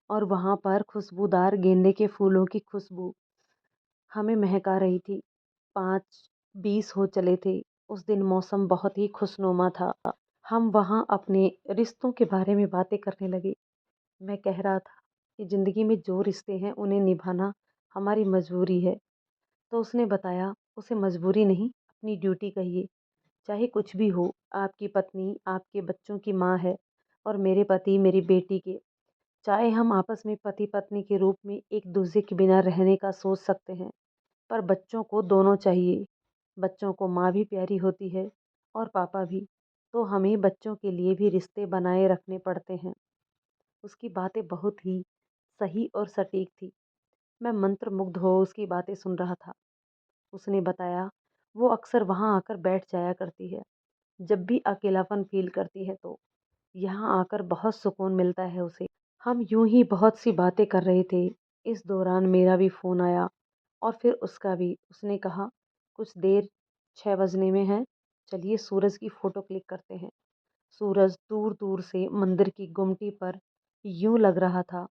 और वहाँ पर खुशबूदार गेंदे के फूलों की खुशबू हमें महका रही थी। 5:20 हो चले थे। उस दिन मौसम बहुत ही खुशनुमा था। हम वहाँ अपने रिश्तों के बारे में बातें करने लगे। मैं कह रहा था कि ज़िंदगी में जो रिश्ते हैं उन्हें निभाना हमारी मजबूरी है। तो उसने बताया उसे मजबूरी नहीं, अपनी ड्यूटी कहिए। चाहे कुछ भी हो, आपकी पत्नी आपके बच्चों की माँ है और मेरे पति मेरी बेटी के। चाहे हम आपस में पति पत्नी के रूप में एक दूसरे के बिना रहने का सोच सकते हैं, पर बच्चों को दोनों चाहिए। बच्चों को माँ भी प्यारी होती है और पापा भी। तो हमें बच्चों के लिए भी रिश्ते बनाए रखने पड़ते हैं। उसकी बातें बहुत ही सही और सटीक थी। मैं मंत्रमुग्ध हो उसकी बातें सुन रहा था। उसने बताया वो अक्सर वहाँ आकर बैठ जाया करती है, जब भी अकेलापन फील करती है तो। यहाँ आकर बहुत सुकून मिलता है उसे। हम यूं ही बहुत सी बातें कर रहे थे। इस दौरान मेरा भी फ़ोन आया और फिर उसका भी। उसने कहा, कुछ देर 6 बजने में है, चलिए सूरज की फ़ोटो क्लिक करते हैं। सूरज दूर दूर से मंदिर की गुमटी पर यूं लग रहा था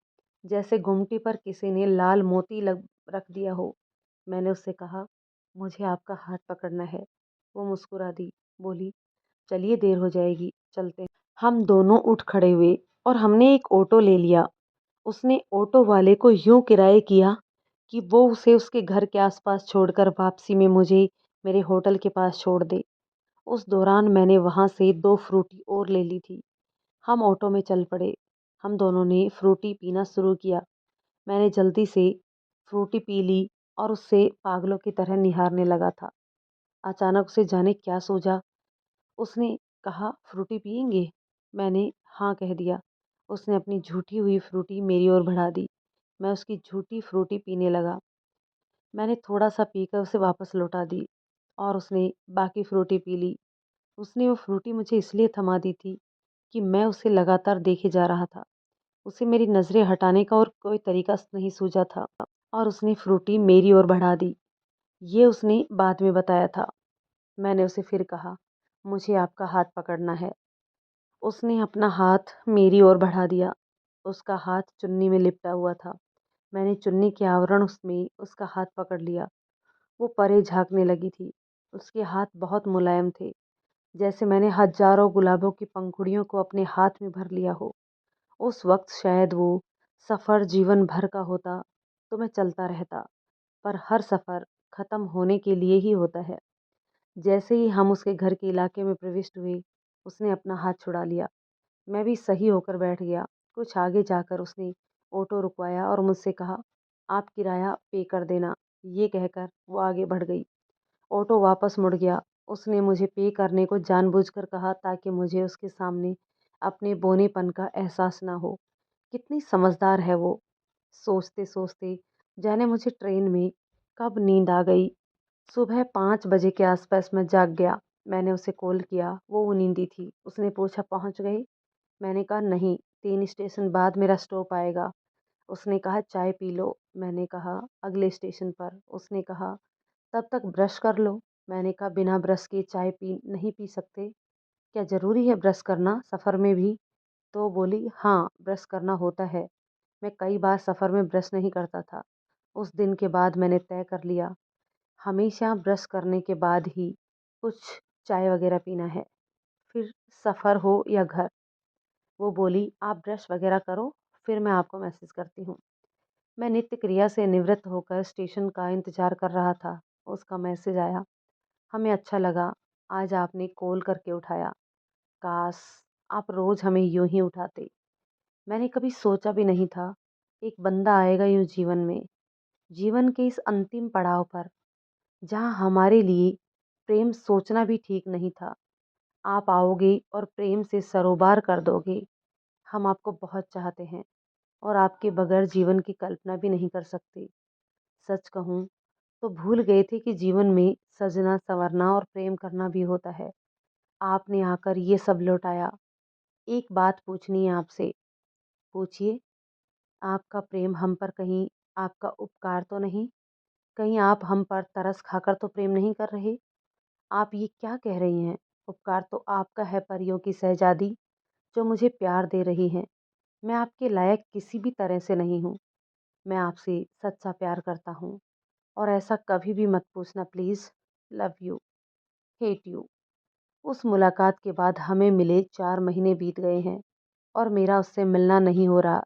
जैसे गुमटी पर किसी ने लाल मोती लग रख दिया हो। मैंने उससे कहा, मुझे आपका हाथ पकड़ना है। वो मुस्कुरा दी, बोली, चलिए देर हो जाएगी, चलते हैं। हम दोनों उठ खड़े हुए और हमने एक ऑटो ले लिया। उसने ऑटो वाले को यूं किराए किया कि वो उसे उसके घर के आसपास छोड़कर वापसी में मुझे मेरे होटल के पास छोड़ दे। उस दौरान मैंने वहाँ से 2 फ्रूटी और ले ली थी। हम ऑटो में चल पड़े। हम दोनों ने फ्रूटी पीना शुरू किया। मैंने जल्दी से फ्रूटी पी ली और उससे पागलों की तरह निहारने लगा था। अचानक उसे जाने क्या सूझा। उसने कहा, फ्रूटी पिएंगे? मैंने हाँ कह दिया। उसने अपनी झूठी हुई फ्रूटी मेरी ओर बढ़ा दी। मैं उसकी झूठी फ्रूटी पीने लगा। मैंने थोड़ा सा पीकर उसे वापस लौटा दी और उसने बाकी फ्रूटी पी ली। उसने वो फ्रूटी मुझे इसलिए थमा दी थी कि मैं उसे लगातार देखे जा रहा था। उसे मेरी नज़रें हटाने का और कोई तरीका नहीं सूझा था और उसने फ्रूटी मेरी ओर बढ़ा दी। ये उसने बाद में बताया था। मैंने उसे फिर कहा, मुझे आपका हाथ पकड़ना है। उसने अपना हाथ मेरी ओर बढ़ा दिया। उसका हाथ चुन्नी में लिपटा हुआ था। मैंने चुन्नी के आवरण उसमें उसका हाथ पकड़ लिया। वो परे झाँकने लगी थी। उसके हाथ बहुत मुलायम थे, जैसे मैंने हजारों गुलाबों की पंखुड़ियों को अपने हाथ में भर लिया हो। उस वक्त शायद वो सफ़र जीवन भर का होता तो मैं चलता रहता, पर हर सफ़र ख़त्म होने के लिए ही होता है। जैसे ही हम उसके घर के इलाके में प्रविष्ट हुए, उसने अपना हाथ छुड़ा लिया। मैं भी सही होकर बैठ गया। कुछ आगे जाकर उसने ऑटो रुकवाया और मुझसे कहा, आप किराया पे कर देना। ये कहकर वो आगे बढ़ गई। ऑटो वापस मुड़ गया। उसने मुझे पे करने को जानबूझकर कहा ताकि मुझे उसके सामने अपने बौनेपन का एहसास ना हो। कितनी समझदार है वो। सोचते सोचते जाने मुझे ट्रेन में कब नींद आ गई। सुबह 5 बजे के आसपास मैं जाग गया। मैंने उसे कॉल किया, वो नींदी थी। उसने पूछा पहुँच गई? मैंने कहा नहीं, 3 स्टेशन बाद मेरा स्टॉप आएगा। उसने कहा चाय पी लो। मैंने कहा अगले स्टेशन पर। उसने कहा तब तक ब्रश कर लो। मैंने कहा बिना ब्रश के चाय पी नहीं पी सकते, क्या ज़रूरी है ब्रश करना सफ़र में भी? तो बोली हाँ, ब्रश करना होता है। मैं कई बार सफ़र में ब्रश नहीं करता था। उस दिन के बाद मैंने तय कर लिया, हमेशा ब्रश करने के बाद ही कुछ चाय वग़ैरह पीना है, फिर सफ़र हो या घर। वो बोली आप ब्रश वग़ैरह करो, फिर मैं आपको मैसेज करती हूँ। मैं नित्य क्रिया से निवृत्त होकर स्टेशन का इंतज़ार कर रहा था। उसका मैसेज आया। हमें अच्छा लगा, आज आपने कॉल करके उठाया। काश आप रोज़ हमें यूँ ही उठाते। मैंने कभी सोचा भी नहीं था, एक बंदा आएगा यूँ जीवन में, जीवन के इस अंतिम पड़ाव पर, जहाँ हमारे लिए प्रेम सोचना भी ठीक नहीं था। आप आओगे और प्रेम से सरोबार कर दोगे। हम आपको बहुत चाहते हैं और आपके बगैर जीवन की कल्पना भी नहीं कर सकते। सच कहूँ तो भूल गए थे कि जीवन में सजना संवरना और प्रेम करना भी होता है। आपने आकर ये सब लौटाया। एक बात पूछनी है आपसे। पूछिए। आपका प्रेम हम पर कहीं आपका उपकार तो नहीं? कहीं आप हम पर तरस खाकर तो प्रेम नहीं कर रहे? आप ये क्या कह रही हैं? उपकार तो आपका है, परियों की शहजादी जो मुझे प्यार दे रही हैं। मैं आपके लायक किसी भी तरह से नहीं हूँ। मैं आपसे सच्चा प्यार करता हूँ और ऐसा कभी भी मत पूछना please. Love you, hate you. उस मुलाकात के बाद हमें मिले 4 महीने बीत गए हैं और मेरा उससे मिलना नहीं हो रहा।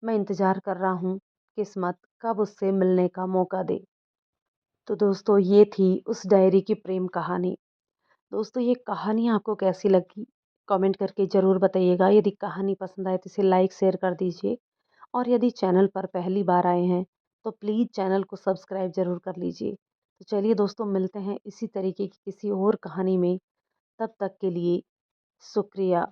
मैं इंतज़ार कर रहा हूँ, किस्मत कब उससे मिलने का मौका दे। तो दोस्तों ये थी उस डायरी की प्रेम कहानी। दोस्तों ये कहानी आपको कैसी लगी? कमेंट करके ज़रूर बताइएगा। यदि कहानी पसंद आए तो इसे लाइक शेयर कर दीजिए और यदि चैनल पर पहली बार आए हैं तो प्लीज़ चैनल को सब्सक्राइब ज़रूर कर लीजिए। तो चलिए दोस्तों, मिलते हैं इसी तरीके की किसी और कहानी में। तब तक के लिए शुक्रिया।